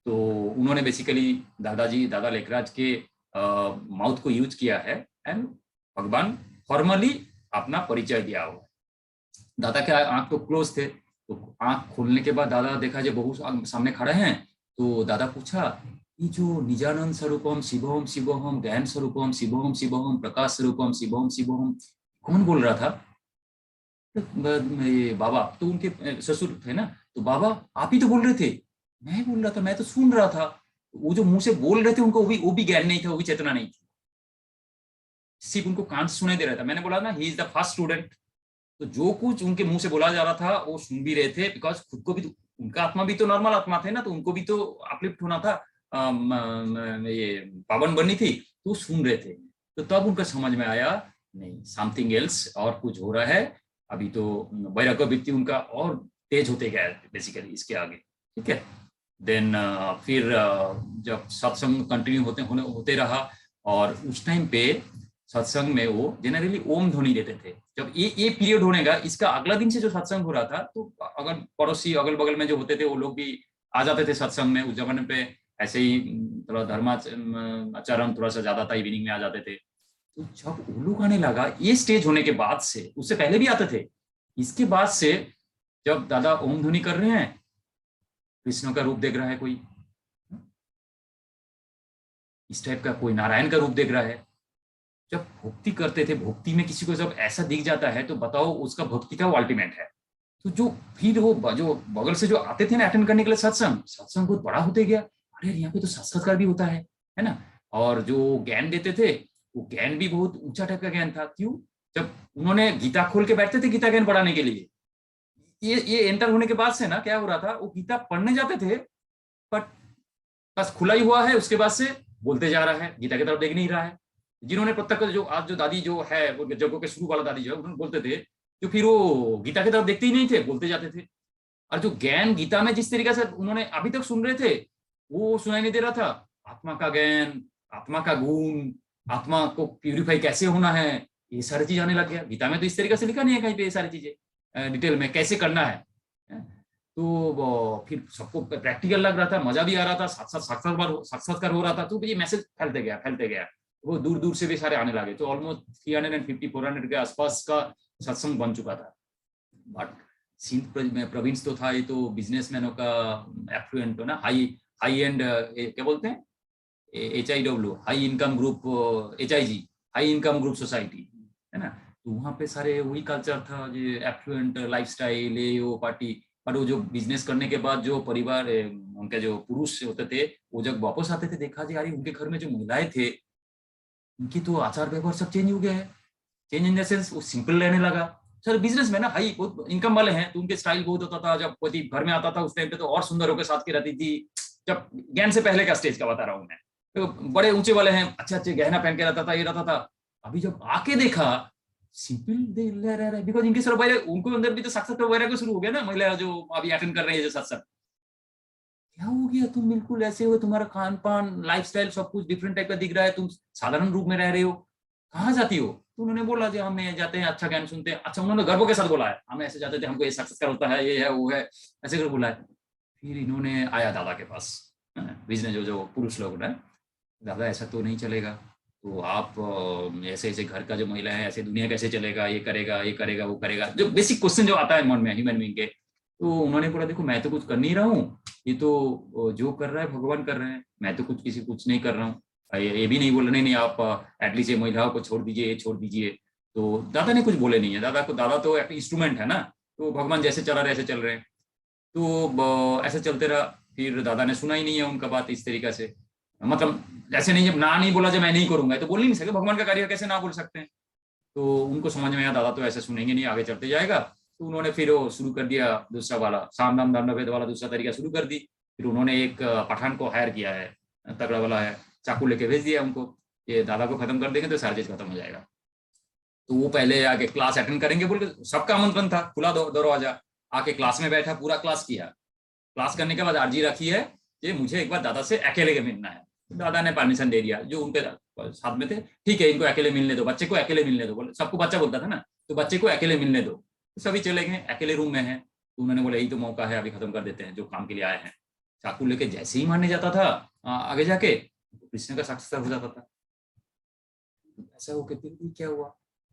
तो उन्होंने बेसिकली दादा लेखराज के माउथ को यूज किया है एंड भगवान फॉर्मली अपना परिचय दिया हुआ। दादा के आंख तो क्लोज थे, तो आंख खोलने के बाद दादा देखा जो बहु सामने खड़े हैं। तो दादा पूछा, ये जो निजानंद स्वरूपम शिवोहम शिवोहम, ज्ञान स्वरूपम शिवोहम शिवोहम, प्रकाश स्वरूपम शिवोहम शिवोहम, कौन बोल रहा था? बाबा, तो उनके ससुर थे ना, तो बाबा आप ही तो बोल रहे थे। मैं बोल रहा था, मैं तो सुन रहा था। वो जो मुंह से बोल रहे थे उनको वो भी ज्ञान नहीं था, वो भी चेतना नहीं थी, सिर्फ उनको कान से सुनाई दे रहा था। मैंने बोला ना, he is the first student. तो जो कुछ उनके मुंह से बोला जा रहा था वो सुन भी रहे थे, बिकॉज खुद को भी तो, उनका आत्मा भी तो नॉर्मल आत्मा थे ना, तो उनको भी तो अपलिफ्ट होना था, ये पावन बननी थी, तो सुन रहे थे। तो तब उनका समझ में आया, नहीं समथिंग एल्स, और कुछ हो रहा है। अभी तो वैराग्य वृत्ति उनका और तेज होते गया बेसिकली इसके आगे, ठीक है। देन फिर जब सत्संग कंटिन्यू होते रहा, और उस टाइम पे सत्संग में वो जनरली ओम ध्वनि देते थे। जब ये पीरियड होने का, इसका अगला दिन से जो सत्संग हो रहा था, तो अगर पड़ोसी अगल बगल में जो होते थे वो लोग भी आ जाते थे सत्संग में। उस जमाने पे ऐसे ही थोड़ा धर्माचरण थोड़ा सा ज्यादा था, इवनिंग में आ जाते थे। तो जब वो लोग आने लगा, ये स्टेज होने के बाद से, उससे पहले भी आते थे, इसके बाद से जब दादा ओम ध्वनि कर रहे हैं, कृष्ण का रूप देख रहा है कोई, इस टाइप का कोई नारायण का रूप देख रहा है। जब भक्ति करते थे, भक्ति में किसी को जब ऐसा दिख जाता है, तो बताओ उसका भक्ति का अल्टीमेट है। तो जो फिर वो जो बगल से जो आते थे ना अटेंड करने के लिए सत्संग बहुत बड़ा होते गया। अरे यहाँ पे तो साक्षात्कार भी होता है ना। और जो ज्ञान देते थे, वो ज्ञान भी बहुत ऊंचा टाइप का ज्ञान था। क्यों? जब उन्होंने गीता खोल के बैठते थे गीता ज्ञान पढ़ाने के लिए, ये एंटर होने के बाद से ना क्या हो रहा था, वो गीता पढ़ने जाते थे, बट बस खुला ही हुआ है, उसके बाद से बोलते जा रहा है, गीता की तरफ देख नहीं रहा है। जिन्होंने प्रत्यक्ष, जो आज जो दादी जो है, वो जगों के शुरू वाला दादी जो है, उन्होंने बोलते थे, जो फिर वो गीता की तरफ देखते ही नहीं थे, बोलते जाते थे। और जो ज्ञान गीता में जिस तरीके से उन्होंने अभी तक सुन रहे थे, वो सुनाई नहीं दे रहा था। आत्मा का ज्ञान, आत्मा का गुण, आत्मा को प्यूरिफाई कैसे होना है, ये सारी चीज आने लग गया। गीता में तो इस तरीके से लिखा नहीं है कहीं पे ये सारी चीजें डिटेल में कैसे करना है। तो फिर सबको प्रैक्टिकल लग रहा था, मजा भी आ रहा था, साक्षात्कार हो रहा था। तो ये मैसेज फैलते गया, वो दूर दूर से भी सारे आने लगे। तो ऑलमोस्ट 350-400 के आसपास का सत्संग बन चुका था। बट सिंध में प्रोविंस तो था, ये तो बिजनेसमैनों का एफ्लुएंट ना, हाई एंड क्या बोलते हैं, HIW, high income group, HIG, high income group society, है ना। तो वहाँ पे सारे वही कल्चर था, जो एफ्लुएंट लाइफस्टाइल, ये वो पार्टी। पर वो जो बिजनेस करने के बाद जो परिवार, उनके जो पुरुष होते थे, वो जब वापस आते थे, देखा जी यार उनके घर में जो महिलाएं थे, उनकी तो आचार व्यवहार सब चेंज हो गया है। चेंज इन द सेंस वो सिंपल रहने लगा। सर बिजनेस में ना हाई बहुत इनकम वाले हैं, तो उनके स्टाइल बहुत होता था। जब कोई घर में आता था उस टाइम पे, तो और सुंदर होकर साथ की रहती थी। जब ज्ञान से पहले का स्टेज का बता रहा हूँ मैं, तो बड़े ऊंचे वाले हैं, अच्छे अच्छे गहना पहन के रहता था, ये रहता था। अभी जब आके देखा, सिंपल रह रहा है, बिकॉज इनके सर वगैरह, उनको अंदर भी तो साक्षात्कार वगैरह को शुरू हो गया ना, महिला जो अभी अटेंड कर रही है जो सत्संग। क्या हो गया, तुम बिल्कुल ऐसे हो, तुम्हारा खान पान लाइफस्टाइल सब कुछ डिफरेंट टाइप का दिख रहा है, तुम साधारण रूप में रह रहे हो, कहाँ जाती हो? तो उन्होंने बोला जी हमें जाते हैं, अच्छा ज्ञान सुनते हैं। अच्छा, उन्होंने गर्व के साथ बोला है, हम ऐसे जाते थे, हमको ये साक्षात्कार होता है, ये है वो है, ऐसे कर बोला है। फिर इन्होंने आया दादा के पास, बिजनेस जो पुरुष लोग ना, दादा ऐसा तो नहीं चलेगा, तो आप ऐसे ऐसे घर का जो महिला है, ऐसे दुनिया कैसे चलेगा, ये करेगा वो करेगा, जो बेसिक क्वेश्चन जो आता है मन में ह्यूमन बीइंग के। तो उन्होंने बोला देखो मैं तो कुछ कर नहीं रहा हूँ, ये तो जो कर रहा है भगवान कर रहे हैं, मैं तो कुछ नहीं कर रहा हूँ। ये भी नहीं बोल रहे, नहीं आप एटलीस्ट ये महिलाओं को छोड़ दीजिए। तो दादा ने कुछ बोले नहीं है। दादा तो एक इंस्ट्रूमेंट है ना, तो भगवान जैसे चला रहे ऐसे चल रहे हैं। तो ऐसे चलते रहा। फिर दादा ने सुना ही नहीं है उनका बात इस तरीके से, मतलब ऐसे नहीं, जब ना नहीं बोला, जब मैं नहीं करूंगा तो बोल नहीं सकते, भगवान का कार्य कैसे ना बोल सकते हैं। तो उनको समझ में आया दादा तो ऐसे सुनेंगे नहीं, आगे चलते जाएगा। तो उन्होंने फिर वो शुरू कर दिया दूसरा वाला, साम दाम दंड भेद वाला दूसरा तरीका शुरू कर दी। फिर उन्होंने एक पठान को हायर किया है, तगड़ा वाला है, चाकू लेके भेज दिया उनको, ये दादा को खत्म कर देंगे तो सारी चीज खत्म हो जाएगा। तो वो पहले आके क्लास अटेंड करेंगे बोल के, सबका आमंत्रण था, खुला दरवाजा। आके क्लास में बैठा, पूरा क्लास किया। क्लास करने के बाद अर्जी रखी है कि मुझे एक बार दादा से अकेले मिलना है। दादा ने परमिशन दे दिया, जो उनके साथ में थे, ठीक है इनको अकेले मिलने दो, बच्चे को अकेले मिलने दो, बोले सबको बच्चा बोलता था ना, तो बच्चे को अकेले मिलने दो। तो सभी चले गए, अकेले रूम में है। तो उन्होंने बोला यही तो मौका है, अभी खत्म कर देते हैं जो काम के लिए आए हैं। चाकू लेके जैसे ही मारने जाता था आगे जाके, कृष्ण का साक्षात्कार हो जाता था। ऐसा हो के फिर क्या हुआ,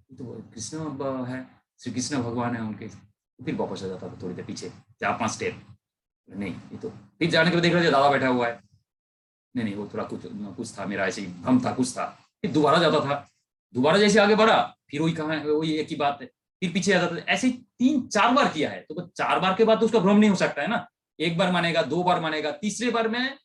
तो कृष्ण है, श्री कृष्ण भगवान है उनके। फिर वापस आ जाता था थोड़ी देर पीछे, 4-5 स्टेप। नहीं ये तो फिर जाने के बाद देख रहा दादा बैठा हुआ है, नहीं वो थोड़ा कुछ था, मेरा ऐसे ही भ्रम था, कुछ था। फिर दोबारा जाता था, दोबारा जैसे आगे बढ़ा, फिर वही कहा है, वही एक ही बात है, फिर पीछे आ जाता था। ऐसे 3-4 बार किया है, तो 4 बार के बाद तो उसका भ्रम नहीं हो सकता है ना। एक बार मानेगा, 2 बार मानेगा, तीसरे बार में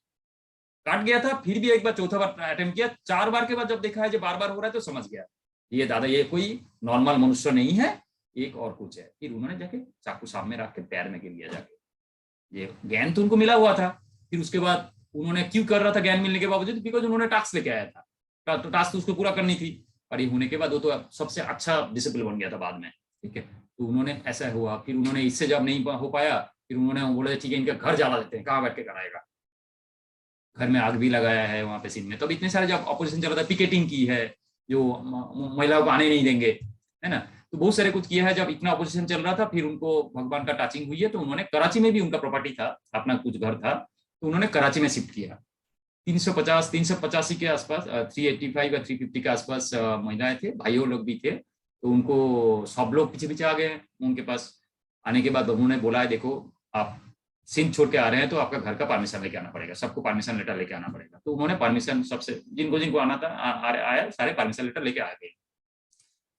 काट गया था, फिर भी एक बार चौथा बार अटेम्प्ट किया। 4 बार के बाद जब देखा है जो बार बार हो रहा है, तो समझ गया ये दादा ये कोई नॉर्मल मनुष्य नहीं है, एक और कुछ है। फिर उन्होंने जाके चाकू सामने रख के पैर में गिर लिया जाके। ये ज्ञान तो उनको मिला हुआ था। फिर उसके बाद उन्होंने क्यों कर रहा था ज्ञान मिलने के बावजूद, बिकॉज उन्होंने टास्क लेके आया था, तो टास्क तो उसको पूरा करनी थी। और ये होने के बाद वो तो सबसे अच्छा डिसिप्लिन बन गया था बाद में, ठीक है। तो उन्होंने ऐसा हुआ, फिर उन्होंने इससे जब नहीं हो पाया, फिर उन्होंने बोले ठीक है इनका घर जला देते हैं, कहाँ बैठ के कराएगा। घर में आग भी लगाया है वहां पे सीन में। तो इतने सारे जब ऑपोजिशन चला था, पिकेटिंग की है, जो महिलाओं को आने नहीं देंगे, है ना। तो बहुत सारे कुछ किया है। जब इतना अपोजिशन चल रहा था, फिर उनको भगवान का टचिंग हुई है, तो उन्होंने कराची में भी, उनका प्रॉपर्टी था, अपना कुछ घर था, तो उन्होंने कराची में शिफ्ट किया। 385 के आसपास, 385 या 350 के आसपास महिलाएं थे, भाइयों लोग भी थे। तो उनको सब लोग पीछे पीछे आ गए उनके पास। आने के बाद उन्होंने बोला है, देखो आप सिंध छोड़ के आ रहे हैं तो आपका घर का परमिशन लेके आना पड़ेगा, सबको परमिशन लेटर लेके आना पड़ेगा। तो उन्होंने परमिशन सबसे, जिनको जिनको आना था आया, सारे परमिशन लेटर लेके आ गए।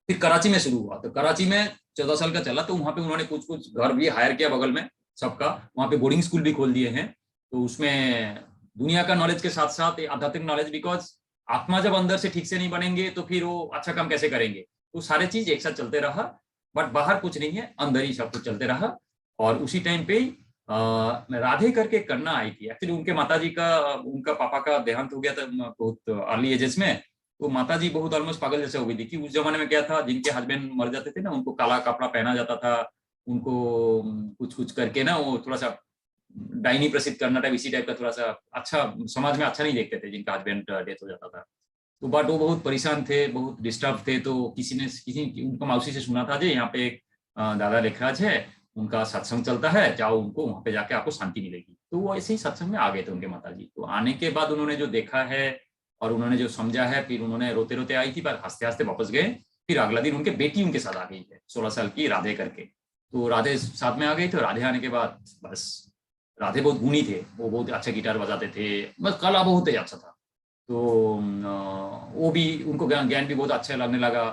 फिर कराची में शुरू हुआ। तो कराची में 14 साल का चला, तो वहां पे उन्होंने कुछ कुछ घर भी हायर किया बगल में सबका। वहां पे बोर्डिंग स्कूल भी खोल दिए हैं। तो उसमें दुनिया का नॉलेज के साथ साथ आध्यात्मिक नॉलेज, बिकॉज आत्मा जब अंदर से ठीक से नहीं बनेंगे तो फिर वो अच्छा काम कैसे करेंगे। तो सारे चीज एक साथ चलते रहा, बट बाहर कुछ नहीं है, अंदर ही सब कुछ चलते रहा। और उसी टाइम पे राधे करके कन्या आई थी। एक्चुअली उनके माताजी का, उनका पापा का देहांत हो गया था बहुत अर्ली एजेस में। तो माता जी बहुत ऑलमोस्ट पागल जैसे हो गई थी कि उस जमाने में क्या था, जिनके हस्बैंड मर जाते थे ना, उनको काला कपड़ा पहना जाता था, उनको कुछ कुछ करके ना, वो थोड़ा सा डायनी प्रसिद्ध करना टाइप, इसी टाइप का थोड़ा सा अच्छा समाज में अच्छा नहीं देखते थे जिनका हस्बैंड डेथ हो जाता था। तो बट वो बहुत परेशान थे, बहुत डिस्टर्ब थे। तो किसी उनका मौसी से सुना था, जी यहाँ पे एक दादा लेखराज है, उनका सत्संग चलता है, जाओ उनको वहां पे जाके आपको शांति मिलेगी। तो वो ऐसे ही सत्संग में आ गए थे उनके माता जी। तो आने के बाद उन्होंने जो देखा है और उन्होंने जो समझा है, फिर उन्होंने रोते रोते आई थी, पर हंसते हंसते वापस गए। फिर अगला दिन उनके बेटी उनके साथ आ गई है, 16 साल की राधे करके। तो राधे साथ में आ गई थी। राधे आने के बाद बस, राधे बहुत गुणी थे, वो बहुत अच्छा गिटार बजाते थे, बस कला बहुत ही अच्छा था। तो वो भी, उनको ज्ञान ज्ञान भी बहुत अच्छा लगने लगा,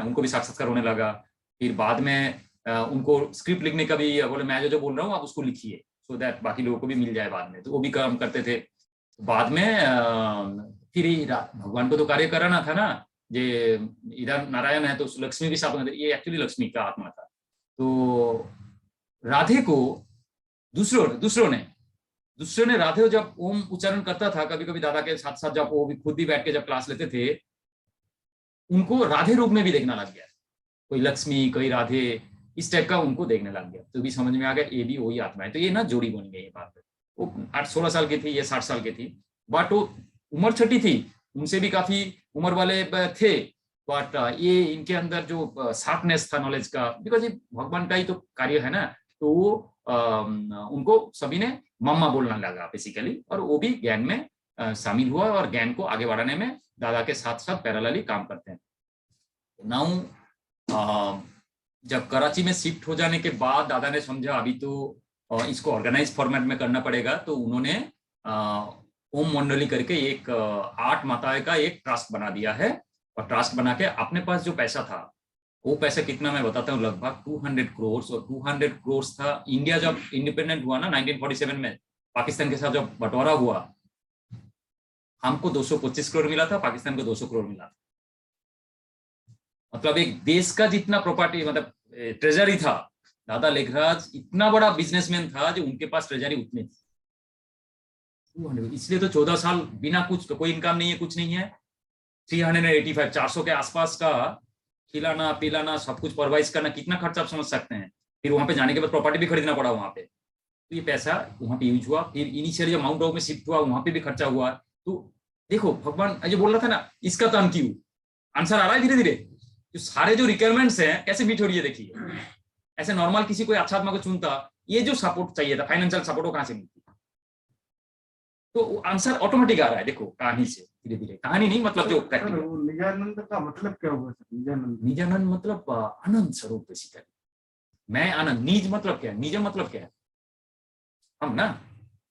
उनको भी साक्षात्कार होने लगा। फिर बाद में उनको स्क्रिप्ट लिखने का भी बोले, मैं जो जो बोल रहा हूँ आप उसको लिखिए, सो दैट बाकी लोगों को भी मिल जाए बाद में। तो वो भी काम करते थे। बाद में फिर भगवान को तो कार्य कराना था ना। ये इधर नारायण है तो लक्ष्मी भी साथ में, ये एक्चुअली लक्ष्मी का आत्मा था। तो राधे को दूसरों ने राधे को जब ओम उच्चारण करता था, कभी कभी दादा के साथ साथ, जब वो भी खुद भी बैठ के जब क्लास लेते थे, उनको राधे रूप में भी देखना लग गया। कोई लक्ष्मी, कोई राधे, इस टाइप का उनको देखने लग गया। तो भी समझ में आ गया ये भी वही आत्मा है। तो ये ना जोड़ी बन गई ये बात। वो 8-16 साल की थी, ये 60 साल की थी, बट वो उम्र छोटी थी, उनसे भी काफी उम्र वाले थे। बट ये इनके अंदर जो शार्पनेस था नॉलेज का, बिकॉज ये भगवान का ही तो कार्य है ना। तो वो उनको सभी ने मम्मा बोलना लगा बेसिकली, और वो भी ज्ञान में शामिल हुआ और ज्ञान को आगे बढ़ाने में दादा के साथ साथ पैरेलली काम करते हैं। नाउ जब कराची में शिफ्ट हो जाने के बाद दादा ने समझा अभी तो इसको ऑर्गेनाइज फॉर्मेट में करना पड़ेगा। तो उन्होंने ओम मंडली करके एक 8 माताएं का एक ट्रस्ट बना दिया है। और ट्रस्ट बना के अपने पास जो पैसा था, वो पैसा कितना मैं बताता हूँ, लगभग 200 करोड़। और 200 करोड़ था। इंडिया जब इंडिपेंडेंट हुआ ना 1947 में, पाकिस्तान के साथ जब बंटवारा हुआ, हमको 225 करोड़ मिला था, पाकिस्तान को 200 करोड़ मिला था। मतलब एक देश का जितना प्रॉपर्टी, मतलब ट्रेजरी था। दादा लेखराज इतना बड़ा बिजनेसमैन था जो उनके पास ट्रेजरी उतनी थी। इसलिए तो 14 साल बिना कुछ, कोई इनकम नहीं है, कुछ नहीं है। 385, 400 के आसपास का खिलाना पिलाना सब कुछ परवाइज करना, कितना खर्चा आप समझ सकते हैं। फिर वहां पे जाने के बाद प्रॉपर्टी भी खरीदना पड़ा वहां पे। तो ये पैसा वहां पे यूज हुआ। फिर इनिशियली जब माउंट आबू में शिफ्ट हुआ, वहां पे भी खर्चा हुआ। तो देखो भगवान जो बोल रहा था ना, इसका तो हम क्यों आंसर आ रहा है धीरे धीरे। जो सारे जो रिक्वायरमेंट्स हैं कैसे बीट हो रही है देखिए। ऐसे नॉर्मल किसी कोई अच्छा आत्मा को चुनता, ये जो सपोर्ट चाहिए था, फाइनेंशियल सपोर्ट, वो कहां से मिलती। तो आंसर ऑटोमेटिक आ रहा है, देखो कहानी से धीरे धीरे। कहानी नहीं मतलब जो प्रैक्टिकल। निजानंद का मतलब क्या हुआ सर? निजानंद मतलब आनंद स्वरूप बेसिकली। मैं आनंद। निज मतलब क्या है? निज मतलब क्या है? हम ना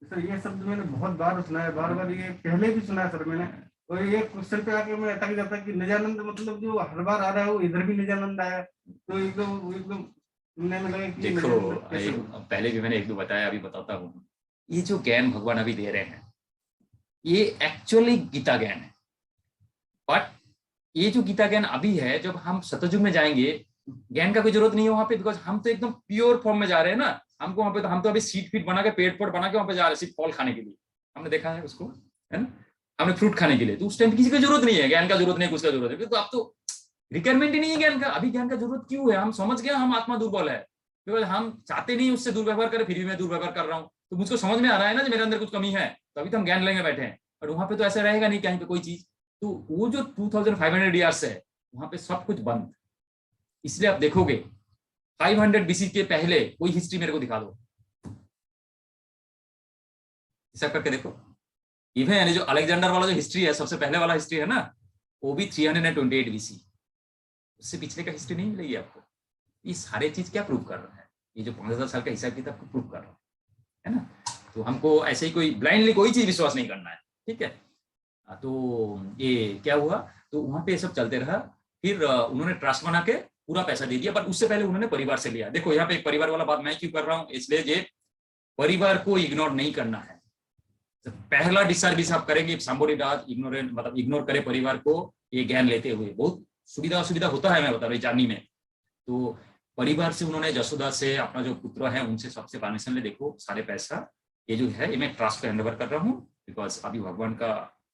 सर ये शब्द मैंने बहुत बार सुना है, बार बार ये पहले भी सुना है सर मैंने। और ये क्वेश्चन पे आके मैं अटक जाता कि निजानंद मतलब जो हर बार आ रहा है वो इधर भी निजानंद आया, तो एकदम सुनने में लगा कि देखो पहले भी मैंने 1-2 बताया, अभी बताता हूँ। ये जो ज्ञान भगवान अभी दे रहे हैं, ये एक्चुअली गीता ज्ञान है। बट ये जो गीता ज्ञान अभी है, जब हम सतयुग में जाएंगे, ज्ञान का कोई जरूरत नहीं है वहां पे, बिकॉज हम तो एकदम प्योर फॉर्म में जा रहे हैं ना। हमको वहां पे तो, हम तो अभी सीट फीट बना के पेड़ बना के वहां पे जा रहे हैं, सिर्फ फल खाने के लिए। हमने देखा है उसको, है ना। हमने फ्रूट खाने के लिए। तो उस टाइम किसी की जरूरत नहीं है, ज्ञान का जरूरत नहीं, कुछ का जरूरत है। तो अब तो रिक्वायरमेंट ही नहीं है ज्ञान का। अभी ज्ञान का जरूरत क्यों है? हम समझ गए हम आत्मा दुर्बल है, बिकॉज हम चाहते नहीं उससे दुर्व्यवहार करें, फिर भी मैं दुर्व्यवहार कर रहा हूँ। तो मुझको समझ में आ रहा है ना कि मेरे अंदर कुछ कमी है, तभी तो हम ज्ञान लेने बैठे हैं। और वहां पे तो ऐसा रहेगा नहीं कहीं पे कोई चीज। तो वो जो 2500 ईयर्स है वहां पे सब कुछ बंद। इसलिए आप देखोगे 500 बीसी के पहले कोई हिस्ट्री मेरे को दिखा दो, हिसाब करके देखो। इवन जो अलेक्जेंडर वाला जो हिस्ट्री है, सबसे पहले वाला हिस्ट्री है ना, वो भी 328 बीसी, उससे पिछले का हिस्ट्री नहीं मिलेगी आपको। ये सारे चीज क्या प्रूव कर रहा है, ये जो 5000 साल का हिसाब किताब को प्रूव कर रहा है ना। तो हमको ऐसे ही कोई ब्लाइंडली कोई चीज विश्वास नहीं करना है, ठीक है। तो ये क्या हुआ, तो वहां पे ये सब चलते रहा। फिर उन्होंने ट्रस्ट बना के पूरा पैसा दे दिया, बट उससे पहले उन्होंने परिवार से लिया। देखो यहाँ पे एक परिवार वाला बात मैं क्यों कर रहा हूँ, इसलिए ये परिवार को इग्नोर नहीं करना है। तो पहला डिसर्विस आप करेंगे, somebody does ignorant, मतलब इग्नोर करे परिवार को ये ज्ञान लेते हुए। बहुत सुविधा असुविधा होता है, मैं बता रही जानी में। तो परिवार से उन्होंने, जसोदा से, अपना जो पुत्र है उनसे सबसे परमिशन ले, देखो सारे पैसा ये जो है ये मैं ट्रस्ट पे हैंडओवर कर रहा हूँ, बिकॉज अभी भगवान का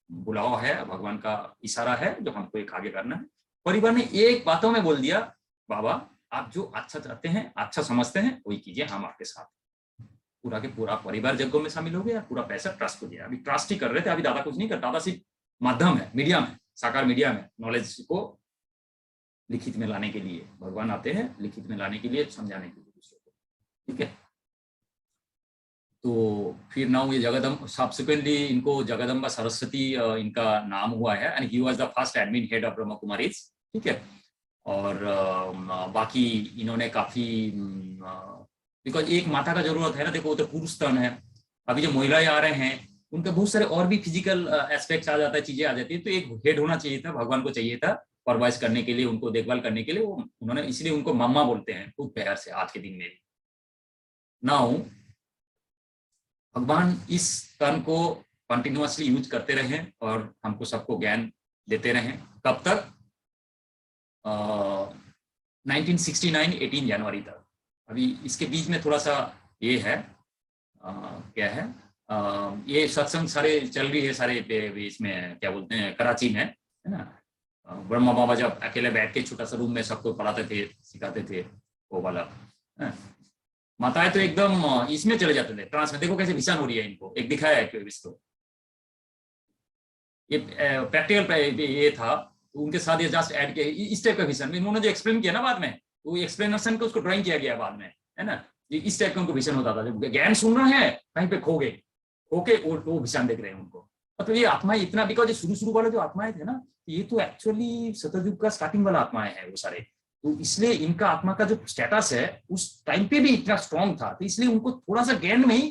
बुलावा है, भगवान का इशारा है जो हमको एक आगे करना है। परिवार ने एक बातों में बोल दिया, बाबा आप जो अच्छा चाहते हैं, अच्छा समझते हैं, वही कीजिए, हम आपके साथ। पूरा के पूरा परिवार यज्ञों में शामिल हो गया, पूरा पैसा ट्रस्ट को दिया। अभी ट्रस्ट ही कर रहे थे, अभी दादा कुछ नहीं करता, दादा सिर्फ माध्यम है, मीडियम है, साकार मीडियम है, नॉलेज को लिखित में लाने के लिए। भगवान आते हैं लिखित में लाने के लिए, समझाने के लिए दूसरों को, ठीक है। तो फिर नाउ ये जगदम्बा, सब्सिक्वेंटली इनको जगदम्बा सरस्वती इनका नाम हुआ है, and he was the first admin head of Brahma Kumaris, ठीक है। और बाकी इन्होंने काफी, बिकॉज एक माता का जरूरत है ना, देखो वो तो पुरुष तन है, अभी जो महिलाएं आ रहे हैं उनके बहुत सारे और भी फिजिकल एस्पेक्ट्स आ जाता है, चीजें आ जाती है। तो एक हेड होना चाहिए था, भगवान को चाहिए था परवाइज करने के लिए, उनको देखभाल करने के लिए। वो उन्होंने, इसलिए उनको मम्मा बोलते हैं खूब प्यार से आज के दिन में भी। नाउ भगवान इस टर्म को कंटिन्यूअसली यूज करते रहे और हमको सबको ज्ञान देते रहे। कब तक? 1969 18 जनवरी तक। अभी इसके बीच में थोड़ा सा ये है, क्या है, ये सत्संग सारे चल रही है, सारे इसमें क्या बोलते हैं, कराची में, है ना। ब्रह्मा बाबा जब अकेले बैठ के छोटा सा रूम में सबको पढ़ाते थे, सिखाते थे, वो वाला। माताएं तो एकदम इसमें चले जाते थे, ट्रांस में। देखो कैसे विषान हो रही है, इनको एक दिखाया है इसको, ये प्रैक्टिकल ये था, तो उनके साथ ये जस्ट ऐड किया इस टाइप का विषन में। इन्होंने जो एक्सप्लेन किया ना बाद में, वो एक्सप्लेनेशन को उसको ड्राइंग किया गया बाद में, है ना। इस टाइप का उनको विषन होता था, जब ज्ञान सुन रहे हैं कहीं पे खो गए, होके वो विषान देख रहे हैं उनको। मतलब ये आत्माएं इतना, बिकॉज शुरू वाले जो आत्माएं थे ना, ये तो एक्चुअली सतयुग का स्टार्टिंग वाला आत्माएं हैं वो सारे। तो इसलिए इनका आत्मा का जो स्टेटस है उस टाइम पे भी इतना स्ट्रॉन्ग था, तो इसलिए उनको थोड़ा सा ज्ञान में ही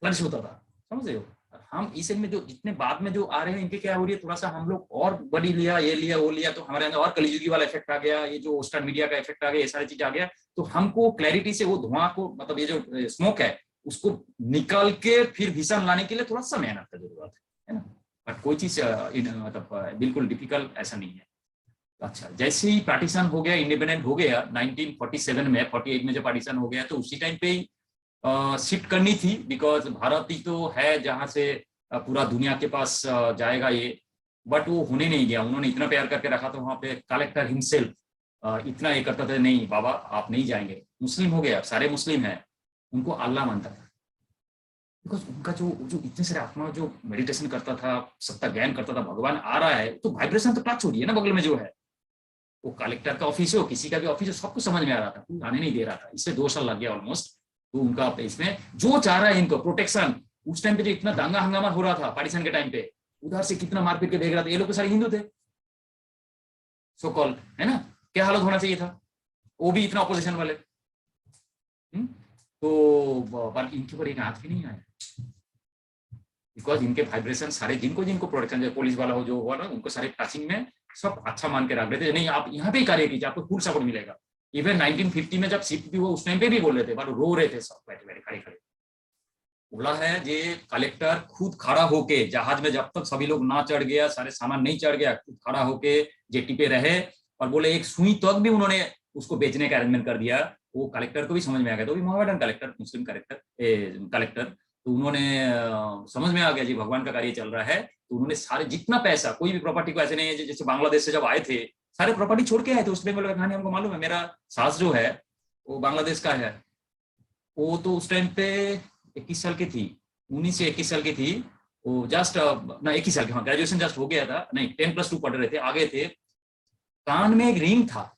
फ्लरिश होता था, समझ रहे हो। हम इस में जो जितने बाद में जो आ रहे हैं, इनके क्या हो रही है, थोड़ा सा हम लोग और बड़ी लिया, ये लिया, वो लिया, तो हमारे अंदर और कलिजुगी वाला इफेक्ट आ गया, ये जो वेस्टर्न मीडिया का इफेक्ट आ गया, ये सारी चीज आ गया। तो हमको क्लैरिटी से वो धुआं को, मतलब ये जो स्मोक है उसको निकाल के फिर भीषण लाने के लिए थोड़ा सा मेहनत का जरूरत है ना। बट कोई चीज मतलब बिल्कुल डिफिकल्ट ऐसा नहीं है। अच्छा, जैसे ही पार्टीशन हो गया, इंडिपेंडेंट हो गया 1947 में, 48 में जब पार्टीशन हो गया, तो उसी टाइम पे ही शिफ्ट करनी थी, बिकॉज भारत ही तो है जहां से पूरा दुनिया के पास जाएगा ये। बट वो होने नहीं गया, उन्होंने इतना प्यार करके रखा था वहां पे। कलेक्टर हिमसेल्फ इतना ये करता था, नहीं बाबा आप नहीं जाएंगे। मुस्लिम हो गया, सारे मुस्लिम हैं, उनको अल्लाह मानता था, बिकॉज उनका जो इतने सारे आत्मा जो मेडिटेशन करता था, सत्ता ज्ञान करता था, भगवान आ रहा है तो वाइब्रेशन तो टच हो रही है ना बगल में जो है। वो कलेक्टर का ऑफिस हो, किसी का भी ऑफिस हो, सबको समझ में आ रहा था, कोई आने नहीं दे रहा था। इससे 2 साल लग गया ऑलमोस्ट। तो उनका इसमें जो चाह रहा है इनको प्रोटेक्शन, उस टाइम पे जो इतना दांगा हंगामा हो रहा था पार्टीशन के टाइम पे, उधर से कितना मारपीट के देख रहा था। ये लोग तो सारे हिंदू थे सो कॉल, है ना। क्या हालत होना चाहिए था, वो भी इतना अपोजिशन वाले। तो पर इनके ऊपर एक हाथ भी नहीं आया, बिकॉज इनके वाइब्रेशन सारे, जिनको प्रोटेक्शन, पुलिस वाला हो जो हुआ ना, उनको सारे टचिंग में सब अच्छा मान के रख रहे थे। नहीं आप यहाँ पे ही कार्य कीजिए, आपको फुल सपोर्ट मिलेगा। इवन 1950 में जब शिफ्ट भी हुआ उस टाइम पे भी बोल रहे थे, पर रो रहे थे सब बैठे बैठे खड़े खड़े। बोला है ये कलेक्टर खुद खड़ा होके जहाज में, जब तक सभी लोग ना चढ़ गया, सारे सामान नहीं चढ़ गया, खुद खड़ा होके जेटी पे रहे। और बोले एक सुई तक भी उन्होंने उसको बेचने का अरेंजमेंट कर दिया। वो कलेक्टर को भी समझ में आ गया, तो भी मोहम्मदन कलेक्टर, मुस्लिम कलेक्टर, तो उन्होंने समझ में आ गया जी भगवान का कार्य चल रहा है। तो उन्होंने सारे जितना पैसा, कोई भी प्रॉपर्टी को ऐसे नहीं है जैसे बांग्लादेश से जब आए थे सारे प्रॉपर्टी छोड़ के आए थे। उस बंगाल का कहानी हमको मालूम है, मेरा सास जो है वो बांग्लादेश का है। वो तो उस टाइम पे 21 साल की थी, 19 से 21 साल की थी। वो जस्ट ना 1 ही साल के, हाँ ग्रेजुएशन जस्ट हो गया था, नहीं 10+2 पढ़ रहे थे, आगे थे, कान में एक रिंग था,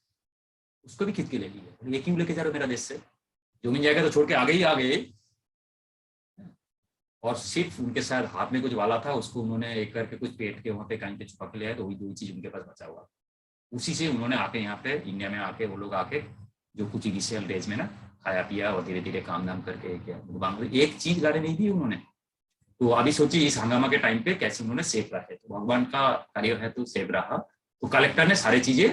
उसको भी खींच के ले लिए, ये क्यों लेके जा रहे हो मेरा देश से, जो मिल जाएगा तो छोड़ के आ गए। और सिर्फ उनके साथ हाथ में कुछ वाला था, उसको उन्होंने एक करके कुछ पेट के वहां पे कहीं पे छुपा के ले आए, तो वही 2 चीज उनके पास बचा हुआ, उसी से उन्होंने आके यहाँ पे इंडिया में आके वो लोग आके जो कुछ इनिशियल डेज में ना खाया पिया और धीरे धीरे काम धाम करके किया, एक चीज गाड़ी नहीं दी उन्होंने। तो अभी सोचिए इस हंगामा के टाइम पे कैसे उन्होंने सेफ रहे, तो भगवान का कार्य है तो सेफ रहा। तो कलेक्टर ने सारी चीजें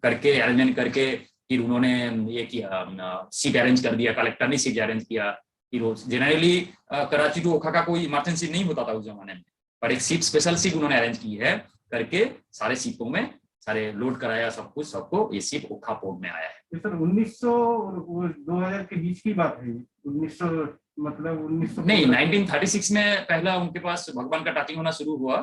करके अरेंजमेंट करके फिर उन्होंने ये किया, सीट अरेंज कर दिया, कलेक्टर ने सीट अरेंज किया। फिर जनरली कराची टू ओखा का कोई इमरजेंसी नहीं होता था उस जमाने में, पर एक सीट स्पेशल सीट उन्होंने अरेंज की है करके सारे सीटों में सारे लोड कराया, सब कुछ सबको ये सीट ओखा पोर्ट में आया है। सर 2000 के बीच की बात है, 1900 मतलब 1900 नहीं, 1936 में पहला उनके पास भगवान का टचिंग होना शुरू हुआ,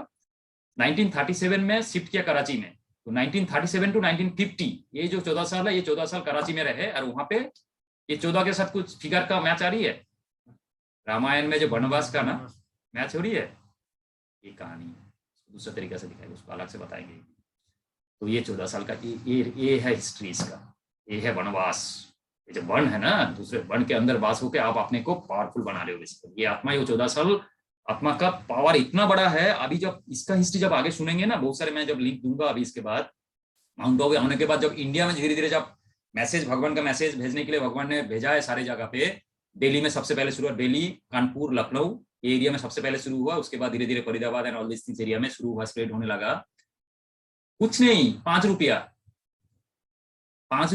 1937 में शिफ्ट किया कराची में, तो 1937 टू 1950 ये जो 14 साल है, ये 14 साल कराची में रहे, और वहां पे ये 14 के साथ कुछ फिगर का मैच आ रही है, रामायण में जो वनवास का ना मैच हो रही है, ये कहानी दूसरे तरीके से दिखाएगी, उसको अलग से बताएंगे। तो ये 14 साल का ये है हिस्ट्री इसका, ये है वनवास, ये जो वन है ना, दूसरे वन के अंदर वास होकर आप अपने को पावरफुल बना रहे हो बेसिकली, ये आत्मा, ये 14 साल आत्मा का पावर इतना बड़ा है। अभी जब इसका हिस्ट्री जब आगे सुनेंगे ना, बहुत सारे मैं जब लिंक दूंगा अभी इसके बाद, माउंट आबू आने के बाद जब इंडिया में धीरे धीरे जब मैसेज, भगवान का मैसेज भेजने के लिए भगवान ने भेजा है सारे जगह पे, दिल्ली में सबसे पहले शुरू हुआ, दिल्ली, कानपुर, लखनऊ ये एरिया में सबसे पहले शुरू हुआ, उसके बाद धीरे धीरे Faridabad and all this things area में शुरू हुआ, स्प्रेड होने लगा। कुछ नहीं, 5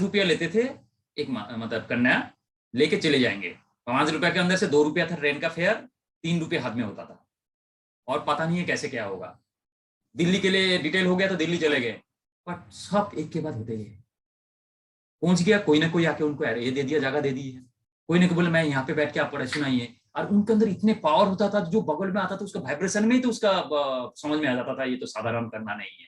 रुपया लेते थे एक मतलब कन्या लेके चले जाएंगे, 5 रुपया के अंदर से 2 रुपया था ट्रेन का फेयर, 3 रुपये हाथ में होता था, और पता नहीं है कैसे क्या होगा। दिल्ली के लिए डिटेल हो गया तो दिल्ली चले गए, बट सब एक के बाद होते गए, पहुंच गया कोई ना कोई आके उनको ये दे दिया, जगह दे दी है, कोई ना कोई बोले मैं यहाँ पे बैठ के आप पढ़े सुनाइए, और उनके अंदर इतने पावर होता था, जो बगल में आता था उसका वाइब्रेशन में ही तो उसका समझ में आ जाता था ये तो साधारण करना नहीं है।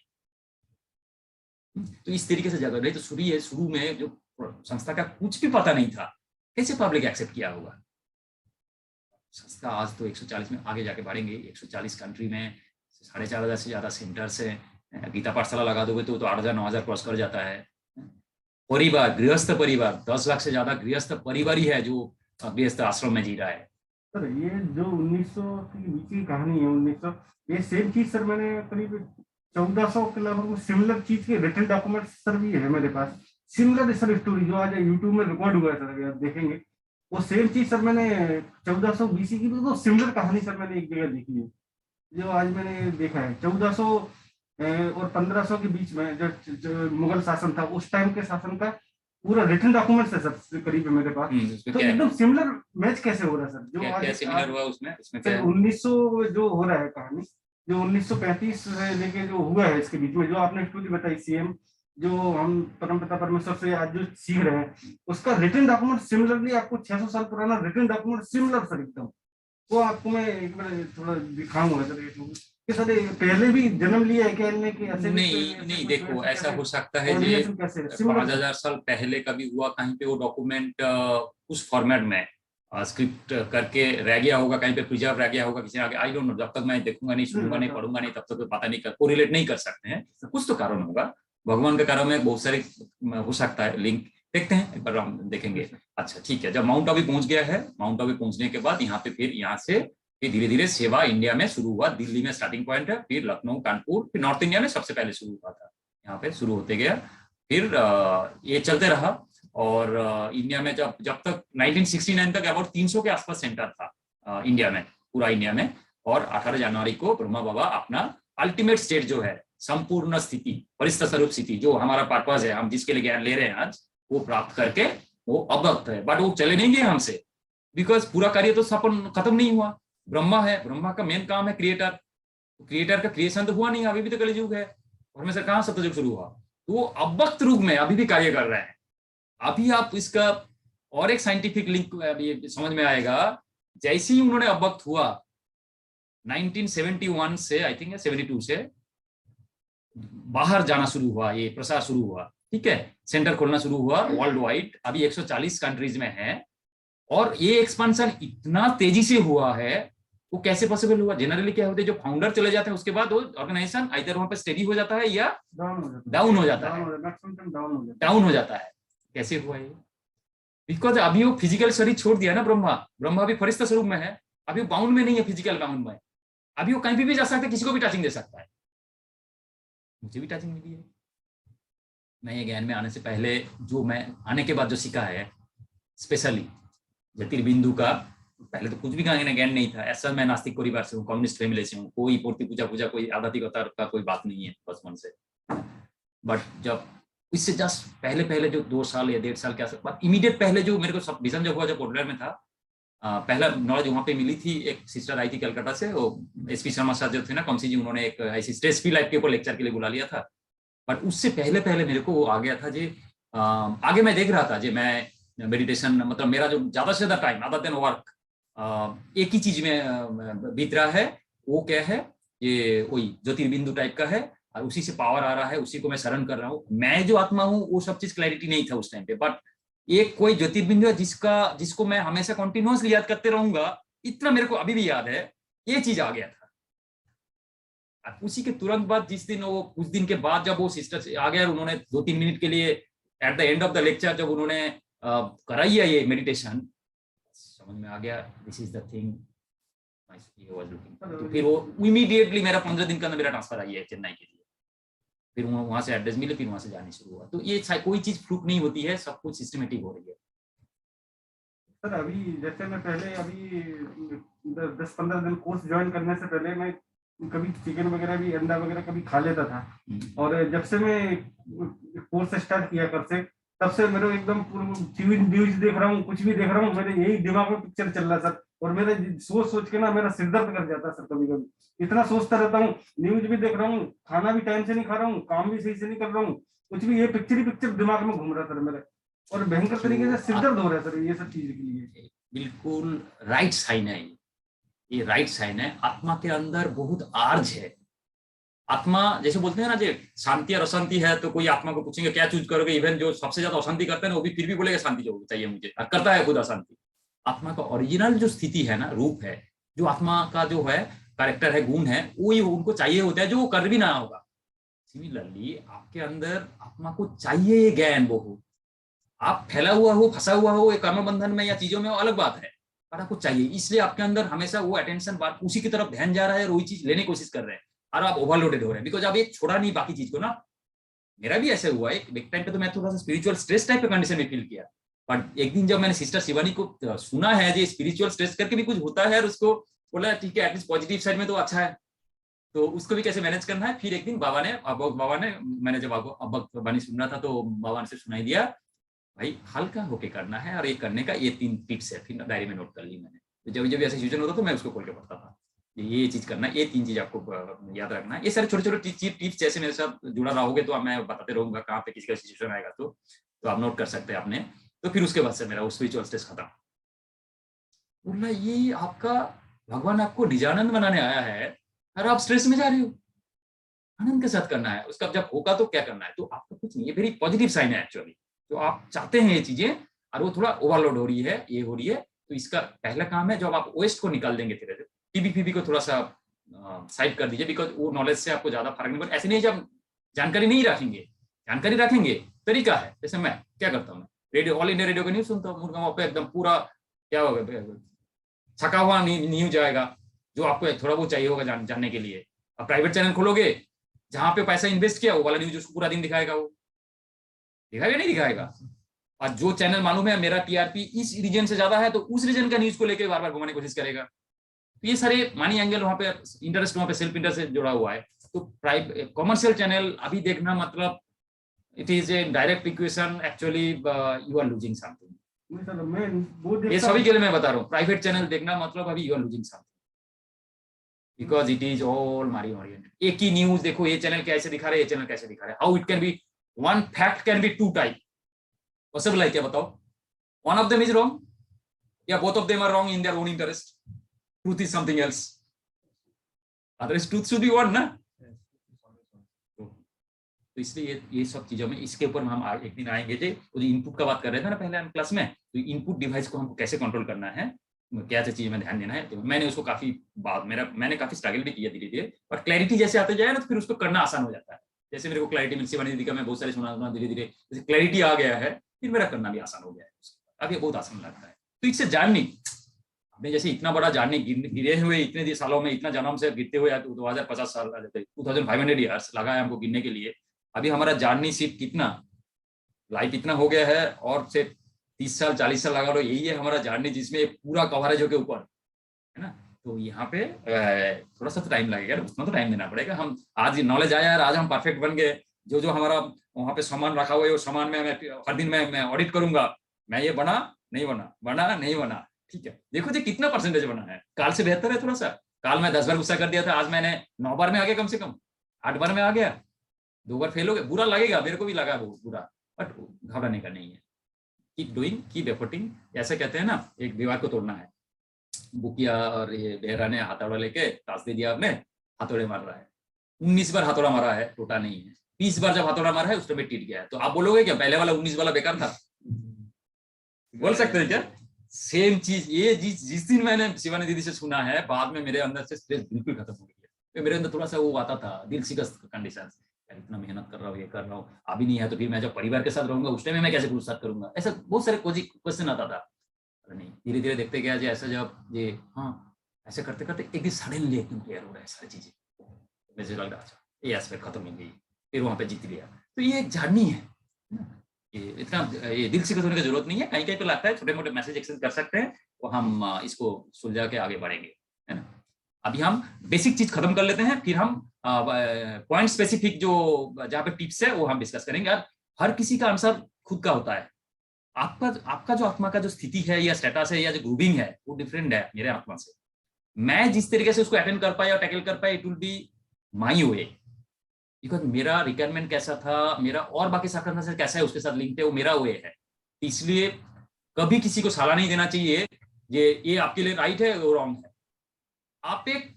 तो इस तरीके से जगह नहीं, तो शुरू में जो संस्था का कुछ भी पता नहीं था, कैसे पब्लिक एक्सेप्ट किया होगा। संस्था आज तो 140 में आगे जाके बढ़ेंगे, 140 कंट्री में 4,500 से ज्यादा सेंटर्स है, गीता पाठशाला लगा दोगे तो 8,000-9,000 क्रॉस कर जाता है। परिवार, गृहस्थ परिवार, 10 लाख से ज्यादा गृहस्थ परिवार ही है जो गृहस्थ आश्रम में जी रहा है। सर ये जो 1900 की बीच की कहानी है, 1900 ये सेम चीज सर मैंने करीब 1400 के लगभग सिमिलर चीज के रिटन डॉक्यूमेंट्स सर भी है मेरे पास, सिमिलर सर स्टोरी जो आज यूट्यूब में रिकॉर्ड हुआ है सर, अगर आप देखेंगे वो सेम चीज सर मैंने 1400 BC की तो सिमिलर कहानी सर मैंने एक जगह देखी है, जो आज मैंने देखा है 1400 और 1500 के बीच में जो मुगल शासन था उस टाइम के शासन का पूरा रिटन डॉक्यूमेंट्स है सर करीब है मेरे पास। तो एकदम सिमिलर मैच कैसे हो रहा है सर, जो क्या सिमिलर हुआ उसमें 1900 जो हो रहा है कहानी, जो 1935 से लेके जो हुआ है इसके बीच में, जो आपने स्टोरी बताई सीएम, जो हम परमपिता परमेश्वर से आज जो सीख रहे हैं, उसका रिटन डॉक्यूमेंट सिमिलरली आपको 600 साल पुराना रिटन डॉक्यूमेंट सिमिलर सर एकदम, वो आपको मैं एक बार थोड़ा दिखाऊंगा सर कि सर पहले भी जन्म लिया है क्या इनने कि ऐसे नहीं देखो ऐसा हो सकता है जी 5,000 साल पहले का भी हुआ कहीं पे वो डॉक्यूमेंट उस फॉर्मेट में स्क्रिप्ट करके रह गया होगा, कहीं पे प्रिजर्व रह गया होगा किसी आगे, आई डोंट नो, जब तक मैं देखूंगा नहीं, सुनूंगा नहीं, पढ़ूंगा नहीं, तब तक पता नहीं कर कोरिलेट नहीं कर सकते हैं, कुछ तो कारण होगा। भगवान के कारण में बहुत सारे हो सकता है लिंक, देखते हैं एक बार हम देखेंगे। अच्छा ठीक है, जब माउंट आबू पहुंच गया है, माउंट आबू पहुंचने के बाद यहाँ पे फिर यहाँ से फिर धीरे धीरे सेवा इंडिया में शुरू हुआ, दिल्ली में स्टार्टिंग पॉइंट है, फिर लखनऊ, कानपुर, फिर नॉर्थ इंडिया में सबसे पहले शुरू हुआ था, यहाँ पे शुरू होते गया, फिर ये चलते रहा। और इंडिया में जब तक 1969 तक अबाउट 300 के आसपास सेंटर था इंडिया में, पूरा इंडिया में। और 18 जनवरी को ब्रह्मा बाबा अपना अल्टीमेट स्टेट जो है, संपूर्ण स्थिति, परिस्थ स्वरूप स्थिति, जो हमारा पर्पज है, हम जिसके लिए ज्ञान ले रहे हैं आज, वो प्राप्त करके वो अवगत है, बट वो चले नहीं गए हमसे, बिकॉज पूरा कार्य तो सपन खत्म नहीं हुआ। ब्रह्मा है, ब्रह्मा का मेन काम है क्रिएटर, क्रिएटर का क्रिएशन तो हुआ नहीं, अभी भी तो कलियुग है, और में से कहाँ सत्ययुग शुरू हुआ, तो वो अवक्त रूप में अभी भी कार्य कर रहे हैं। अभी आप इसका और एक साइंटिफिक लिंक ये समझ में आएगा, जैसे ही उन्होंने अवक्त हुआ 1971 से आई थिंक 72 से बाहर जाना शुरू हुआ, ये प्रसार शुरू हुआ, ठीक है, सेंटर खोलना शुरू हुआ वर्ल्ड वाइड, अभी 140 कंट्रीज में है, और ये एक्सपेंशन इतना तेजी से हुआ है वो कैसे पॉसिबल हुआ? जनरली क्या होता है, जो फाउंडर चले जाते हैं उसके बाद वो ऑर्गेनाइजेशन इधर वहां पे स्टेडी हो जाता है या डाउन हो जाता है, डाउन हो जाता है। कैसे हुआ ये? बिकॉज अभी वो फिजिकल शरीर छोड़ दिया ना, ब्रह्मा ब्रह्मा अभी फरिश्ता स्वरूप में है, अभी वो बाउंड में नहीं है, फिजिकल बाउंड में। अभी वो कहीं भी जा सकता है, किसी को भी टचिंग दे सकता है। मुझे भी टचिंग मिली है। मैं ये ज्ञान में आने से पहले, जो मैं आने के बाद जो सीखा है, स्पेशली ज्योतिर्बिंदु का, पहले तो कुछ भी ज्ञान नहीं था। ऐसा मैं नास्तिक परिवार से हूँ, कम्युनिस्ट फैमिली से हूँ, कोई मूर्ति पूजा कोई आध्यात्मिकता का कोई बात नहीं है बचपन से। बट जब इससे जस्ट पहले जो 2 साल या 1.5 साल के आसपास, इमीडिएट पहले जो मेरे को सब विजन जब हुआ, जब पोर्टलैंड में था, पहला नॉलेज वहाँ पे मिली थी। एक सिस्टर आई थी कलकत्ता से, वो SP शर्मा सर जो थे ना, कमसी जी, उन्होंने एक ऐसी स्ट्रेस फ्री लाइफ के ऊपर लेक्चर के लिए बुला लिया था। बट उससे पहले मेरे को वो आ गया था जी। आगे मैं देख रहा था जी, मैं मेडिटेशन, मतलब मेरा जो ज्यादा से ज्यादा टाइम, अदर देन वर्क, एक ही चीज में बीत रहा है। वो क्या है? ये वही ज्योतिर्बिंदु टाइप का है, और उसी से पावर आ रहा है, उसी को मैं शरण कर रहा हूँ। मैं जो आत्मा हूँ वो सब चीज क्लैरिटी नहीं था उस टाइम पे, बट एक कोई ज्योतिर्बिंदु है जिसको मैं हमेशा कंटिन्यूअसली याद करते रहूंगा, इतना मेरे को अभी भी याद है। ये चीज आ गया था। उसी के तुरंत बाद, जिस दिन वो, कुछ दिन के बाद जब वो सिस्टर आ गया, उन्होंने 2-3 मिनट के लिए at the end of the lecture जब उन्होंने कराई है ये मेडिटेशन, समझ में आ गया, दिस इज द थिंग तो फिर वो इमीडिएटली मेरा 15 दिन के अंदर मेरा ट्रांसफर आई है चेन्नई के लिए। फिर वहां से एड्रेस मिले, फिर वहां से जाने शुरू हुआ। तो ये कोई चीज फ्लूक नहीं होती है, सब कुछ सिस्टमेटिक हो रही है। सर अभी जैसे मैं पहले अभी 10-15 दिन कोर्स ज्वाइन करने से पहले मैं कभी चिकन वगैरह भी, अंडा वगैरह कभी खा लेता था। और जब से मैं कोर्स स्टार्ट किया कर से, तब से मेरे एकदम न्यूज देख रहा हूँ, कुछ भी देख रहा हूँ, मेरे यही दिमाग में पिक्चर चल रहा है सर। और मेरे सोच के ना मेरा सिर दर्द कर जाता है सर, कभी कभी इतना सोचता रहता हूँ। न्यूज भी देख रहा हूँ, खाना भी टाइम से नहीं खा रहा हूँ, काम भी सही से नहीं कर रहा हूँ, कुछ भी, ये पिक्चर ही पिक्चर दिमाग में घूम रहा है सर मेरे। और भयंकर तरीके से सिर दर्द हो रहा है सर ये सब चीज के लिए। बिल्कुल राइट साइन है ये राइट साइन है। आत्मा के अंदर बहुत आर्ज है। आत्मा, जैसे बोलते हैं ना, जो शांति और अशांति है, तो कोई आत्मा को पूछेंगे क्या चूज करोगे, इवन जो सबसे ज्यादा अशांति करते हैं वो भी फिर भी बोलेगा शांति जो चाहिए मुझे, और करता है खुद अशांति। आत्मा का ओरिजिनल जो स्थिति है ना, रूप है, जो आत्मा का जो है कैरेक्टर है, गुण है, वो ही उनको चाहिए होता है, जो वो कर भी ना होगा। सिमिलरली आपके अंदर आत्मा को चाहिए ये ज्ञान, वो आप फैला हुआ हो, फंसा हुआ हो एक कर्म बंधन में या चीजों में, वो अलग बात है, पर आपको चाहिए। इसलिए आपके अंदर हमेशा वो अटेंशन बात उसी की तरफ ध्यान जा रहा है, और वही चीज लेने की कोशिश कर रहे हैं, और आप ओवरलोडेड हो रहे हैं, बिकॉज आप एक छोड़ा नहीं बाकी चीज को ना। मेरा भी ऐसे हुआ है, एक टाइम पे तो मैं थोड़ा सा स्पिरिचुअल स्ट्रेस टाइप के कंडीशन में फील किया, बट एक दिन जब मैंने सिस्टर शिवानी को सुना है जो स्पिरिचुअल स्ट्रेस करके भी कुछ होता है, और उसको बोला ठीक है, एटलीस्ट पॉजिटिव साइड में तो अच्छा है, तो उसको भी कैसे मैनेज करना है। फिर एक दिन बाबा ने मैंने जब अब्बा बानी सुन रहा था, तो बाबा ने से सुनाई दिया, भाई हल्का होके करना है, और ये करने का ये 3 टिप्स है। फिर डायरी में नोट कर ली मैंने, तो जब जब ऐसा सिचुएशन होता तो मैं उसको खोल के पढ़ता था, ये चीज करना है, ये 3 चीज आपको याद रखना है। ये सारे छोटे छोटे टिप्स, जैसे मेरे साथ जुड़ा रहोगे तो मैं बताते रहूंगा, कहाँ पे किसी का सिचुएशन आएगा तो आप नोट कर सकते हैं आपने। तो फिर उसके बाद से मेरा स्पिरिचुअल स्ट्रेस खत्म। बोला ये आपका भगवान आपको निजानंद बनाने आया है, और आप स्ट्रेस में जा रहे हो। आनंद के साथ करना है, उसका जब होगा तो क्या करना है, तो आपका कुछ नहीं, ये वेरी पॉजिटिव साइन है एक्चुअली। तो आप चाहते हैं ये चीजें, और वो थोड़ा ओवरलोड हो रही है, ये हो रही है, तो इसका पहला काम है, जब आप वेस्ट को निकाल देंगे धीरे धीरे, टीबी को थोड़ा सा साइड कर दीजिए, बिकॉज वो नॉलेज से आपको ज्यादा फर्क नहीं पड़ता। ऐसे नहीं जब जानकारी नहीं रखेंगे, जानकारी रखेंगे, तरीका है। जैसे मैं क्या करता हूँ, रेडियो, ऑल इंडिया रेडियो का न्यूज सुनता हूँ, मुर्गा पे एकदम पूरा क्या होगा, छका हुआ न्यूज आएगा, जो आपको थोड़ा बहुत चाहिए होगा जानने के लिए। अब प्राइवेट चैनल खोलोगे, जहां पे पैसा इन्वेस्ट किया वो वाला न्यूज उसको पूरा दिन दिखाएगा, वो दिखाएगा नहीं दिखाएगा। और जो चैनल मालूम है मेरा टीआरपी इस रीजन से ज्यादा है, तो उस रीजन का न्यूज को लेकर बार बार घुमाने की कोशिश करेगा। तो ये सारे मनी एंगल वहां पे, इंटरेस्ट वहां पे सेल्फ इंटरेस्ट से जुड़ा हुआ है। तो कॉमर्शियल चैनल अभी देखना मतलब it is a direct equation, actually you are losing something. ये सभी के लिए मैं बता रहा हूँ, प्राइवेट चैनल देखना मतलब अभी you are losing something, because it is all मारी ओरिएंटेड। एक ही न्यूज देखो, ये चैनल कैसे दिखा रहा है, ये चैनल कैसे दिखा रहा है, how it can be one fact can be 2 type possible है क्या, बताओ? One of them is wrong, या both of them are wrong in their own interest, truth is something else, otherwise truth should be one ना। तो इसलिए ये सब चीजों में, इसके ऊपर हम एक दिन आएंगे। जो इनपुट का बात कर रहे थे ना पहले हम क्लास में, तो इनपुट डिवाइस को हमको कैसे कंट्रोल करना है, क्या क्या चीज में ध्यान देना है। तो मैंने उसको काफी मैंने काफी स्ट्रगल भी किया धीरे धीरे, और क्लैरिटी जैसे आते जाए ना तो फिर उसको करना आसान हो जाता है। जैसे मेरे को क्लैरिटी मिली शिवानी दीदी का, मैं बहुत सारे सुना धीरे धीरे जैसे क्लैरिटी आ गया है, फिर मेरा करना भी आसान हो गया है, अब ये बहुत आसान लगता है। तो इससे जाननी, आपने जैसे इतना बड़ा जानने गिरे हुए इतने सालों में, इतना जन्म से गिरते हुए 2050 साल 2500 ईयर्स लगा है हमको गिनने के लिए। अभी हमारा जाननी सिर्फ कितना लाइफ इतना हो गया है, और से 30 साल 40 साल लगा लो, यही है हमारा जानने, जिसमें पूरा कवरेज होके ऊपर है ना। तो यहाँ पे थोड़ा सा तो टाइम लगेगा, उतना तो टाइम देना पड़ेगा। हम आज नॉलेज आया यार, आज हम परफेक्ट बन गए, जो जो हमारा वहाँ पे सामान रखा हुआ है वो सामान में हर दिन मैं ऑडिट करूंगा, मैं ये बना नहीं बना, ठीक है, देखो जी कितना परसेंटेज बना है, काल से बेहतर है थोड़ा सा। काल मैं 10 बार गुस्सा कर दिया था, आज मैंने 9 बार में आ गया, कम से कम 8 बार में आ गया। 2 बार फेल हो गया, बुरा लगेगा, मेरे को भी लगा बहुत बुरा, बट घबराने का नहीं है। Keep doing, keep efforting. ऐसा कहते हैं ना, एक दीवार को तोड़ना है, बुकिया और ये बेहरा ने हथौड़ा लेके ताश दे दिया, आपने हथौड़े मार रहा है, 19 बार हथौड़ा मारा है, टूटा नहीं है। 20 बार जब हथौड़ा मारा है उस समय टूट गया है, तो आप बोलोगे क्या पहले वाला 19 वाला बेकार था? बोल सकते हैं क्या? सेम चीज ये जिस दिन मैंने शिवानी दीदी से सुना है, बाद में मेरे अंदर से स्ट्रेस बिल्कुल खत्म हो गया। मेरे अंदर थोड़ा सा वो आता था, दिल शिकस्त कंडीशन, इतना मेहनत कर रहा हूँ, ये कर रहा हूँ, अभी नहीं है तो फिर मैं जब परिवार के साथ रहूंगा उस टाइम में मैं कैसे पुरुषार्थ करूंगा, ऐसा बहुत सारे क्वेश्चन आता था। नहीं, धीरे धीरे देखते गया, ऐसा जब ये हाँ ऐसे करते करते एक दिन सडनली एकदम क्लियर हो रहा है सारी चीजें, मुझे लग रहा था ये एस्पेक्ट खत्म हो गई, फिर वहां पे जीत लिया। तो ये एक जर्नी है, ये इतना ये दिल से होने की जरूरत नहीं है। कहीं कहीं तो लगता है छोटे मोटे मैसेज एक्सचेंज कर सकते हैं, तो हम इसको सुलझा के आगे बढ़ेंगे, है ना। अभी हम बेसिक चीज खत्म कर लेते हैं, फिर हम पॉइंट स्पेसिफिक जो जहाँ पे टिप्स है वो हम डिस्कस करेंगे। हर किसी का आंसर खुद का होता है। आपका जो आत्मा का जो स्थिति है या स्टेटस है या जो ग्रूविंग है वो डिफरेंट है मेरे आत्मा से। मैं जिस तरीके से उसको अटेंड कर पाया और टैकल कर पाया, it will be my way, because मेरा रिक्वायरमेंट कैसा था, मेरा और बाकी सर्कमस्टेंसेस कैसा है उसके साथ लिंक है, वो मेरा वे है। इसलिए कभी किसी को सलाह नहीं देना चाहिए ये आपके लिए राइट है वो रॉन्ग है। आप एक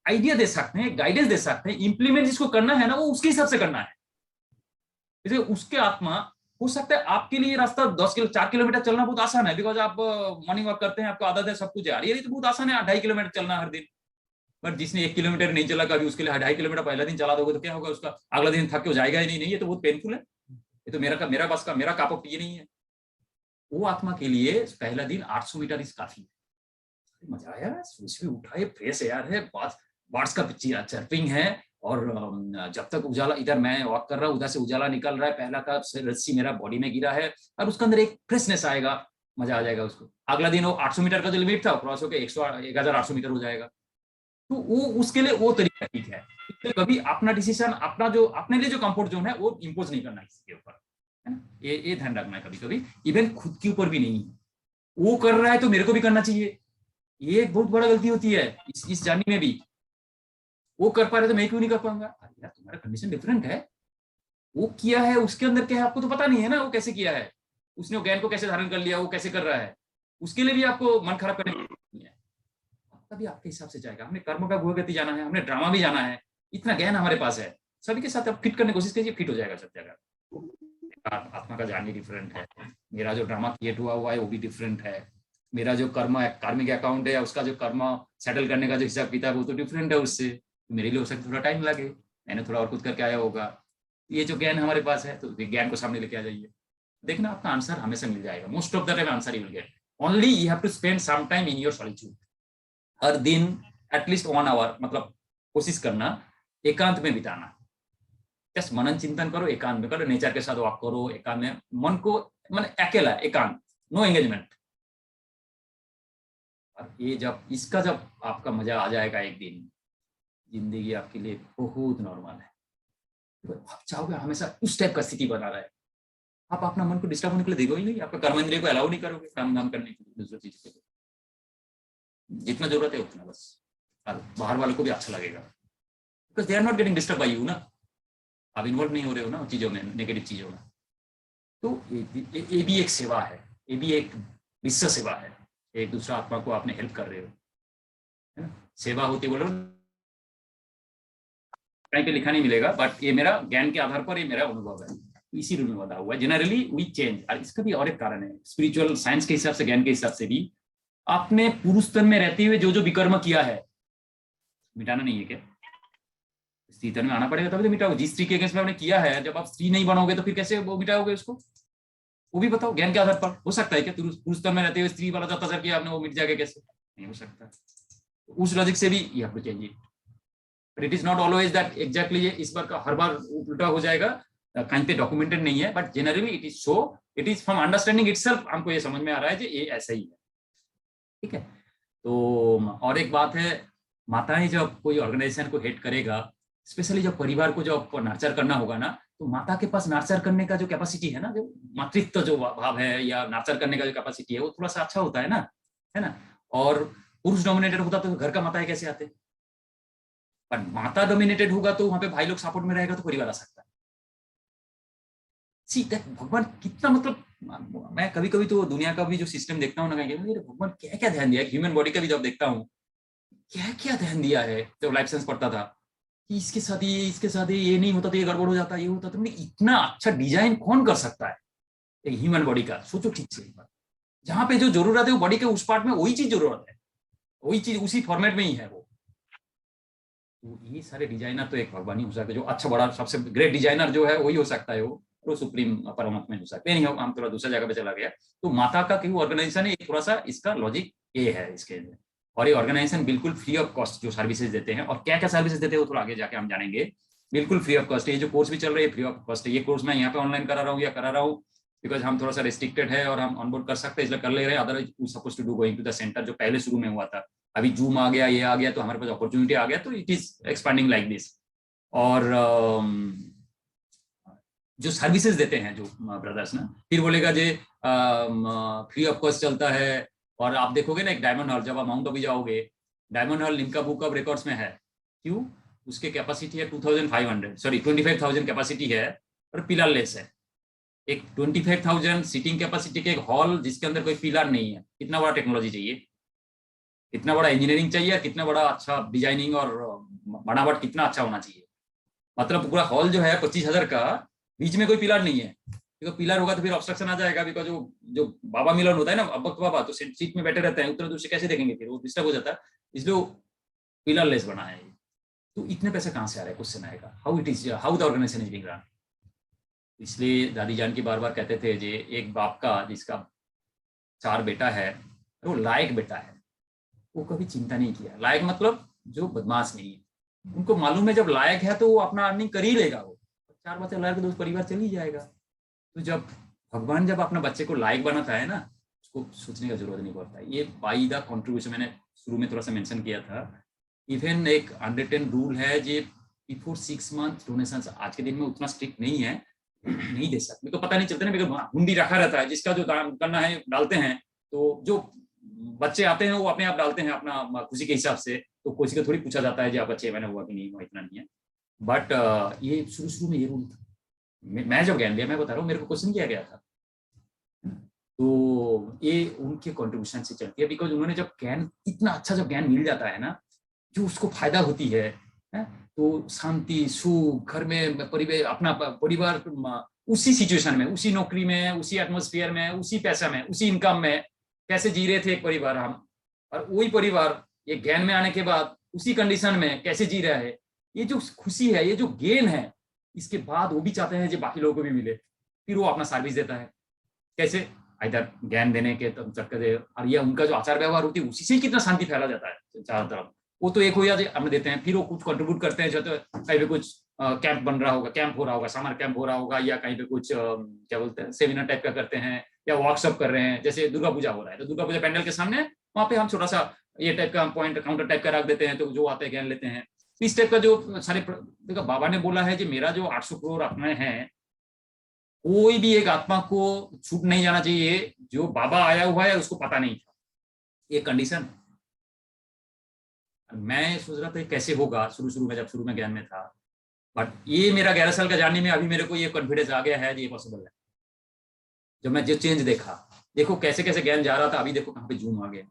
आइडिया दे सकते हैं, गाइडेंस दे सकते हैं, इंप्लीमेंट जिसको करना है ना वो उसके हिसाब से करना है। जैसे उसके आत्मा हो सकता है आपके लिए रास्ता 4 किलोमीटर चलना बहुत आसान है, बिकॉज आप मॉर्निंग वॉक करते हैं, आपको आदत है, सब कुछ है, ये तो बहुत आसान है 2.5 किलोमीटर चलना हर दिन। बट जिसने 1 किलोमीटर नहीं चला कभी, उसके लिए 2.5 किलोमीटर पहला दिन चला दोगे तो क्या होगा, उसका अगला दिन थक के हो जाएगा ही नहीं। ये तो बहुत पेनफुल है, ये तो मेरा बस का मेरा काप ऑफ टी नहीं है। वो आत्मा के लिए पहला दिन 800 मीटर इस काफी है। मजा आया, सूर्य भी उठा है, फ्रेश एयर है, बर्ड्स का चर्पिंग है, और जब तक उजाला, इधर मैं वॉक कर रहा हूँ, उधर से उजाला निकल रहा है, पहला का रस्सी मेरा बॉडी में गिरा है, और उसके अंदर एक फ्रेशनेस आएगा, मजा आ जाएगा उसको। अगला दिन वो 800 मीटर का जो लिमिट था क्रॉस होकर 1800 मीटर हो जाएगा। तो वो उसके लिए वो तरीका ठीक है। तो कभी अपना डिसीजन, अपना जो अपने लिए जो कंफर्ट जोन है वो इम्पोज नहीं करना किसी के ऊपर, है ना। ये ध्यान रखना है। कभी कभी इवन खुद के ऊपर भी नहीं, वो कर रहा है तो मेरे को भी करना चाहिए, ये एक बहुत बड़ा गलती होती है इस जर्नी में भी। वो कर पा रहे तो मैं क्यों नहीं कर पाऊंगा? यार तुम्हारा कंडीशन डिफरेंट है, वो किया है, उसके अंदर क्या है आपको तो पता नहीं है ना, वो कैसे किया है, उसने वो ज्ञान को कैसे धारण कर लिया, वो कैसे कर रहा है, उसके लिए भी आपको मन खराब करने की है। तभी आपके हिसाब से जाएगा। हमने कर्म का गति जाना है, हमने ड्रामा भी जाना है, इतना ज्ञान हमारे पास है, सभी के साथ आप फिट करने की कोशिश कीजिए, फिट हो जाएगा सब जगह। आत्मा का जर्नी डिफरेंट है, मेरा जो ड्रामा क्रिएट हुआ है वो भी डिफरेंट है, मेरा जो कार्मिक अकाउंट है, उसका जो कर्म सेटल करने का जो हिसाब किताब वो तो डिफरेंट है उससे। मेरे लिए हो सकता है थोड़ा टाइम लगे, मैंने थोड़ा और कुछ करके आया होगा। ये जो ज्ञान हमारे पास है, तो ज्ञान को सामने लेके आ जाइए, देखना आपका आंसर हमेशा मिल जाएगा। Most of the time answer you will get, only you have to spend some time in your solitude. हर दिन एटलीस्ट 1 आवर, मतलब कोशिश करना एकांत में बिताना। जस्ट मनन चिंतन करो, एकांत में करो, नेचर के साथ वॉक करो, एकांत में मन को, मन अकेला, एकांत, नो एंगेजमेंट। और ये जब आपका मजा आ जाएगा एक दिन, जिंदगी आपके लिए बहुत नॉर्मल है। तो आप चाहोगे हमेशा उस टाइप का स्थिति बना रहे, आप अपना मन को डिस्टर्ब होने के लिए देखो ही नहीं, आपका कर्मेंद्रिय को अलाउ नहीं करोगे काम करने के लिए, दूसरी चीज के लिए जितना जरूरत है उतना बस, और बाहर वालों को भी अच्छा लगेगा, because they are not getting disturb by you ना, आप इन्वॉल्व नहीं हो रहे हो ना चीजों में, नेगेटिव चीजों में। तो ये भी एक सेवा है, ये भी एक विश्व सेवा है, एक दूसरा आत्मा को आपने हेल्प कर रहे हो, है ना। सेवा होती बोलो कहीं पे लिखा नहीं मिलेगा, बट ये मेरा ज्ञान के आधार पर ये मेरा अनुभव है, इसी रूल में बता हुआ है। जनरली वी चेंज, और इसका भी और एक कारण है, स्पिरिचुअल साइंस के हिसाब से, ज्ञान के हिसाब से भी आपने पुरुष तन में रहते हुए जो जो विकर्म किया है मिटाना नहीं है क्या? स्त्री तन में आना पड़ेगा तभी तो मिटाओगे। जिस स्त्री के अगेंस्ट में आपने किया है, जब आप स्त्री नहीं बनोगे तो फिर कैसे वो मिटाओगे उसको? वो भी बताओ, ज्ञान के आधार पर हो सकता है क्या पुरुष तन में रहते हुए स्त्री वाला जो अत्याचार किया आपने वो मिट जाएगा? कैसे नहीं हो सकता। उस लॉजिक से भी ये आपको चाहिए, but it is not always that exactly ये इस बार का हर बार उल्टा हो जाएगा, कहीं पे डॉक्यूमेंटेड नहीं है, but generally it is so, it is from understanding itself हमको ये समझ में आ रहा है कि ये ऐसा ही है। ठीक है। तो और एक बात है, माताएं जब कोई ऑर्गेनाइजेशन को हेड करेगा, स्पेशली जब परिवार को जब नर्चर करना होगा ना, तो माता के पास नर्चर करने का जो कैपेसिटी है ना, जो मातृत्व जो भाव है या नर्चर करने का जो कैपेसिटी है, वो थोड़ा सा अच्छा होता है ना। और पुरुष डोमिनेटेड होता तो घर का माताएं कैसे आते? पर माता डोमिनेटेड होगा तो वहां पे भाई लोग सपोर्ट में रहेगा तो परिवार आ सकता है। सी दैट भगवान कितना, मतलब मैं कभी कभी तो दुनिया का भी जो सिस्टम देखता हूँ ना, कहीं भगवान क्या क्या ध्यान दिया, ह्यूमन बॉडी का भी जब देखता हूँ क्या क्या ध्यान दिया है। जब लाइफ साइंस पढ़ता था कि इसके साथ ये नहीं होता तो ये गड़बड़ हो जाता, ये होता तो, इतना अच्छा डिजाइन कौन कर सकता है एक ह्यूमन बॉडी का? सोचो ठीक से, जहां पे जो जरूरत है वो बॉडी के उस पार्ट में वही चीज जरूरत है, वही चीज उसी फॉर्मेट में ही है वो। तो ये सारे डिजाइनर तो एक भगवान ही हो सकता है, जो अच्छा बड़ा सबसे ग्रेट डिजाइनर जो है वही हो सकता है, वो सुप्रीम परमात्मा हो सकता है। नहीं, हम थोड़ा दूसरा जगह पे चला गया। तो माता का क्यों ऑर्गेनाइजेशन है, थोड़ा सा इसका लॉजिक ये है इसके अंदर। और ये ऑर्गेनाइजेशन बिल्कुल फ्री ऑफ कॉस्ट जो सर्विसेज देते हैं, और क्या क्या सर्विसेज देते हैं वो थोड़ा आगे जाके हम जानेंगे। बिल्कुल फ्री ऑफ कॉस्ट, ये जो कोर्स भी चल रहा है फ्री ऑफ कॉस्ट है। ये कोर्स मैं यहाँ पे ऑनलाइन करा रहा हूँ या करा रहा हूँ बिकॉज हम थोड़ा सा रिस्ट्रिक्टेड है और हम ऑनबोर्ड कर सकते हैं इसलिए कर ले रहे हैं, otherwise we suppose to do going to the centre जो पहले शुरू में हुआ था। अभी जूम आ गया, ये आ गया, तो हमारे पास अपॉर्चुनिटी आ गया, तो it is expanding like this. और जो सर्विसेज देते हैं जो ब्रदर्स ना, फिर बोलेगा जे फ्री ऑफ कॉस्ट चलता है। और आप देखोगे ना एक डायमंड हॉल, जब आप माउंट अबू जाओगे, diamond hall Limca book of records में है। क्यों? उसके कैपेसिटी है 2500, सॉरी 25,000 कैपेसिटी है, और पिलर लेस है। एक 25,000 सीटिंग कैपेसिटी के एक हॉल जिसके अंदर कोई पिलर नहीं है, कितना बड़ा टेक्नोलॉजी चाहिए, कितना बड़ा इंजीनियरिंग चाहिए, कितना बड़ा अच्छा डिजाइनिंग और बनावट कितना अच्छा होना चाहिए। मतलब पूरा हॉल जो है 25,000 का, बीच में कोई पिलर नहीं है। तो पिलर होगा तो फिर ऑब्स्ट्रक्शन आ जाएगा, बिकॉज जो बाबा मिलन होता है ना, अब्बक बाबा, तो सीट में बैठे रहते हैं, उत्तर दूर से कैसे देखेंगे, फिर वो डिस्टर्ब हो जाता है। इसलिए पिलर लेस बना है। तो इतने पैसे कहाँ से आ रहे हैं, क्वेश्चन आएगा, how it is, how the organisation is being run. इसलिए दादी जान की बार बार कहते थे, जे एक बाप का जिसका 4 बेटा है, वो लायक बेटा है, वो कभी चिंता नहीं किया। लायक मतलब जो बदमाश नहीं है, उनको मालूम है जब लायक है तो वो अपना अर्निंग कर ही लेगा, वो 4 बच्चे लायक तो परिवार चल ही जाएगा। तो जब भगवान जब अपना बच्चे को लायक बनाता है ना, उसको सोचने का जरूरत नहीं पड़ता। ये बाई द कॉन्ट्रीब्यूशन, मैंने शुरू में थोड़ा सा मेंशन किया था। इवन एक अनरिटन रूल है जे बिफोर 6 मंथ डोनेशन, आज के दिन में उतना स्ट्रिक्ट नहीं है, नहीं दे सकते। मेरे को पता नहीं चलता ना, मेरे को हुंडी रखा रहता है, जिसका जो दान करना है डालते हैं। तो जो बच्चे आते हैं वो अपने आप डालते हैं अपना खुशी के हिसाब से, तो किसी को थोड़ी पूछा जाता है जी आपका 6 महीना हुआ कि नहीं हुआ, इतना नहीं है। बट ये शुरू में ये रूल था। मैं जब ज्ञान लिया, मैं बता रहा हूँ, मेरे को क्वेश्चन किया गया था। तो ये उनके कंट्रीब्यूशन से चलती है, बिकॉज उन्होंने जब ज्ञान, इतना अच्छा जब ज्ञान मिल जाता है ना, जो उसको फायदा होती है, तो शांति, सुख, घर में परिवेश, अपना परिवार उसी सिचुएशन में, उसी नौकरी में, उसी एटमोस्फियर में, उसी पैसा में, उसी इनकम में कैसे जी रहे थे एक परिवार हम, और वही परिवार ये ज्ञान में आने के बाद उसी कंडीशन में कैसे जी रहा है। ये जो खुशी है, ये जो गेन है, इसके बाद वो भी चाहते हैं जो बाकी लोगों को भी मिले, फिर वो अपना सर्विस देता है। कैसे? इधर ज्ञान देने के चक्कर, और ये उनका जो आचार व्यवहार होती है उसी से कितना शांति फैला जाता है चारों तरफ। वो तो एक हो या हमें देते हैं, फिर वो कुछ कंट्रीब्यूट करते हैं, जो तो कहीं पे कुछ कैंप बन रहा होगा, कैंप हो रहा होगा, समर कैंप हो रहा होगा, या कहीं पे कुछ क्या बोलते हैं सेमिनार टाइप का करते हैं, या वर्कशॉप कर रहे हैं। जैसे दुर्गा पूजा हो रहा है, तो दुर्गा पूजा पैंडल के सामने वहां पे हम छोटा सा ये टाइप का पॉइंट काउंटर टाइप का रख देते हैं, तो जो आते हैं ज्ञान लेते हैं। इस टाइप का जो सारे, देखो बाबा ने बोला है कि मेरा जो 800 करोड़ आत्माएं हैं, कोई भी एक आत्मा को छूट नहीं जाना चाहिए जो बाबा आया हुआ है उसको पता नहीं था, ये कंडीशन। मैं सोच रहा था कैसे होगा शुरू में, जब शुरू में ज्ञान में था, बट ये मेरा 11 साल का जानने में अभी मेरे को ये कॉन्फिडेंस आ गया है, ये पॉसिबल है। जब मैं जो चेंज देखा, देखो कैसे कैसे ज्ञान जा रहा था, अभी देखो कहाँ पे जूम आ गया।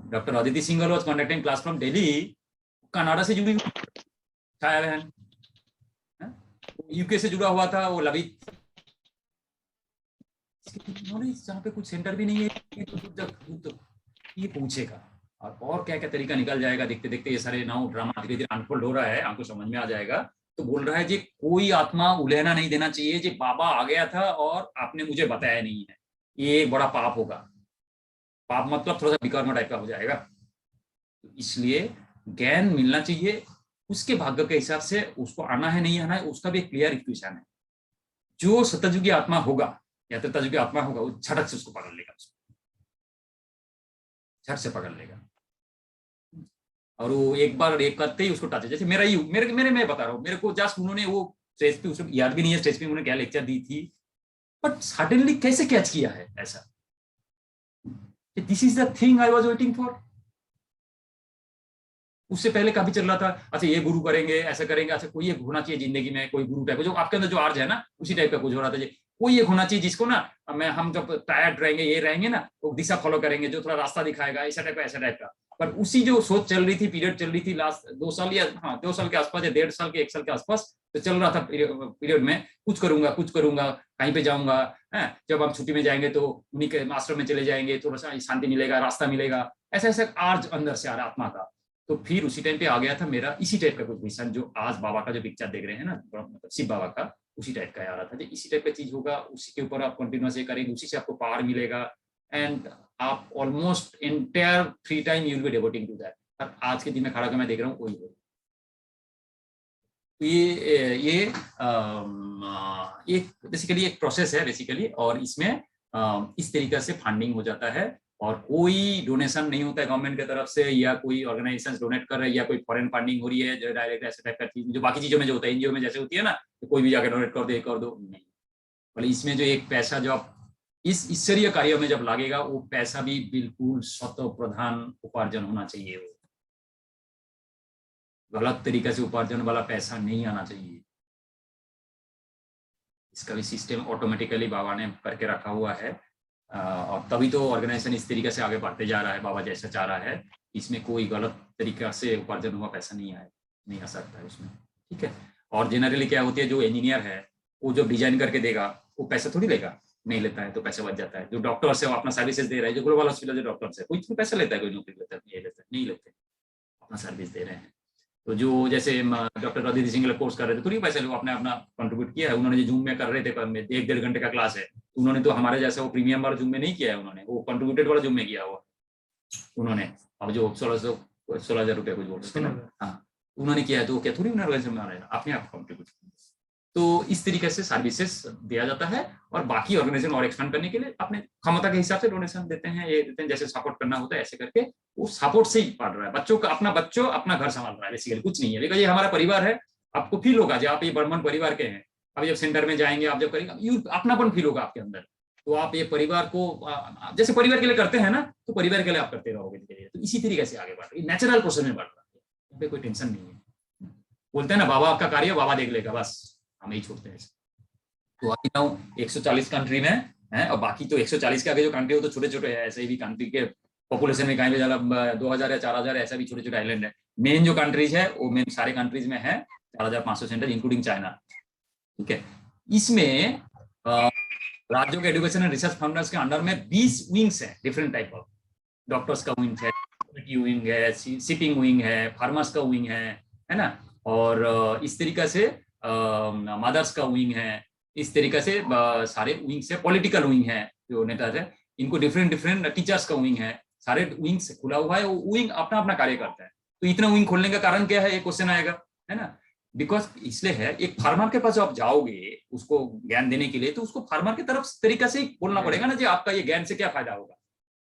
Doctor Aditi Singhal was conducting class from Delhi, Canada से जुड़ी हुई छाया बहन, यूके से जुड़ा हुआ था वो लवित, नॉलेज जहाँ पे कुछ सेंटर भी नहीं है तो ये पूछेगा और क्या क्या तरीका निकल जाएगा। देखते देखते ये सारे नाउ ड्रामा धीरे धीरे अनफोल्ड हो रहा है, आपको समझ में आ जाएगा। तो बोल रहा है जी कोई आत्मा उलहना नहीं देना चाहिए जी, बाबा आ गया था और आपने मुझे बताया नहीं है, ये एक बड़ा पाप होगा। पाप मतलब थोड़ा सा विकर्म टाइप का हो जाएगा। तो इसलिए ज्ञान मिलना चाहिए, उसके भाग्य के हिसाब से उसको आना है नहीं आना है उसका भी एक क्लियर इक्वेशन है। जो सतयुगी आत्मा होगा या त्रेतायुगी आत्मा होगा वो झटक से उसको पकड़ लेगा, झट से पकड़ लेगा। और वो एक बार एक करते ही उसको टच है। जैसे मेरा ही मेरे मैं बता रहा हूँ, मेरे को जस्ट उन्होंने वो स्टेज पे, उसको याद भी नहीं है स्टेज पे उन्होंने क्या लेक्चर दी थी, बट सडनली कैसे कैच किया है ऐसा। This is the thing I was waiting for. उससे पहले काफी चल रहा था, अच्छा ये गुरु करेंगे ऐसा करेंगे, अच्छा कोई एक होना चाहिए जिंदगी में, कोई गुरु टाइप जो आपके अंदर जो आर्ज है ना उसी टाइप का कुछ हो रहा था। कोई एक होना चाहिए जिसको ना मैं हम जब टायर्ड रहेंगे ये रहेंगे ना वो दिशा फॉलो करेंगे, जो थोड़ा रास्ता दिखाएगा, ऐसा टाइप का ऐसा टाइप का। पर उसी जो सोच चल रही थी, पीरियड चल रही थी लास्ट 2 साल या 2 साल के आसपास या 1.5 साल के 1 साल के आसपास तो चल रहा था पीरियड में, कुछ करूंगा कहीं पे जाऊंगा, जब हम छुट्टी में जाएंगे तो उन्हीं के आश्रम में चले जाएंगे, थोड़ा सा शांति मिलेगा, रास्ता मिलेगा, ऐसा ऐसा आर्ज अंदर से आ रहा आत्मा का। तो फिर उसी टाइम पे आ गया था मेरा इसी टाइप का कुछ विजन, जो आज बाबा का जो पिक्चर देख रहे हैं ना, मतलब शिव बाबा का, उसी टाइप का आ रहा था। इसी टाइप का चीज होगा, उसी के ऊपर आप कंटिन्यूअस करेंगे, उसी से आपको पावर मिलेगा एंड आप almost entire free time you will be devoting to that. और आज के दिन में खड़ा कर मैं देख रहा हूँ कोई हो। तो ये एक बेसिकली एक प्रोसेस है बेसिकली, और इसमें इस तरीके से फंडिंग हो जाता है और कोई डोनेशन नहीं होता है गवर्नमेंट की तरफ से, या कोई ऑर्गेनाइजेशन डोनेट कर रहे हैं, या कोई फॉरेन फंडिंग हो रही है जो डायरेक्ट ऐसे टाइप का चीज जो बाकी चीजों में जो होता है एनजीओ में जैसे होती है ना, तो कोई भी जाकर डोनेट कर दो ये कर दो, नहीं। बोले इसमें जो एक पैसा जो आप इस ईश्वरीय कार्यों में जब लागेगा वो पैसा भी बिल्कुल स्वतः प्रधान उपार्जन होना चाहिए, वो गलत तरीके से उपार्जन वाला पैसा नहीं आना चाहिए। इसका भी सिस्टम ऑटोमेटिकली बाबा ने करके रखा हुआ है और तभी तो ऑर्गेनाइजेशन इस तरीके से आगे बढ़ते जा रहा है, बाबा जैसा चाह रहा है। इसमें कोई गलत तरीका से उपार्जन हुआ पैसा नहीं आ सकता है उसमें, ठीक है। और जनरली क्या होती है, जो इंजीनियर है वो जो डिजाइन करके देगा वो पैसा थोड़ी लेगा, नहीं लेता है, तो पैसा बच जाता है। जो डॉक्टर्स है वो अपना सर्विसेज दे रहा है, जो ग्लोबल हॉस्पिटल जो डॉक्टर्स है कोई पैसा लेता है, कोई नौकरी लेता है, नहीं लेते, अपना सर्विस दे रहे हैं। तो जो जैसे डॉक्टर अदिति सिंह कोर्स कर रहे थे थोड़ी पैसे लोग अपने अपना कंट्रीब्यूट किया है, उन्होंने जो जूम में कर रहे थे 1-1.5 घंटे का क्लास है, उन्होंने तो हमारे जैसे वो प्रीमियम वाला जूम में नहीं किया है, उन्होंने वो कंट्रीब्यूटेड वाला जूम में किया हुआ उन्होंने। अब जो 16,000 रुपये कुछ बोलते हैं ना, हाँ उन्होंने किया है, तो क्या थोड़ी ऑर्गेनाइजेशन में आ रहा है, अपने आप कंट्रीब्यूट। तो इस तरीके से सर्विसेज दिया जाता है और बाकी ऑर्गेनाइजेशन और एक्सपेंड करने के लिए अपने क्षमता के हिसाब से डोनेशन देते हैं, ये देते हैं, जैसे सपोर्ट करना होता है ऐसे करके वो सपोर्ट से ही पढ़ रहा है। बच्चों का अपना घर संभाल रहा है बेसिकली, कुछ नहीं है, लेकिन ये हमारा परिवार है। आपको फील होगा जब आप ये बर्मन परिवार के हैं, अब जब सेंटर में जाएंगे आप जब करेंगे अपनापन फील होगा आपके अंदर। तो आप ये परिवार को जैसे परिवार के लिए करते हैं ना, तो परिवार के लिए आप करते रहोगे। तो इसी तरीके से आगे बढ़ रही है, नेचुरल प्रोसेस में बढ़ रहा है, कोई टेंशन नहीं है। बोलते हैं ना बाबा आपका कार्य बाबा देख लेगा, बस हम ही छोड़ते हैं। तो अभी ना 140 कंट्री में है और बाकी तो 140 के आगे जो कंट्री हो तो छोटे छोटे है, ऐसे ही भी कंट्री के पॉपुलेशन में कहीं भी ज्यादा 2000 या 4000 ऐसा भी छोटे छोटे आइलैंड है। मेन जो कंट्रीज है वो मेन सारे कंट्रीज में है 4500 सेंटर इंक्लूडिंग चाइना, ठीक है। इसमें राज्यों के एजुकेशन एंड रिसर्च फाउंडर्स के अंडर में 20 विंग्स है, डिफरेंट टाइप ऑफ। डॉक्टर्स का विंग है, विंग है, शिपिंग विंग है, फार्मर्स का विंग है ना, और इस तरीके से मदर्स का विंग है, इस तरीके से सारे विंग से पॉलिटिकल विंग है जो नेता है, इनको डिफरेंट डिफरेंट टीचर्स का विंग है, सारे विंग से खुला हुआ है, वो विंग अपना अपना कार्य करता है। तो इतना विंग खोलने का कारण क्या है, एक क्वेश्चन आएगा, है ना। बिकॉज इसलिए है, एक फार्मर के पास आप जाओगे उसको ज्ञान देने के लिए, तो उसको फार्मर की तरफ तरीका से ही बोलना पड़ेगा ना, जी आपका ये ज्ञान से क्या फायदा होगा।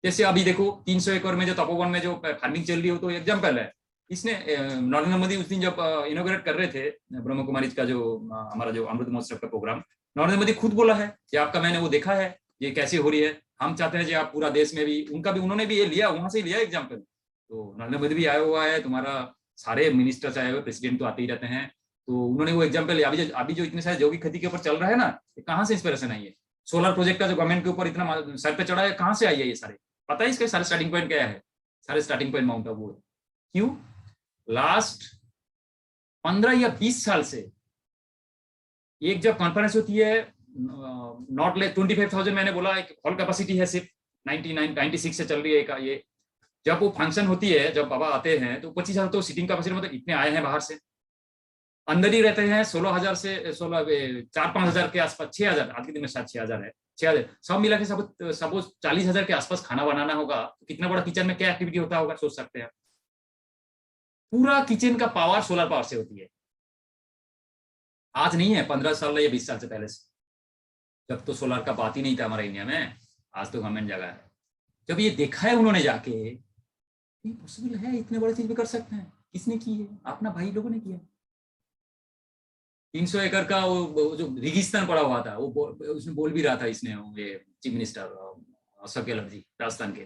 जैसे अभी देखो 300 एकड़ में जो तपोवन में जो फार्मिंग चल रही हो, तो एग्जाम्पल है, इसने नरेंद्र मोदी उस दिन जब इनोग्रेट कर रहे थे ब्रह्म कुमारी का जो हमारा जो अमृत महोत्सव का प्रोग्राम, नरेंद्र मोदी खुद बोला है कि आपका मैंने वो देखा है ये कैसे हो रही है, हम चाहते हैं कि आप पूरा देश में भी, उनका भी उन्होंने भी ये लिया, वहां से लिया एग्जाम्पल। तो नरेंद्र मोदी भी आया हुआ है, तुम्हारा सारे मिनिस्टर्स आए हुए, प्रेसिडेंट तो आते ही रहते हैं, तो उन्होंने वो एग्जाम्पल लिया। अभी जो इतने सारे जैविक खेती के ऊपर चल रहा है ना, कहाँ से इंस्पिरेशन आई है, सोलर प्रोजेक्ट का जो गवर्नमेंट के ऊपर इतना सर पे चढ़ा है, कहाँ से आई है ये सारे, पता है इसके सारे स्टार्टिंग पॉइंट क्या है, सारे स्टार्टिंग पॉइंट माउंट आबू है। क्यों? लास्ट 15 या 20 साल से एक जब कॉन्फ्रेंस होती है नॉट लेस 25,000 मैंने बोला, एक हॉल कैपेसिटी है सिर्फ 96 से चल रही है का ये। जब वो फंक्शन होती है, जब बाबा आते हैं तो 25,000 तो सीटिंग कैपेसिटी, मतलब इतने आए हैं बाहर से, अंदर ही रहते हैं 16,000 से 4-5 हजार के आसपास, 6,000 आज के दिन में शायद 6,000 है, 6,000 सब मिला के सब 40,000 के आसपास खाना बनाना होगा। तो कितना बड़ा किचन में क्या एक्टिविटी होता होगा, सोच सकते हैं। पूरा किचन का पावर सोलर पावर से होती है। आज नहीं है, 15 साल या 20 साल से पहले से, जब तो सोलर का बात ही नहीं था हमारे इंडिया में। आज तो गवर्नमेंट जगह है। जब ये देखा है उन्होंने जाके, ये पॉसिबल है, इतने बड़े चीज भी कर सकते हैं। किसने की है? अपना भाई लोगों ने किया। 300 एकड़ का वो जो रेगिस्तान पड़ा हुआ था, वो उसने बोल भी रहा था, इसने ये चीफ मिनिस्टर अशोक गहलोत जी राजस्थान के,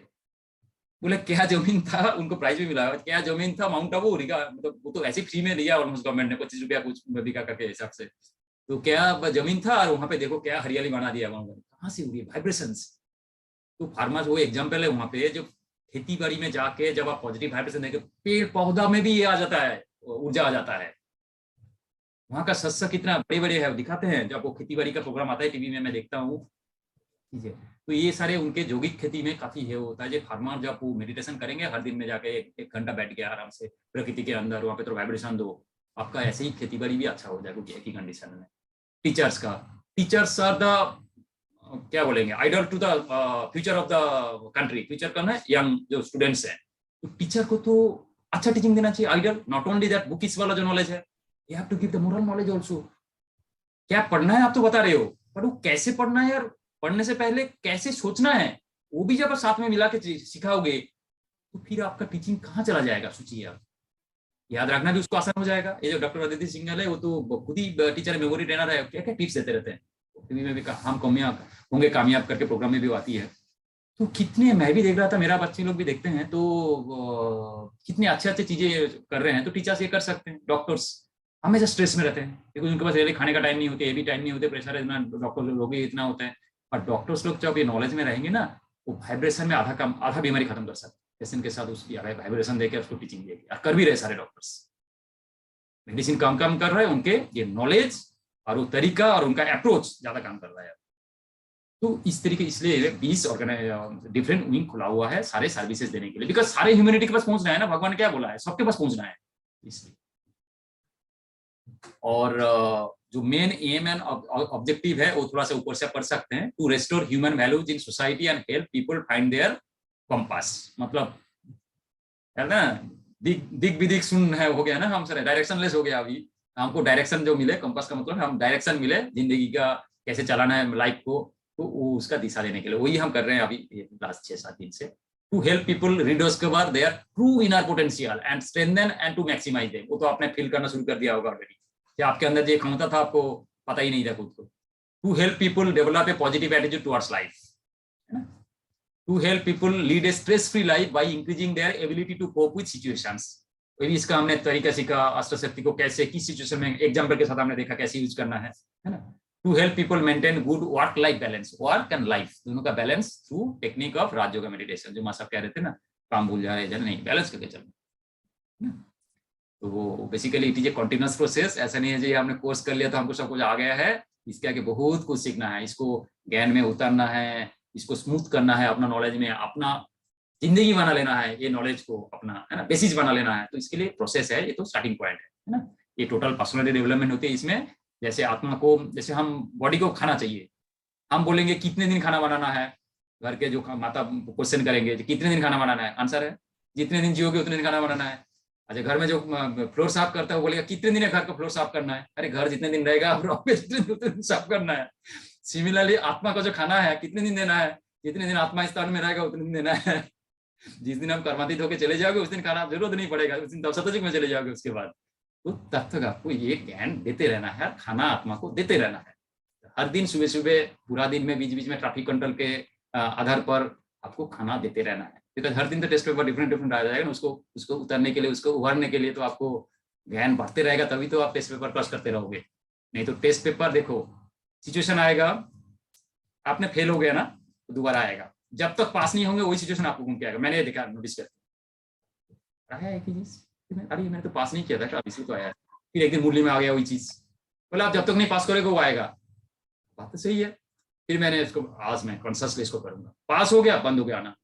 बोले क्या जमीन था, उनको प्राइज भी मिला, क्या जमीन था माउंट आबू रिगा, मतलब वो तो ऐसे फ्री में दिया ऑलमोस्ट गवर्नमेंट ने, 25 रुपया कुछ बिका करके हिसाब से। तो क्या जमीन था, और वहां पे देखो क्या हरियाली बना दिया वहां पर, कहाँ से हुई वाइब्रेशंस। तो फार्मर्स वो एग्जाम्पल है वहां पे, जो खेती बाड़ी में जाके जब आप पॉजिटिव वाइब्रेशन देखे, पेड़ पौधा में भी ये आ जाता है, ऊर्जा आ जाता है। वहां का शस्य कितना बड़े बड़े है, दिखाते हैं जब वो खेती बाड़ी का प्रोग्राम आता है टीवी में, मैं देखता हूँ। ठीक है, तो ये सारे उनके जैविक खेती में काफी है होता है। जो फार्मर जब वो मेडिटेशन करेंगे हर दिन में जाके 1 घंटा बैठ के आराम से प्रकृति के अंदर, वहां पे तो वाइब्रेशन दो, आपका ऐसे ही खेती बाड़ी भी अच्छा हो जाएगा एक ही कंडीशन में। टीचर्स आर द, क्या बोलेंगे, idol to the future of the country. Future कौन है? यंग जो स्टूडेंट्स हैं। तो टीचर को तो अच्छा टीचिंग देना चाहिए। Idol not only that bookish वाला जो नॉलेज है, you have to give the moral knowledge also. क्या पढ़ना है आप तो बता रहे हो, पर वो कैसे पढ़ना है, और पढ़ने से पहले कैसे सोचना है, वो भी जब आप साथ में मिला के सिखाओगे, तो फिर आपका टीचिंग कहाँ चला जाएगा, सोचिए आप। याद रखना भी उसको आसान हो जाएगा। ये जो डॉक्टर अदिति सिंघल है, वो तो खुद ही टीचर मेमोरी ट्रेनर है, क्या क्या टिप्स देते रहते हैं। टीवी में भी हम कामयाब करके प्रोग्राम में भी आती है। तो कितने, मैं भी देख रहा था, मेरा बच्चे लोग भी देखते हैं, तो कितने अच्छे अच्छे चीजें कर रहे हैं। तो टीचर्स ये कर सकते हैं। डॉक्टर्स हमेशा स्ट्रेस में रहते हैं, क्योंकि उनके पास खाने का टाइम नहीं होते, ये भी टाइम नहीं होते, प्रेशर इतना, डॉक्टर लोग भी इतना होता है। और डॉक्टर्स लोग जब ये नॉलेज में रहेंगे ना, वो वाइब्रेशन में आधा बीमारी खत्म कर सकते हैं पेशेंट के साथ, उसकी वाइब्रेशन देकर उसको टीचिंग देगी। और कर भी रहे सारे डॉक्टर्स, मेडिसिन काम कर रहे हैं, उनके ये नॉलेज और वो तरीका और उनका अप्रोच ज्यादा काम कर रहा है। तो इस तरीके, इसलिए 20 डिफरेंट विंग खुला हुआ है सारे सर्विसेज देने के लिए, बिकॉज सारे ह्यूमैनिटी के पास पहुंचना है ना। भगवान ने क्या बोला है, सबके पास पहुंचना है, इसलिए। और जो मेन एम एंड ऑब्जेक्टिव है, वो थोड़ा सा ऊपर से पढ़ सकते हैं। To restore human values in society and help people find their compass. मतलब है ना, दिग विदिक सुन है, हो गया ना, हम सर डायरेक्शनलेस हो गया। अभी हमको डायरेक्शन जो मिले, कंपास का मतलब हम डायरेक्शन मिले जिंदगी का, कैसे चलाना है लाइफ को, तो वो उसका दिशा देने के लिए वही हम कर रहे हैं अभी लास्ट 6-7 दिन से। To help people rediscover their true inner potential and strengthen and to maximise them. वो तो आपने फील करना शुरू कर दिया होगा ऑलरेडी, कि आपके अंदर जो क्षमता था आपको पता ही नहीं था खुद को। To help people develop a positive attitude towards life, है ना। To help people lead a stress free life by increasing their ability to cope with situations. इसका हमने तरीका सीखा, अष्टशक्ति को कैसे किस सिचुएशन में एग्जाम्पल के साथ हमने देखा कैसे यूज करना है ना। To help people maintain good work life balance, work and life दोनों का balance through technique of Rajyoga meditation. जो मां साहब कह रहे थे ना, काम भूल जा रहे हैं, नहीं बैलेंस करके चलना। तो वो basically it is A continuous process. ऐसा नहीं है जी हमने कोर्स कर लिया तो हमको सब कुछ आ गया है। इसके आगे बहुत कुछ सीखना है, इसको ज्ञान में उतारना है, इसको स्मूथ करना है, अपना नॉलेज में अपना जिंदगी बना लेना है, ये नॉलेज को अपना, है ना, बेसिस बना लेना है। तो इसके लिए प्रोसेस है, ये तो स्टार्टिंग पॉइंट है ना। ये टोटल पर्सनालिटी डेवलपमेंट होती है इसमें। जैसे आत्मा को, जैसे हम बॉडी को खाना चाहिए, हम बोलेंगे कितने दिन खाना बनाना है, घर के जो माता क्वेश्चन करेंगे कितने दिन खाना बनाना है, आंसर है जितने दिन जियोगे उतने दिन खाना बनाना है। अच्छा, घर में जो फ्लोर साफ करता है वो बोलेगा कितने दिन है घर का फ्लोर साफ करना है। अरे घर जितने दिन रहेगा उतने दिन साफ करना है। सिमिलरली आत्मा का जो खाना है कितने दिन देना है, जितने दिन आत्मा स्थान में रहेगा उतने दिन देना है। जिस दिन हम कर्मातीत होकर चले जाओगे उस दिन खाना जरूरत नहीं पड़ेगा, उस दिन तपसतजुग में चले जाओगे उसके बाद। तो तब तक आपको ये ज्ञान देते रहना है, खाना आत्मा को देते रहना है। हर दिन सुबह सुबह, पूरा दिन में, बीच बीच में ट्रैफिक कंट्रोल के आधार पर आपको खाना देते रहना है। बिकॉज हर दिन तो टेस्ट पेपर डिफरेंट आ जाएगा ना, उसको उतरने के लिए, उसको उभरने के लिए तो आपको ज्ञान बढ़ते रहेगा, तभी तो आप टेस्ट पेपर क्रॉस करते रहोगे। नहीं तो टेस्ट पेपर देखो, सिचुएशन आएगा, आपने फेल हो गया ना तो दोबारा आएगा, जब तक पास नहीं होंगे वही सिचुएशन आपको घूम के आएगा। मैंने देखा, नोटिस करते आया एक ही चीज, अरे मैंने तो पास नहीं किया था, इसलिए तो आया। फिर एक दिन मूल्य में आ गया वही चीज, बोले आप जब तक नहीं पास करोगे वो आएगा। बात तो सही है। फिर मैंने इसको आज मैं कॉन्शियसली इसको करूंगा, पास हो गया बंद हो गया आना,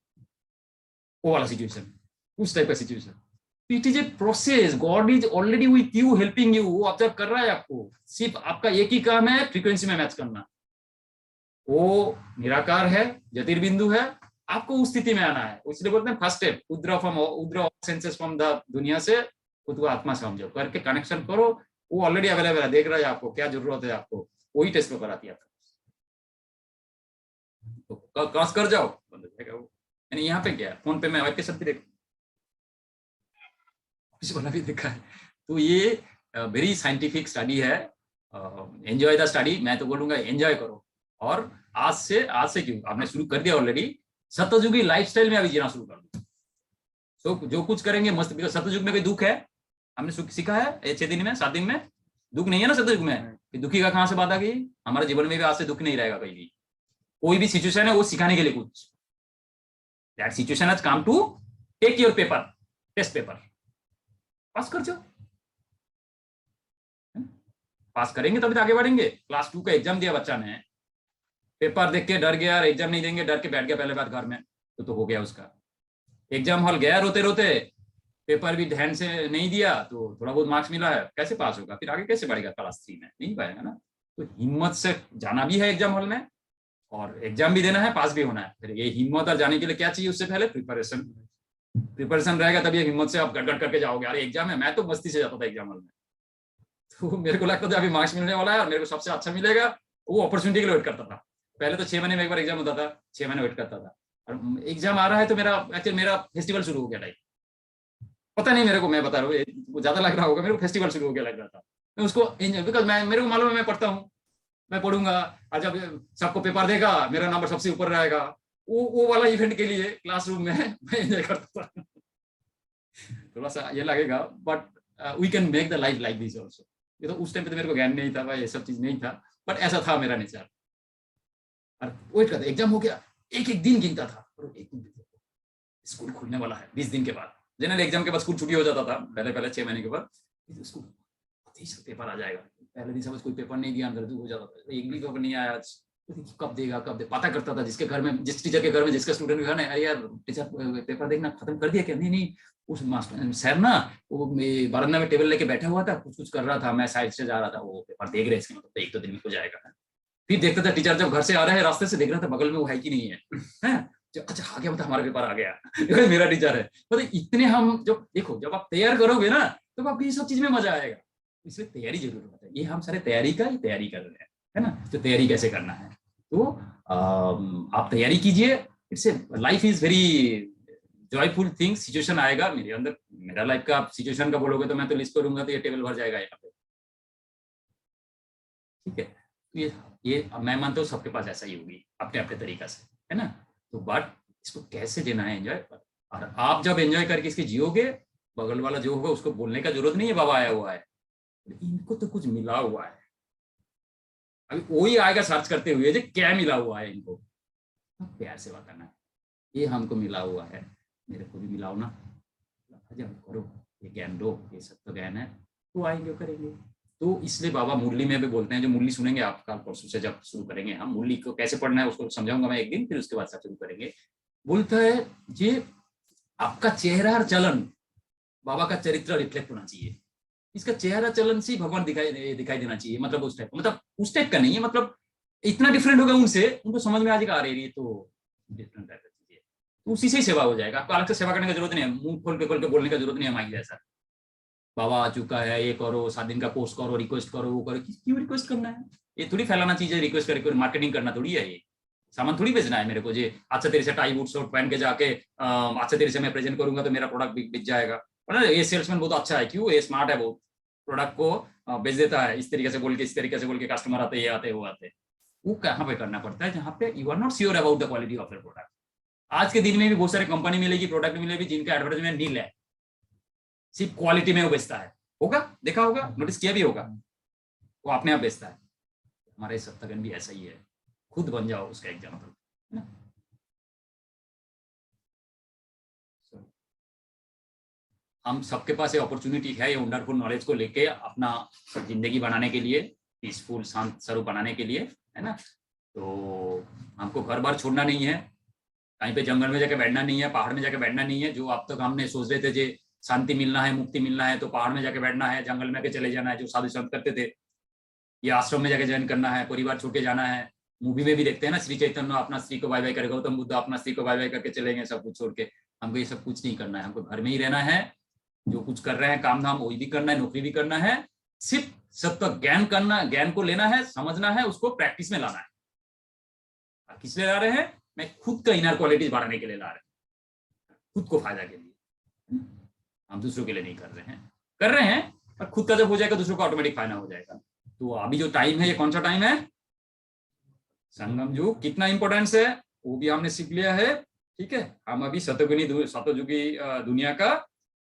वो वाला सिचुएशन, उस टाइप का situation. It is a process, God is already with you, helping you, वो ऑब्जर्व कर रहा है आपको, सिर्फ आपका एक ही काम है फ्रीक्वेंसी में मैच करना। वो निराकार है, ज्योतिर्बिंदु है, आपको उस स्थिति में आना है। इसलिए बोलते हैं first step, withdraw senses from the दुनिया से खुद को आत्मा समझो, करके कनेक्शन करो। वो ऑलरेडी अवेलेबल है, देख रहा है आपको क्या जरूरत है, आपको वही टेस्ट पेपर आती है। तो क्रॉस कर जाओ, बंद हो जाएगा वो। यानी यहाँ पे क्या है, फोन पे मैं वाइफ के साथ भी देखा, किसी वाला भी देखा है। तो ये वेरी साइंटिफिक स्टडी है। एंजॉय द स्टडी, मैं तो बोलूंगा एंजॉय करो। और आज से क्यों, आपने शुरू कर दिया ऑलरेडी, सतयुगी लाइफस्टाइल में अभी जीना शुरू कर दो। तो जो कुछ करेंगे मस्त, बिकॉज सतयुग में कोई दुख है, हमने सीखा है 6 दिन में 7 दिन में, दुख नहीं है ना सतयुग में। दुखी का कहां से बात आ गई, हमारे जीवन में भी आज से दुख नहीं रहेगा कहीं भी। कोई भी सिचुएशन है वो सिखाने के लिए कुछ, that situation has come to take your paper, test paper, pass कर जाओ। पास करेंगे तभी तो आगे बढ़ेंगे। क्लास 2 का एग्जाम दिया बच्चा ने, पेपर देख के डर गया, एग्जाम नहीं देंगे डर के बैठ गया पहले बात घर में, तो हो गया उसका। एग्जाम हॉल गया रोते रोते, पेपर भी ध्यान से नहीं दिया, तो थोड़ा बहुत मार्क्स मिला है, कैसे पास होगा, फिर आगे कैसे बढ़ेगा क्लास 3 में, नहीं पाएगा ना। तो हिम्मत से जाना भी है एग्जाम हॉल में, और एग्जाम भी देना है, पास भी होना है। फिर ये हिम्मत और जाने के लिए क्या चाहिए, उससे पहले प्रिपरेशन रहेगा, तभी हिम्मत से आप गड़गड़ करके जाओगे। अरे एग्जाम है, मैं तो मस्ती से जाता था एग्जाम हॉल में, तो मेरे को लगता था अभी मार्क्स मिलने वाला है और मेरे को सबसे अच्छा मिलेगा, वो अपॉर्चुनिटी के लिए वेट करता था। पहले तो 6 महीने में एक बार एग्जाम होता था, 6 महीने वेट करता था, और एग्जाम आ रहा है तो मेरा फेस्टिवल शुरू हो गया टाइप, पता नहीं मेरे को, मैं बता रहा हूँ ज्यादा लग रहा होगा, मेरे को फेस्टिवल शुरू हो गया लग रहा था। मैं उसको बिकॉज मेरे को मालूम है मैं पढ़ता हूँ, मैं पढ़ूंगा, और जब सबको पेपर देगा मेरा नंबर सबसे ऊपर रहेगा, वो वाला इवेंट के लिए क्लासरूम में मैं एंजॉय करता था। थोड़ा सा ये लगेगा, but we can make the life like this also. ये तो उस टाइम पे तो मेरे को ज्ञान नहीं था भाई, ये सब चीज नहीं था, बट ऐसा था मेरा नेचर। और वेट करता, एग्जाम हो गया, एक एक दिन गिनता था, और एक दिन स्कूल खुलने वाला है 20 दिन के बाद, जनरल एग्जाम के बाद स्कूल छुट्टी हो जाता था, पहले 6 महीने के बाद स्कूल पेपर आ जाएगा। पहले दिन समझ कोई पेपर नहीं दिया, अंदर हो जाता था, एक भी पेपर नहीं आया आज, कब देगा पता करता था, जिसके घर में, जिस टीचर के घर में, जिसका स्टूडेंट के घर में, अरे यार टीचर पेपर देखना खत्म कर दिया क्या, नहीं उस मास्टर सर ना वो बरामदा में टेबल लेके बैठा हुआ था, कुछ कर रहा था, मैं साइड से जा रहा था, वो पेपर देख रहे इसके मतलब 1-2 दिन में हो जाएगा। फिर देखता था टीचर जब घर से आ रहा है, रास्ते से देख रहा था बगल में वो है कि नहीं है, अच्छा आ गया, मतलब हमारा पेपर आ गया, मेरा टीचर है। मतलब इतने हम जो देखो, जब आप तैयार करोगे ना तो आपको ये सब चीज में मजा आएगा, इसलिए तैयारी जरूर होता है। ये हम सारे तैयारी कर रहे हैं, है ना। तो तैयारी कैसे करना है, तो आप तैयारी कीजिए। It's life is very joyful thing. Situation आएगा मेरे अंदर, मेरा लाइफ का आप सिचुएशन का बोलोगे तो मैं तो लिस्ट करूंगा तो ये टेबल भर जाएगा यहाँ पे, ठीक है। तो ये मैं मानता हूँ सबके पास ऐसा ही होगी अपने अपने तरीका से, है ना। तो बट इसको कैसे देना है एंजॉय, और आप जब एंजॉय करके इसके जियोगे, बगल वाला जो होगा उसको बोलने का जरूरत नहीं है बाबा आया हुआ है, इनको तो कुछ मिला हुआ है, अभी वही आएगा सर्च करते हुए जो क्या मिला हुआ है इनको, प्यार से बात करना है, ये हमको मिला हुआ है, मेरे को भी मिलाओ ना, करो ये ज्ञान दो, ये सब तो ज्ञान है, तो आएंगे करेंगे। तो इसलिए बाबा मुरली में भी बोलते हैं, जो मुरली सुनेंगे आप कल परसों से जब शुरू करेंगे, हम मुरली को कैसे पढ़ना है उसको समझाऊंगा मैं एक दिन, फिर उसके बाद सब शुरू करेंगे। बोलता है ये आपका चेहरा और चलन बाबा का चरित्र रिफ्लेक्ट होना चाहिए, इसका चेहरा चलन से भगवान दिखाई देना चाहिए, मतलब उस टाइप का नहीं है, मतलब इतना डिफरेंट होगा उनसे, उनको समझ में आ जाएगा, अरे ये तो डिफरेंट टाइप की चीज है, तो उसी से ही सेवा हो जाएगा। आपको अलग से सेवा करने की जरूरत नहीं है, मुंह खोल के बोलने की जरूरत नहीं है माइक जैसा, बाबा आ चुका है, ये करो, 7 दिन का कोर्स करो, रिक्वेस्ट करो, वो करो, क्यों रिक्वेस्ट करना है, ये थोड़ी फैलाना चीज है, रिक्वेस्ट करके मार्केटिंग करना थोड़ी है, ये सामान थोड़ी बेचना है मेरे को, जी अच्छा तेरे से टाई बूट शर्ट पहन के जाके अच्छा तेरे से मैं प्रेजेंट करूंगा तो मेरा प्रोडक्ट बिक जाएगा, ये सेल्समैन बहुत अच्छा है, क्यों, ये स्मार्ट है, बहुत प्रोडक्ट को बेच देता है, इस तरीके से बोल के, इस तरीके से बोल के कस्टमर आते, ये आते, वो आते। वो कहाँ पे करना पड़ता है, जहाँ पे you are not sure about the quality of your product. आज के दिन में भी बहुत सारी कंपनी मिलेगी, प्रोडक्ट मिलेगी जिनका एडवर्टाइजमेंट नील है, सिर्फ क्वालिटी में वो बेचता है, होगा, देखा होगा, नोटिस किया भी होगा, वो अपने आप बेचता है। हमारे सप्तगन भी ऐसा ही है, खुद बन जाओ उसका एग्जाम्पल, है ना। हम सबके पास ये अपॉर्चुनिटी है, ये वंडरफुल नॉलेज को लेके अपना जिंदगी बनाने के लिए, पीसफुल शांत स्वरूप बनाने के लिए, है ना। तो हमको घर बार छोड़ना नहीं है, कहीं पे जंगल में जाके बैठना नहीं है, पहाड़ में जाके बैठना नहीं है। जो अब तक हमने सोच रहे थे जे शांति मिलना है, मुक्ति मिलना है तो पहाड़ में जाके बैठना है, जंगल में के चले जाना है, जो साधु संत करते थे, या आश्रम में जाके ज्वाइन करना है, परिवार छोड़ के जाना है। मूवी में भी देखते हैं ना, श्री चैतन्य अपना स्त्री को बाय बाय करेगा, गौतम बुद्ध अपना स्त्री को बाय बाय करके चलेंगे सब कुछ छोड़ के। हमको ये सब कुछ नहीं करना है, हमको घर में ही रहना है, जो कुछ कर रहे हैं काम धाम वही भी करना है, नौकरी भी करना है, सिर्फ सबका ज्ञान करना, ज्ञान को लेना है, समझना है, उसको प्रैक्टिस में लाना है। किस लिए ला रहे हैं? मैं खुद का इनर क्वालिटीज बढ़ाने के लिए ला रहे हैं, खुद को फायदा के लिए। हम दूसरों के लिए नहीं कर रहे हैं पर खुद का जब हो जाएगा दूसरों को ऑटोमेटिक फायदा हो जाएगा। तो अभी जो टाइम है ये कौन सा टाइम है? संगम युग। कितना इंपॉर्टेंस है वो भी हमने सीख लिया है। ठीक है, हम अभी सतयुगी दुनिया का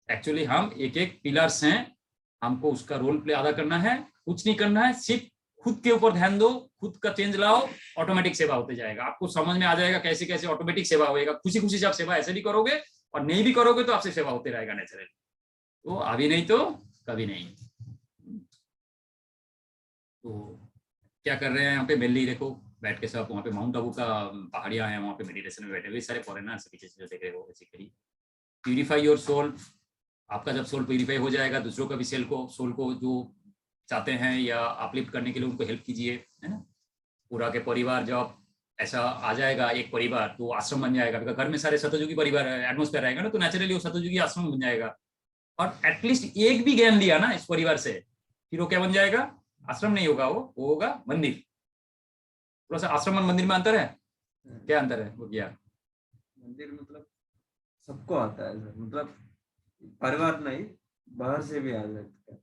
एक्चुअली हम एक एक पिलर्स हैं, हमको उसका रोल प्ले अदा करना है, कुछ नहीं करना है, सिर्फ खुद के ऊपर ध्यान दो, खुद का चेंज लाओ, ऑटोमेटिक सेवा होते जाएगा। आपको समझ में आ जाएगा कैसे कैसे ऑटोमेटिक सेवा होएगा। खुशी खुशी से आप सेवा ऐसे भी करोगे और नहीं भी करोगे तो आपसे सेवा होते रहेगा नेचुरली। तो अभी नहीं तो कभी नहीं। तो क्या कर रहे हैं यहाँ पे? मेनली देखो बैठ के सब वहाँ पे माउंट आबू का पहाड़ियाँ हैं, वहाँ पे मेडिटेशन में बैठे हुए सारे फॉरेनर्स पीछे से जो देख रहे हो बेसिकली। Purify your soul. आपका जब सोल प्यूरिफाई हो जाएगा, दूसरों का भी सोल को जो चाहते हैं या अपलिफ्ट करने के लिए उनको हेल्प कीजिए, है ना। पूरा के परिवार जब ऐसा आ जाएगा एक परिवार, तो आश्रम बन जाएगा। घर में सारे सतयुगी परिवार एटमोस्फेयर रहेगा ना, तो नेचुरली वो सतयुगी आश्रम बन जाएगा। और एटलीस्ट एक भी ज्ञान लिया ना इस परिवार से, फिर वो क्या बन जाएगा? आश्रम नहीं होगा, वो होगा मंदिर। थोड़ा सा आश्रम और मंदिर में अंतर है। क्या अंतर है वो? क्या मंदिर मतलब सबको आता है, मतलब परिवार नहीं, बाहर से भी आ जाता है।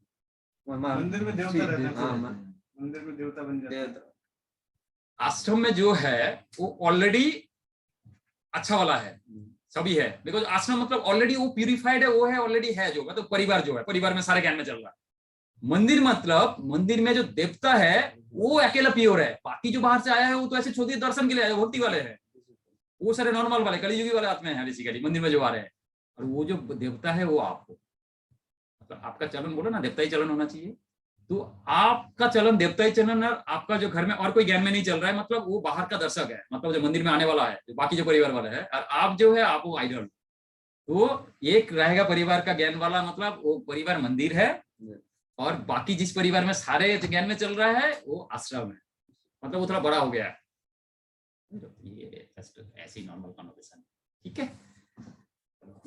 मंदिर में देवता रहते हैं। हाँ, मंदिर में देवता बन जाते हैं। आश्रम में जो है वो ऑलरेडी अच्छा वाला है, सभी है। बिकॉज आश्रम मतलब ऑलरेडी वो प्यूरिफाइड है, वो है ऑलरेडी है, जो मतलब परिवार जो है, परिवार में सारे ज्ञान में चल रहा है। मंदिर मतलब मंदिर में जो देवता है वो अकेला प्योर है, बाकी जो बाहर से आया है वो तो ऐसे छोटे दर्शन के लिए आए, भक्ति वाले हैं, वो सारे नॉर्मल वाले कलियुगी वाले आत्मा है बेसिकली मंदिर में जो आ रहे हैं। और वो जो देवता है वो आपको, मतलब आपका चलन बोलो ना, देवता ही चलन होना चाहिए। तो आपका चलन देवता ही चलन है, आपका जो घर में और कोई ज्ञान में नहीं चल रहा है, मतलब वो बाहर का दर्शक है, मतलब जो मंदिर में आने वाला है, जो बाकी जो परिवार वाला है, और आप जो है आप वो आइडल। तो एक रहेगा परिवार का ज्ञान वाला, मतलब वो परिवार मंदिर है, और बाकी जिस परिवार में सारे ज्ञान में चल रहा है वो आश्रम है, मतलब वो थोड़ा बड़ा हो गया है। ये जस्ट ऐसी नॉर्मल कन्वर्सेशन। ठीक है,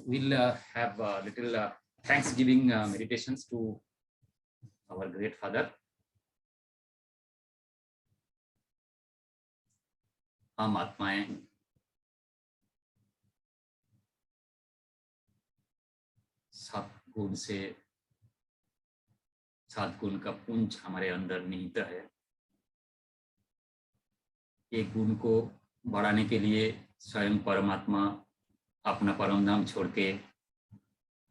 we'll have a little thanksgiving meditations to our great father. हम आत्माएं सद्गुण से, सद्गुण का पुंज हमारे अंदर निहित है। एक गुण को बढ़ाने के लिए स्वयं परमात्मा अपना परम धाम छोड़ के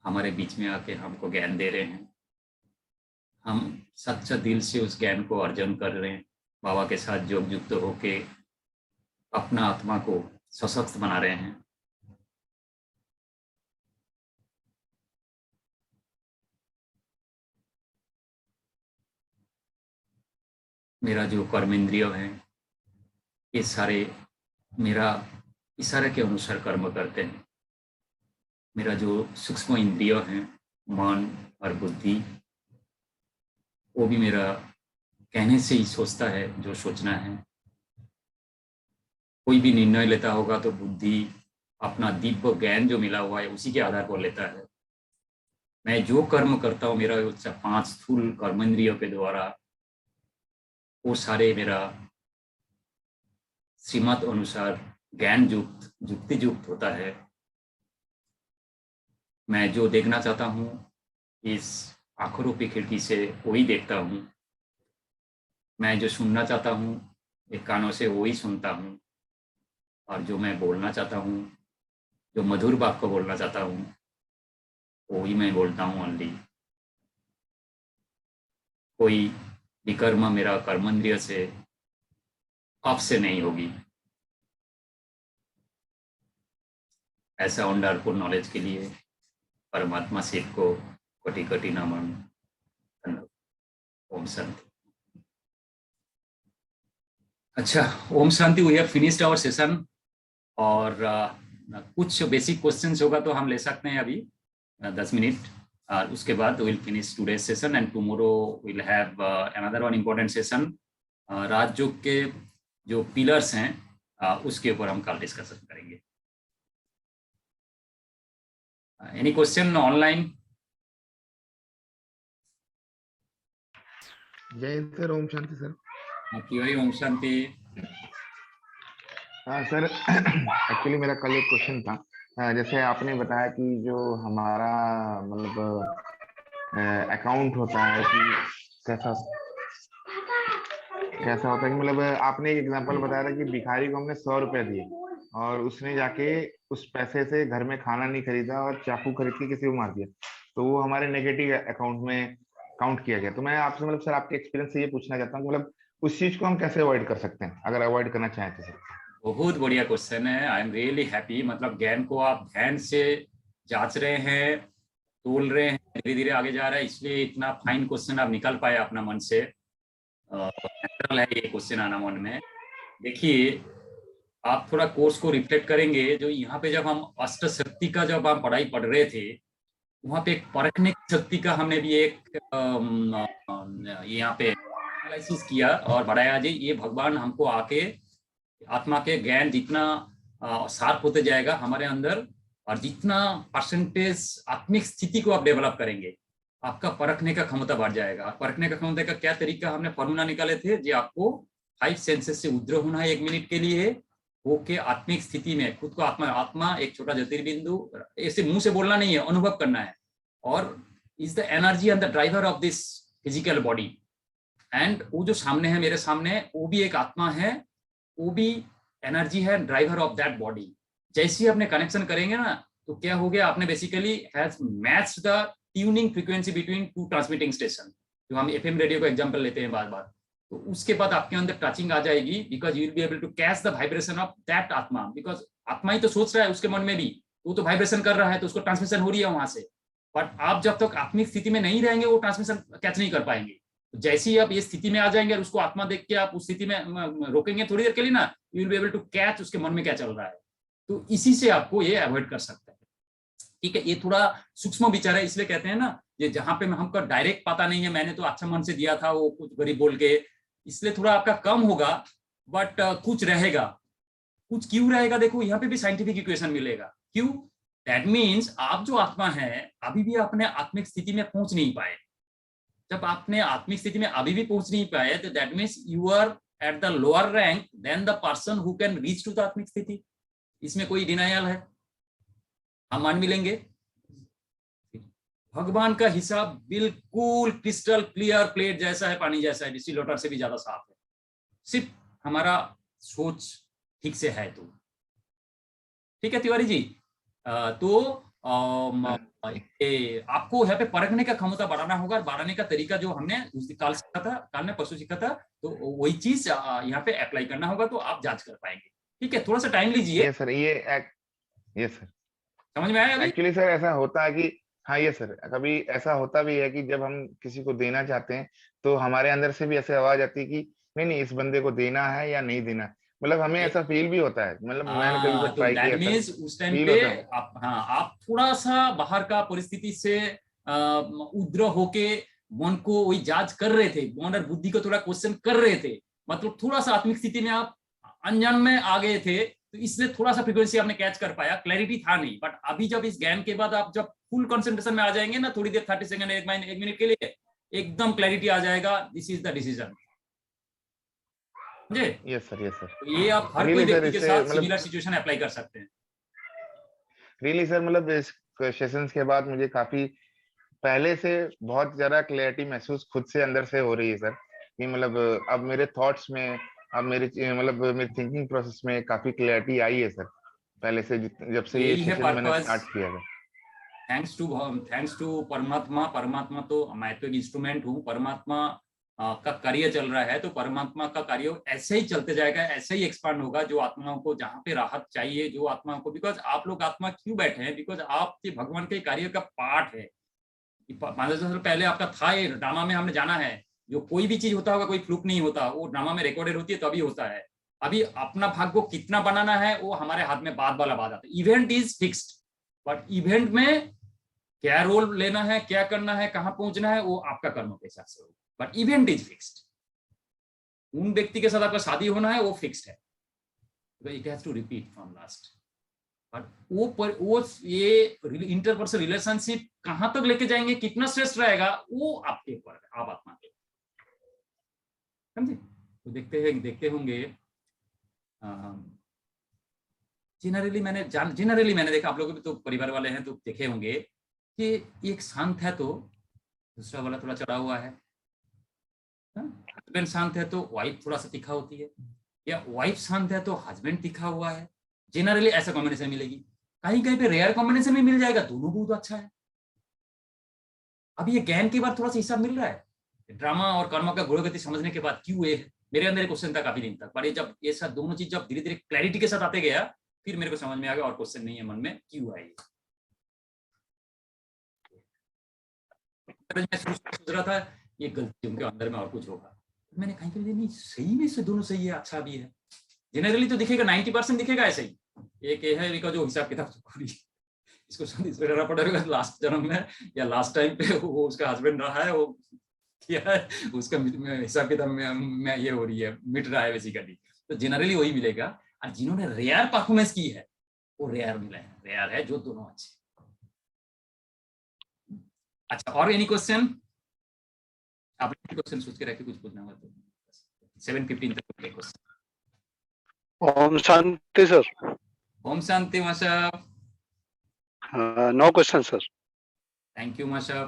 हमारे बीच में आके हमको ज्ञान दे रहे हैं। हम सच्चा दिल से उस ज्ञान को अर्जन कर रहे हैं, बाबा के साथ योग युक्त होके अपना आत्मा को सशक्त बना रहे हैं। मेरा जो कर्मेंद्रिय है ये सारे मेरा इशारे के अनुसार कर्म करते हैं। मेरा जो सूक्ष्म इंद्रिय है, मन और बुद्धि, वो भी मेरा कहने से ही सोचता है जो सोचना है। कोई भी निर्णय लेता होगा तो बुद्धि अपना दिव्य ज्ञान जो मिला हुआ है उसी के आधार पर लेता है। मैं जो कर्म करता हूँ मेरा 5 स्थूल कर्मेंद्रियों के द्वारा, वो सारे मेरा श्रीमत अनुसार ज्ञान युक्त युक्ति युक्त होता है। मैं जो देखना चाहता हूँ इस आंखों की खिड़की से वही देखता हूँ। मैं जो सुनना चाहता हूँ एक कानों से वही सुनता हूँ। और जो मैं बोलना चाहता हूँ, जो मधुर बात को बोलना चाहता हूँ, वही मैं बोलता हूँ ओनली। कोई विकर्म मेरा कर्मेंद्रिय से अब से नहीं होगी। ऐसा वंडरफुल नॉलेज के लिए परमात्मा शिव को कोटि कोटि नमन। ओम शांति। अच्छा, ओम शांति, we have finished our session. और कुछ बेसिक क्वेश्चंस होगा तो हम ले सकते हैं अभी 10 मिनट, और उसके बाद will finish today session and tomorrow will have another one important session. Rajyoga के जो पिलर्स हैं उसके ऊपर हम कल डिस्कशन करेंगे। Any question online? जय सर, ओम शांति सर। आपकी ओम शांति। हाँ सर, एक्चुअली मेरा कल एक क्वेश्चन था। जैसे आपने बताया कि जो हमारा मतलब अकाउंट होता है कि कैसा कैसा होता है कि मतलब आपने एक एग्जांपल बताया था कि भिखारी को हमने 100 रुपए दिए और उसने जाके उस पैसे से घर में खाना नहीं खरीदा और चाकू खरीद के किसी को मार दिया, तो वो हमारे नेगेटिव अकाउंट में काउंट किया गया। तो मैं आपसे मतलब सर आपके एक्सपीरियंस से ये पूछना चाहता हूँ मतलब उस चीज को हम कैसे अवॉइड कर सकते हैं, अगर अवॉइड करना चाहें तो सर। बहुत बढ़िया क्वेश्चन है। I am really happy. मतलब ज्ञान को आप ध्यान से जांच रहे हैं, तोल रहे हैं, धीरे धीरे आगे जा रहा है, इसलिए इतना फाइन क्वेश्चन आप निकाल पाए अपना मन से। नेचुरल है ये क्वेश्चन आना मन में। देखिए, आप थोड़ा कोर्स को रिफ्लेक्ट करेंगे, जो यहाँ पे जब हम अष्ट शक्ति का जब हम पढ़ाई पढ़ रहे थे, वहाँ पे एक परखने की शक्ति का हमने भी एक यहाँ पे एनालिसिस किया और बढ़ाया जी, ये भगवान हमको आके आत्मा के ज्ञान जितना शार्प होते जाएगा हमारे अंदर, और जितना परसेंटेज आत्मिक स्थिति को आप डेवलप करेंगे, आपका परखने का क्षमता बढ़ जाएगा। परखने का क्षमता का क्या तरीका हमने फॉर्मूला निकाले थे जी, आपको 5 सेंसेस से उद्र होना है 1 मिनट के लिए, होके आत्मिक स्थिति में खुद को आत्मा एक छोटा ज्योतिर्बिंदु, ऐसे मुंह से बोलना नहीं है, अनुभव करना है। और is the energy and the driver of this physical body. And वो जो सामने है, मेरे सामने, वो भी एक आत्मा है, वो भी एनर्जी है, ड्राइवर ऑफ दैट बॉडी। जैसे ही आपने कनेक्शन करेंगे ना, तो क्या हो गया, आपने basically has matched the tuning frequency between 2 transmitting station, जो हम एफएम रेडियो का एग्जांपल लेते हैं बार बार। तो उसके बाद आपके अंदर टचिंग आ जाएगी, because you will be able to catch the vibration of that आत्मा। बिकॉज आत्मा ही तो सोच रहा है उसके मन में भी, वो तो वाइब्रेशन कर रहा है, तो उसको ट्रांसमिशन हो रही है वहां से। बट आप जब तक आत्मिक स्थिति में नहीं रहेंगे, वो ट्रांसमिशन कैच नहीं कर पाएंगे। जैसे ही आप ये स्थिति में आ जाएंगे और उसको आत्मा देख के आप उस स्थिति में रोकेंगे थोड़ी देर के लिए ना, you will be able to catch उसके मन में क्या चल रहा है। तो इसी से आपको ये अवॉइड कर सकते हैं। ठीक है, ये थोड़ा सूक्ष्म विचार है, इसलिए कहते हैं ना, ये जहां पे हमको डायरेक्ट पता नहीं है, मैंने तो अच्छा मन से दिया था वो कुछ गरीब बोल के, इसलिए थोड़ा आपका कम होगा, बट कुछ रहेगा। कुछ क्यों रहेगा, देखो यहाँ पे भी साइंटिफिक इक्वेशन मिलेगा। क्यों? दैट मीन्स आप जो आत्मा है अभी भी अपने आत्मिक स्थिति में पहुंच नहीं पाए। जब आपने आत्मिक स्थिति में अभी भी पहुंच नहीं पाए, तो that means you are at the lower rank than the person who can reach to the आत्मिक स्थिति। इसमें कोई डिनायल है, हम मान मिलेंगे। भगवान का हिसाब बिल्कुल क्रिस्टल क्लियर प्लेट जैसा है, पानी जैसा है, डिस्टिल वाटर से भी ज्यादा साफ है। सिर्फ हमारा सोच ठीक से है तो। ठीक है तिवारी जी, तो आपको यहाँ पे परखने का क्षमता बढ़ाना होगा, और बढ़ाने का तरीका जो हमने उस काल सीखा था, काल ने परसों सीखा था, तो वही चीज यहाँ पे अप्लाई करना होगा, तो आप जांच कर पाएंगे। ठीक है, थोड़ा सा टाइम लीजिए। ये सर ये सर समझ में आया अभी? एक्चुअली सर ऐसा होता है कि हाँ ये सर कभी ऐसा होता भी है कि जब हम किसी को देना चाहते हैं तो हमारे अंदर से भी ऐसे आवाज आती है कि नहीं नहीं इस बंदे को देना है या नहीं देना है। मतलब हमें ऐसा फील भी होता है, मतलब मैंने कभी जब तो ट्राई दैट किया सर मीन्स उस टाइम फील पे होता है। आप थोड़ा सा बाहर का परिस्थिति से उद्र होके मन को वही जांच कर रहे थे, मन और बुद्धि को थोड़ा क्वेश्चन कर रहे थे, मतलब थोड़ा सा आत्मिक स्थिति में आप अनजान में आ गए थे, तो इसलिए थोड़ा सा फ्रीक्वेंसी आपने कैच कर पाया, क्लैरिटी था नहीं। बट अभी जब इस ज्ञान के बाद आप जब फुल कंसंट्रेशन में आ जाएंगे ना, थोड़ी देर 30 सेकंड 1 मिनट के लिए, एकदम क्लैरिटी आ जाएगा, दिस इज द डिसीजन। समझे? यस सर तो ये आप हर कोई रियली सर व्यक्ति के इससे साथ मतलब सिमिलर सिचुएशन अप्लाई कर सकते हैं। रियली सर मतलब इस सेशंस के बाद मुझे काफी पहले से बहुत ज्यादा क्लैरिटी महसूस खुद से अंदर से हो रही है सर, कि मतलब अब मेरे थॉट्स में अब मेरे मतलब मेरी थिंकिंग प्रोसेस में काफी क्लैरिटी आई है सर, पहले से जब से ये यही है सेशन मैंने पर्पस। स्टार्ट किया था। थैंक्स टू परमात्मा। परमात्मा तो मैं तो एक इंस्ट्रूमेंट हूँ, परमात्मा का कार्य चल रहा है, तो परमात्मा का कार्य ऐसे ही चलते जाएगा, ऐसे ही एक्सपांड होगा। जो आत्माओं को जहाँ पे राहत चाहिए, जो आत्माओं को, बिकॉज आप लोग आत्मा क्यों बैठे हैं, बिकॉज आपके भगवान के कार्य का पार्ट है। 5,000 साल पहले आपका था, ये ड्रामा में हमने जाना है, जो कोई भी चीज होता होगा कोई फ्लूक नहीं होता, वो ड्रामा में रिकॉर्डेड होती है तभी होता है। अभी अपना भाग को कितना बनाना है वो हमारे हाथ में बाद वाला बात आता है। Event is fixed, but event में क्या रोल लेना है, क्या करना है, कहां पहुंचना है, वो आपका कर्म के हिसाब से होगा, बट इवेंट इज फिक्स्ड। उन व्यक्ति के साथ आपका शादी होना है वो फिक्स्ड है, it has to repeat from last. But वो ये इंटरपर्सनल रिलेशनशिप कहां तक लेके जाएंगे, कितना श्रेष्ठ रहेगा, वो आपके ऊपर है, आप आत्मा के, समझे। तो देखते होंगे जनरली मैंने देखा, आप लोग भी तो परिवार वाले हैं तो देखे होंगे कि एक शांत है तो दूसरा वाला थोड़ा चढ़ा हुआ है, हस्बैंड शांत है तो वाइफ थोड़ा सा तीखा होती है, या वाइफ शांत है तो हस्बैंड तीखा हुआ है। जनरली ऐसा कॉम्बिनेशन मिलेगी, कहीं कहीं पे रेयर कॉम्बिनेशन में मिल जाएगा, दोनों बहुत अच्छा है। अभी ये ज्ञान के बाद थोड़ा सा हिसाब मिल रहा है, ड्रामा और कर्म का गुण गति समझने के बाद क्यों ये मेरे अंदर एक क्वेश्चन था काफी दिन तक, पर ये जब ये सब दोनों चीज जब धीरे धीरे क्लैरिटी के साथ आते गया, फिर मेरे को समझ में आ गया और क्वेश्चन नहीं है मन में क्यों है ये। मैं सोच रहा था ये गलती उनके अंदर में और कुछ होगा, मैंने कहीं कहीं नहीं, सही में से दोनों सही है, अच्छा भी है। जनरली तो दिखेगा 90% दिखेगा ऐसे ही, एक ये है जो हिसाब किताब इसको रहना पड़ेगा लास्ट जन्म में या लास्ट टाइम पे वो उसका हस्बैंड रहा है, वो किया है उसका हिसाब किताब में ये हो रही है, मिट रहा है बेसिकली। तो जनरली वही मिलेगा, और जिन्होंने रेयर परफॉर्मेंस की है वो रेयर मिला है, रेयर है जो दोनों अच्छे। अच्छा, और एनी क्वेश्चन? आप क्वेश्चन सोच के रखे, कुछ पूछना हो तो 7:15 तक question. Om Shanti sir. Om Shanti Masha. No question sir. Thank you Masha.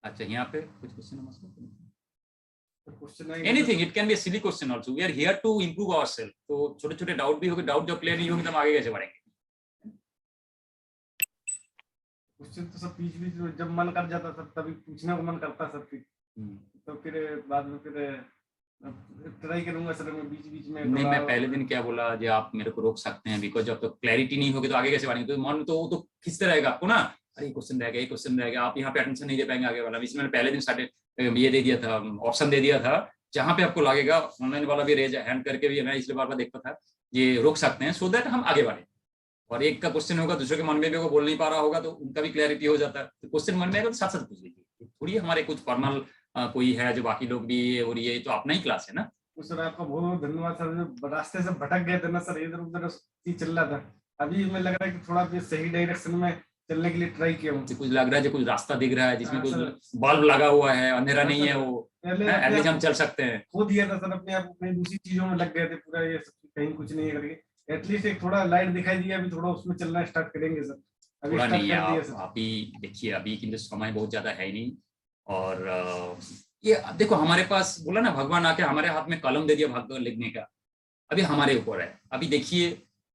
अच्छा, यहाँ पे कुछ क्वेश्चन है? Anything, it can be a silly question also, we are here to improve ourselves. तो छोटे छोटे डाउट भी होंगे, डाउट जब क्लियर नहीं होंगे तब आगे कैसे बढ़ेंगे। क्वेश्चन तो सब बीच बीच जब मन कर जाता सब तभी पूछने को मन करता सब, तो फिर बाद में फिर ट्राई करूंगा सर मैं बीच बीच में। नहीं, मैं पहले दिन क्या बोला, जो आप मेरे को रोक सकते हैं, बिकॉज जब तक क्लैरिटी नहीं होगी तो आगे कैसे बढ़ेंगे, तो मन तो खींचते रहेगा आपको ना, अरे क्वेश्चन रह गया, ये क्वेश्चन रह गया, आप यहाँ पे अटेंशन नहीं दे पाएंगे आगे वाला। इसमें पहले दिन स्टार्टेड ये दे दिया था, ऑप्शन दे दिया था, जहाँ पे आपको लगेगा ऑनलाइन वाला भी रेज हैंड करके भी, मैं इसलिए बार बार देखता था, ये रोक सकते हैं सो दैट हम आगे बढ़े। और एक का क्वेश्चन होगा, दूसरे के मन में भी वो बोल नहीं पा रहा होगा तो उनका भी क्लैरिटी हो जाता है। तो क्वेश्चन मन में आएगा तो साथ साथ पूछ लीजिए, थोड़ी हमारे कुछ फॉर्मल कोई है जो बाकी लोग भी हो रही है, तो अपना ही क्लास है ना। सर आपका बहुत बहुत धन्यवाद सर, जो रास्ते से भटक गए थे ना सर, इधर उधर चल रहा था, अभी मैं लग रहा है कि थोड़ा भी सही डायरेक्शन में चलने के लिए ट्राई किया हूँ। कुछ लग रहा है, कुछ रास्ता दिख रहा है जिसमें कुछ बल्ब लगा हुआ है, अंधेरा नहीं है, वो एटलीस्ट हम चल सकते हैं। खो दिया था सर अपने आप, अपनी दूसरी चीजों में लग गए थे पूरा, ये कहीं कुछ नहीं करके एटलीस्ट एक थोड़ा लाइट दिखाई दिया, अभी थोड़ा उसमें चलना स्टार्ट करेंगे सर। अभी थोड़ा नहीं है, आप अभी देखिए, अभी किंतु समय बहुत ज्यादा है नहीं। और ये देखो, हमारे पास बोला ना भगवान आके हमारे हाथ में कलम दे दिया भाग लिखने का, अभी हमारे ऊपर है। अभी देखिए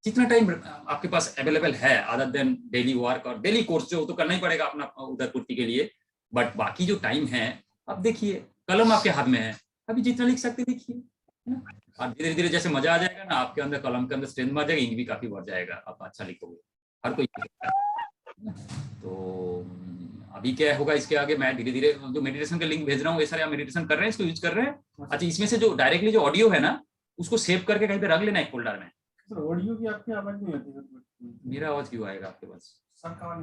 जितना टाइम आपके पास अवेलेबल है, अदर देन डेली वर्क और डेली कोर्स जो तो करना ही पड़ेगा अपना उधर पूर्ति के लिए, बट बाकी जो टाइम है, अब देखिए कलम आपके हाथ में है, अभी जितना लिख सकते लिखिए, है ना। और धीरे धीरे जैसे मजा आ जाएगा ना, आपके अंदर कलम के अंदर स्ट्रेंथ बढ़ जाएगा, इंक भी काफी बढ़ जाएगा, आप अच्छा लिखोगे, हर कोई। तो अभी क्या होगा इसके आगे, मैं धीरे धीरे जो मेडिटेशन का लिंक भेज रहा हूँ, ये सारे आप मेडिटेशन कर रहे हैं, इसको यूज कर रहे हैं। अच्छा, इसमें से जो डायरेक्टली जो ऑडियो है ना, उसको सेव करके कहीं पे रख लेना एक फोल्डर में। सर ऑडियो की आपकी आवाज नहीं आती सर। मेरा आवाज क्यों आएगा आपके पास? सर का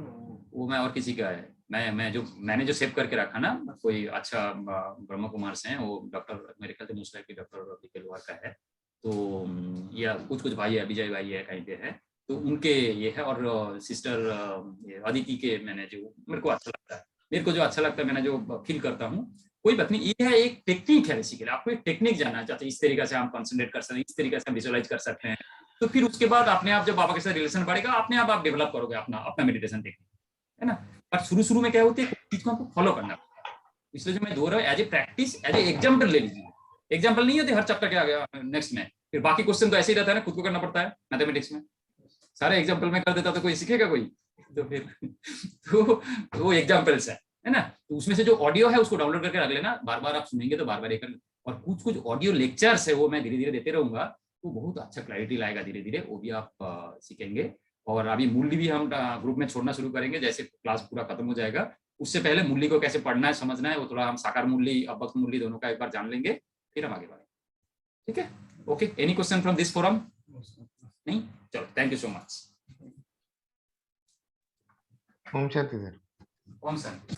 वो मैं और किसी का है, मैंने जो सेव करके रखा ना, कोई अच्छा ब्रह्म कुमार से हैं, वो डॉक्टर, मेरे ख्याल से मुस्लिम के डॉक्टर बिकेलवार का है, तो या कुछ भाई है, विजय भाई है कहीं पे है, तो उनके ये है। और सिस्टर अदिति के, मैंने जो मेरे को अच्छा लगता है, मैंने जो फील करता हूँ, कोई बात नहीं, ये है एक टेक्निक है बेसिकली। आपको एक टेक्निक जानना चाहते हैं, इस तरीके से हम कंसंट्रेट कर सकते हैं, इस तरीके से हम विजुअलाइज कर सकते हैं, तो फिर उसके बाद अपने आप जब बाबा के साथ रिलेशन बढ़ेगा, अपने आप डेवलप करोगे अपना मेडिटेशन टेक्निक, है ना। पर शुरू में क्या होती है, चीज को आपको फॉलो करना पड़ता है। इसलिए जो मैं दो रहा हूँ as a practice, as a example ले लीजिए। एग्जाम्पल नहीं होती हर चैप्टर के आगे नेक्स्ट में, फिर बाकी क्वेश्चन तो ऐसे ही रहता है ना, खुद को करना पड़ता है। मैथमेटिक्स में सारे एग्जाम्पल में कर देता तो कोई सीखेगा कोई? तो फिर तो वो एग्जाम्पल्स है ना। तो उसमें से जो ऑडियो है उसको डाउनलोड करके रख लेना, बार बार आप सुनेंगे तो बार बार एक। और कुछ ऑडियो लेक्चर्स है वो मैं धीरे धीरे देते रहूंगा, तो बहुत अच्छा क्लैरिटी लाएगा धीरे धीरे, वो भी आप सीखेंगे। और अभी मूल्य भी हम ग्रुप में छोड़ना शुरू करेंगे, जैसे क्लास पूरा खत्म हो जाएगा उससे पहले मूल्य को कैसे पढ़ना है, समझना है, वो थोड़ा हम साकार मूल्य, अव्यक्त मूल्य दोनों का एक बार जान लेंगे, फिर हम आगे बढ़ेंगे। ठीक है, okay. Any question from this forum? नहीं, चलो, thank you so much. Om Shanti sir. Om Shanti.